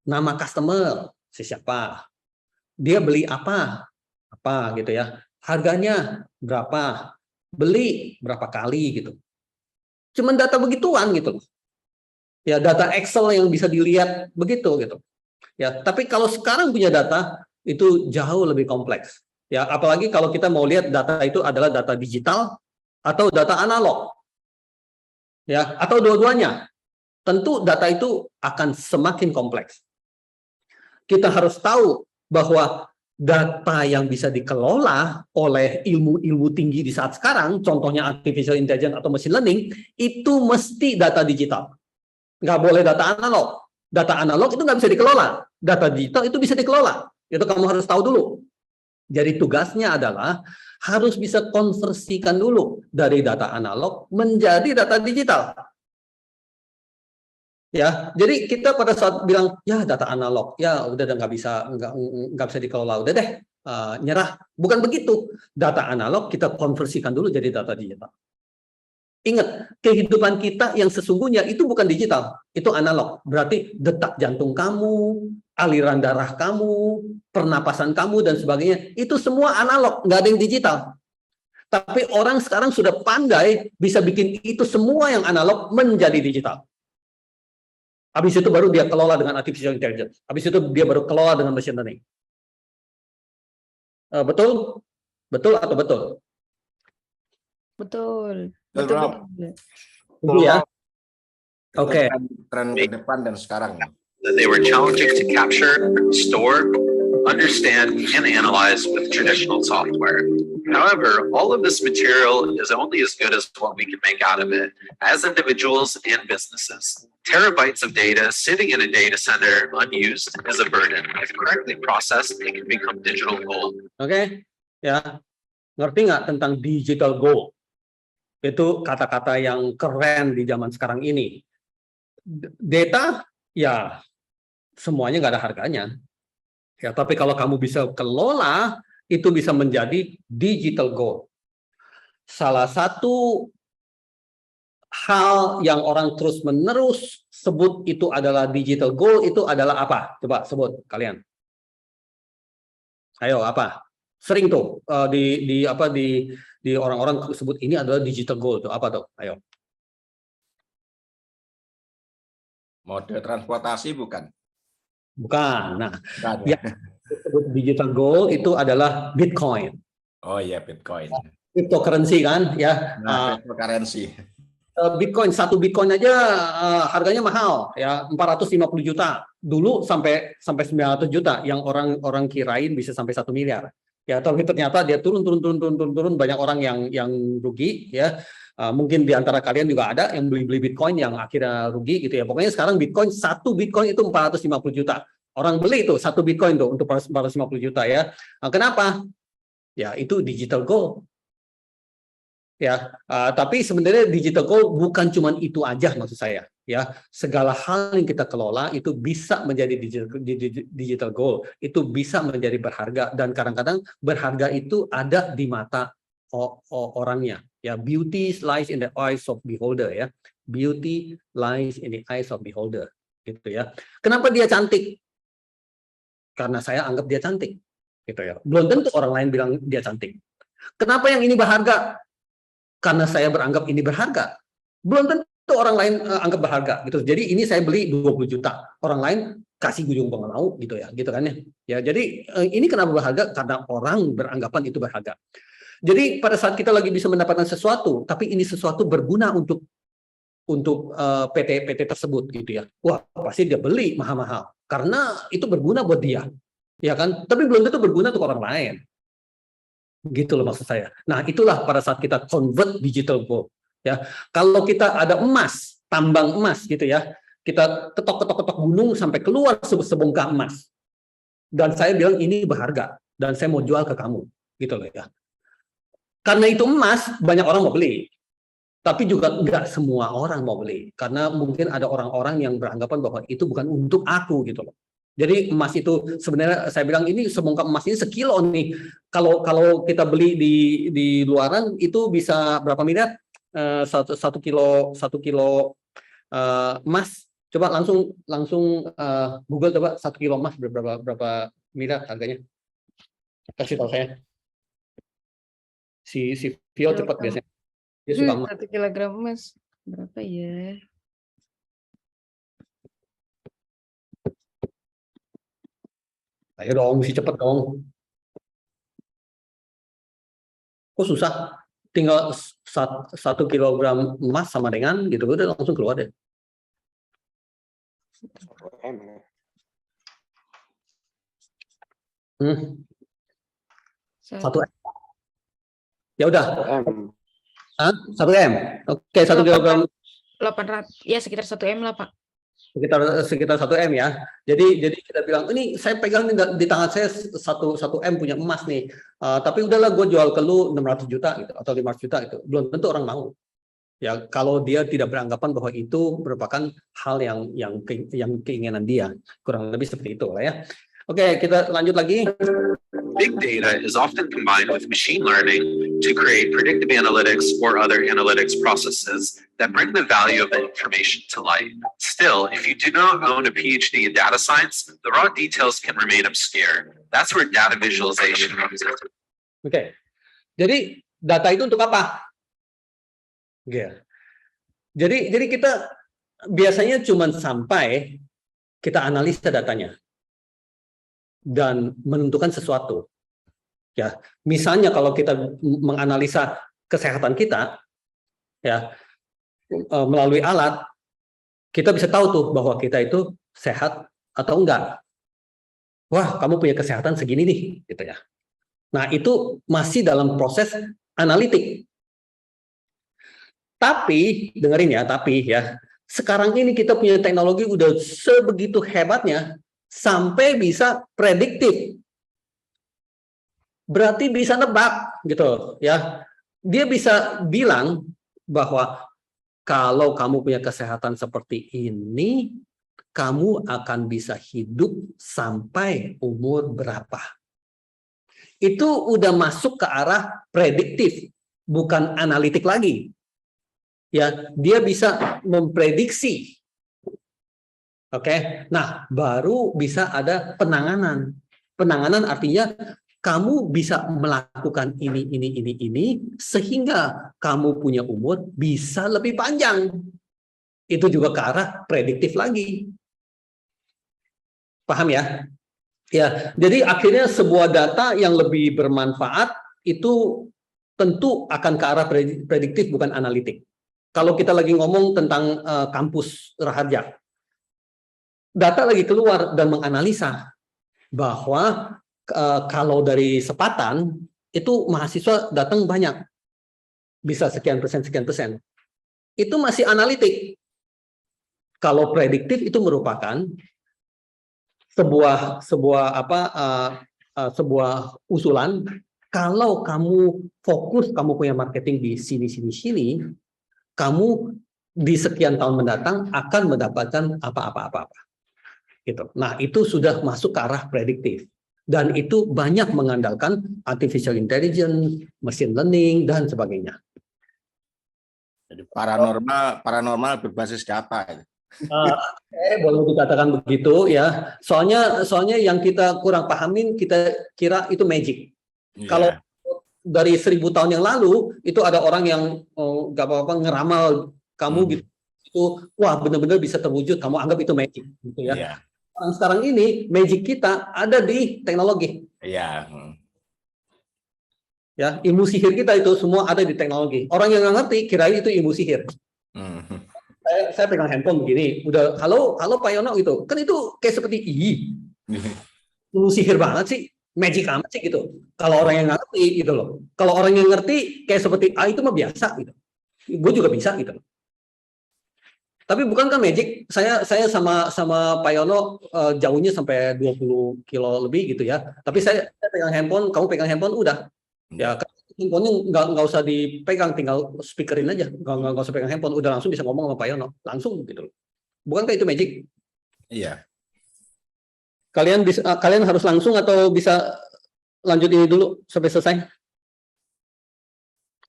nama customer siapa, dia beli apa gitu ya, harganya berapa, beli berapa kali gitu. Cuman data begituan gitu loh. Ya, data Excel yang bisa dilihat begitu gitu. Ya, tapi kalau sekarang punya data itu jauh lebih kompleks. Ya, apalagi kalau kita mau lihat data itu adalah data digital atau data analog. Ya, atau dua-duanya. Tentu data itu akan semakin kompleks. Kita harus tahu bahwa data yang bisa dikelola oleh ilmu tinggi di saat sekarang, contohnya artificial intelligence atau machine learning, itu mesti data digital. Nggak boleh data analog. Data analog itu nggak bisa dikelola. Data digital itu bisa dikelola. Itu kamu harus tahu dulu. Jadi tugasnya adalah harus bisa konversikan dulu dari data analog menjadi data digital. Ya, jadi kita pada saat bilang ya data analog, ya udah nggak bisa dikelola, udah deh nyerah. Bukan begitu. Data analog kita konversikan dulu jadi data digital. Ingat, kehidupan kita yang sesungguhnya itu bukan digital, itu analog. Berarti detak jantung kamu, aliran darah kamu, pernapasan kamu, dan sebagainya, itu semua analog, nggak ada yang digital. Tapi orang sekarang sudah pandai bisa bikin itu semua yang analog menjadi digital. Habis itu baru dia kelola dengan artificial intelligence. Habis itu dia baru kelola dengan machine learning. Betul? Betul atau betul? Betul. Betul, Rob. Betul ya? Oke. Tren ke depan dan sekarang. That they were challenging to capture, store, understand, and analyze with traditional software. However, all of this material is only as good as what we can make out of it as individuals and businesses. Terabytes of data sitting in a data center unused is a burden. If correctly processed, it can become digital gold. Oke, ya. Ngerti nggak tentang digital gold? Itu kata-kata yang keren di zaman sekarang ini. Data, ya semuanya nggak ada harganya. Ya, tapi kalau kamu bisa kelola, itu bisa menjadi digital gold. Salah satu hal yang orang terus-menerus sebut itu adalah digital gold, itu adalah apa? Coba sebut kalian. Ayo, apa? Sering tuh di orang-orang sebut ini adalah digital gold. Tuh, apa tuh? Ayo. Mode transportasi bukan? Bukan. Nah, Bukan. ya, disebut digital gold itu adalah Bitcoin. Oh iya, Bitcoin. Cryptocurrency kan, ya. Nah, cryptocurrency. Bitcoin, satu Bitcoin aja harganya mahal, ya 450 juta. Dulu sampai 900 juta, yang orang kirain bisa sampai 1 miliar. Ya, tapi ternyata dia turun, banyak orang yang rugi, ya. Mungkin di antara kalian juga ada yang beli Bitcoin yang akhirnya rugi gitu ya. Pokoknya sekarang satu Bitcoin itu 450 juta. Orang beli itu satu Bitcoin tuh untuk 450 juta ya. Nah, kenapa? Ya, itu digital gold. ya. Tapi sebenarnya digital goal bukan cuma itu aja maksud saya, ya. Segala hal yang kita kelola itu bisa menjadi digital goal, itu bisa menjadi berharga, dan kadang-kadang berharga itu ada di mata orangnya, ya. Beauty lies in the eyes of beholder, ya. Beauty lies in the eyes of beholder, gitu ya. Kenapa dia cantik? Karena saya anggap dia cantik, gitu ya. Belum tentu orang lain bilang dia cantik. Kenapa yang ini berharga? Karena saya beranggap ini berharga. Belum tentu orang lain anggap berharga, gitu. Jadi ini saya beli 20 juta, orang lain kasih ujung bang mau, gitu ya, gitu kan ya. Ya, jadi ini kenapa berharga? Karena orang beranggapan itu berharga. Jadi pada saat kita lagi bisa mendapatkan sesuatu, tapi ini sesuatu berguna untuk PT tersebut, gitu ya. Wah, pasti dia beli mahal-mahal karena itu berguna buat dia, ya kan? Tapi belum tentu berguna untuk orang lain, gitu loh maksud saya. Nah, itulah pada saat kita convert digital gold, ya. Kalau kita ada emas, tambang emas, gitu ya, kita ketok gunung sampai keluar sebongkah emas, dan saya bilang ini berharga dan saya mau jual ke kamu, gitu loh ya. Karena itu emas, banyak orang mau beli. Tapi juga nggak semua orang mau beli, karena mungkin ada orang-orang yang beranggapan bahwa itu bukan untuk aku, gitu loh. Jadi emas itu sebenarnya saya bilang ini sebongkah emas ini sekilo nih. Kalau kita beli di luaran itu bisa berapa miliar? Satu kilo emas. Coba langsung Google coba 1 kilo emas berapa miliar harganya? Kasih tahu saya. Si Vio cepat biasanya. Dia suka emas. 1 kilogram emas berapa ya? Ayo dong, mesti cepet dong. Kok susah? Tinggal 1 kilogram emas sama dengan gitu, udah langsung keluar deh. Hmm. 1 M. Ya udah. 1 M. Oke, 1 kilogram. 800, ya sekitar 1 M lah Pak. Sekitar 1 M ya. Jadi kita bilang ini saya pegang di tangan saya 1 M punya emas nih. Tapi udahlah gue jual ke lu 600 juta gitu atau 500 juta itu. Belum tentu orang mau. Ya kalau dia tidak beranggapan bahwa itu merupakan hal yang keinginan dia. Kurang lebih seperti itu lah ya. Oke, kita lanjut lagi. Big data is often combined with machine learning to create predictive analytics or other analytics processes that bring the value of the information to light. Still, if you do not own a PhD in data science, the raw details can remain obscure. That's where data visualization comes in. Oke. Jadi data itu untuk apa? Yeah. Jadi kita biasanya cuma sampai kita analisa datanya dan menentukan sesuatu. Ya, misalnya kalau kita menganalisa kesehatan kita, ya melalui alat, kita bisa tahu tuh bahwa kita itu sehat atau enggak. Wah, kamu punya kesehatan segini nih, gitu ya. Nah, itu masih dalam proses analitik. Tapi, dengerin ya, sekarang ini kita punya teknologi udah sebegitu hebatnya, sampai bisa prediktif. Berarti bisa nebak, gitu ya. Dia bisa bilang bahwa kalau kamu punya kesehatan seperti ini, kamu akan bisa hidup sampai umur berapa. Itu udah masuk ke arah prediktif, bukan analitik lagi. Ya, dia bisa memprediksi. Oke. Nah, baru bisa ada penanganan. Penanganan artinya kamu bisa melakukan ini sehingga kamu punya umur bisa lebih panjang. Itu juga ke arah prediktif lagi. Paham ya? Ya, jadi akhirnya sebuah data yang lebih bermanfaat itu tentu akan ke arah prediktif bukan analitik. Kalau kita lagi ngomong tentang kampus Raharja, data lagi keluar dan menganalisa bahwa kalau dari Sepatan itu mahasiswa datang banyak, bisa sekian persen. Itu masih analitik. Kalau prediktif itu merupakan sebuah usulan Kalau kamu fokus, kamu punya marketing di sini, kamu di sekian tahun mendatang akan mendapatkan apa. Gitu. Nah, itu sudah masuk ke arah prediktif. Dan itu banyak mengandalkan artificial intelligence, machine learning, dan sebagainya. Jadi paranormal berbasis data. Boleh dikatakan begitu ya. Soalnya yang kita kurang pahamin, kita kira itu magic. Iya. Kalau dari 1000 tahun yang lalu itu ada orang yang nggak apa-apa ngeramal kamu gitu, itu wah benar-benar bisa terwujud, kamu anggap itu magic gitu ya. Iya. Sekarang ini magic kita ada di teknologi. Iya. Ya, ilmu sihir kita itu semua ada di teknologi. Orang yang nggak ngerti kirain itu ilmu sihir. Saya pegang handphone begini, udah halo Pak Yono gitu. Kan itu kayak seperti ilmu sihir banget sih. Magic amat sih gitu. Kalau orang yang ngerti gitu loh. Kalau orang yang ngerti kayak seperti itu mah biasa gitu. Gue juga bisa gitu. Tapi bukankah magic? Saya sama Pak Yono jauhnya sampai 20 kilo lebih gitu ya. Tapi saya pegang handphone, kamu pegang handphone udah. Ya, handphonenya nggak usah dipegang, tinggal speakerin aja. Nggak usah pegang handphone, udah langsung bisa ngomong sama Pak Yono. Langsung gitu loh. Bukankah itu magic? Iya. Kalian harus langsung atau bisa lanjut ini dulu sampai selesai?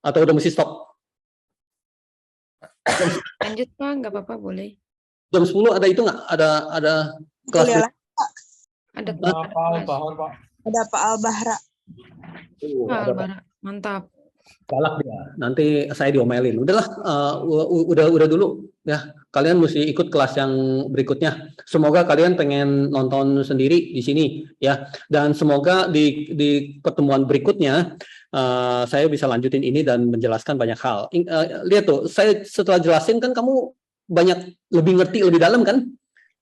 Atau udah mesti stop? Lanjut Pak, nggak apa-apa boleh. Jam 10 ada itu nggak? Ada kelas? Kuliah lah. Ada Pak kelas. Ada Pak Albahra. Pak Albara, mantap. Galak dia. Nanti saya diomelin. Udahlah, udah dulu ya. Kalian mesti ikut kelas yang berikutnya. Semoga kalian pengen nonton sendiri di sini ya. Dan semoga di pertemuan berikutnya saya bisa lanjutin ini dan menjelaskan banyak hal. Lihat tuh, saya setelah jelasin kan kamu banyak lebih ngerti lebih dalam kan?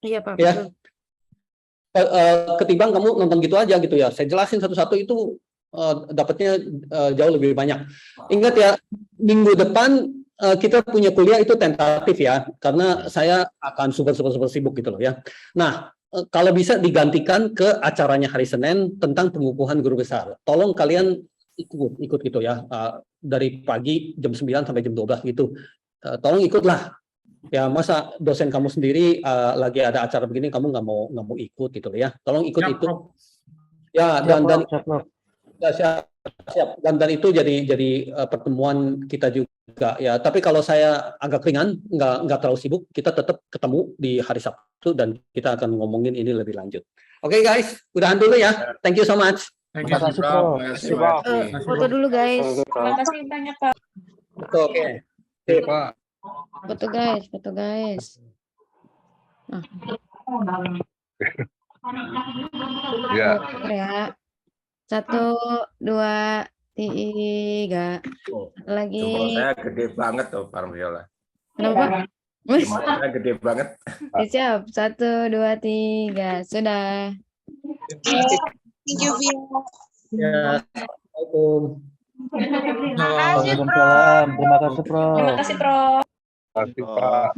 Iya Pak, Ya. betul. Ketimbang kamu nonton gitu aja gitu ya. Saya jelasin satu-satu itu dapatnya jauh lebih banyak. Ingat ya, minggu depan kita punya kuliah itu tentatif ya, karena saya akan super sibuk gitu loh ya. Nah, kalau bisa digantikan ke acaranya hari Senin tentang pengukuhan guru besar. Tolong kalian ikut gitu ya, dari pagi jam 9 sampai jam 12 gitu. Tolong ikutlah. Ya, masa dosen kamu sendiri lagi ada acara begini kamu nggak mau ikut gitu loh ya. Tolong ikut itu. Ya, dan siap. Dan itu jadi pertemuan kita juga ya. Tapi kalau saya agak ringan, nggak terlalu sibuk, kita tetap ketemu di hari Sabtu dan kita akan ngomongin ini lebih lanjut. Oke guys, udahan dulu ya. Thank you so much. Terima kasih, Bro. Terima kasih. Foto dulu guys. Terima kasih banyak Pak. Oke. Pak. Foto guys. Nah, Ya. ya. 1, 2, 3. Lagi. Jempol saya gede banget tuh, Pak Viola. Kenapa Pak? Jempol saya gede banget. Siap. 1, 2, 3. Sudah. Thank you, Vio. Ya. Assalamualaikum. Waalaikumsalam. Terima kasih, Bro. Terima kasih Prof. Terima kasih, Pak.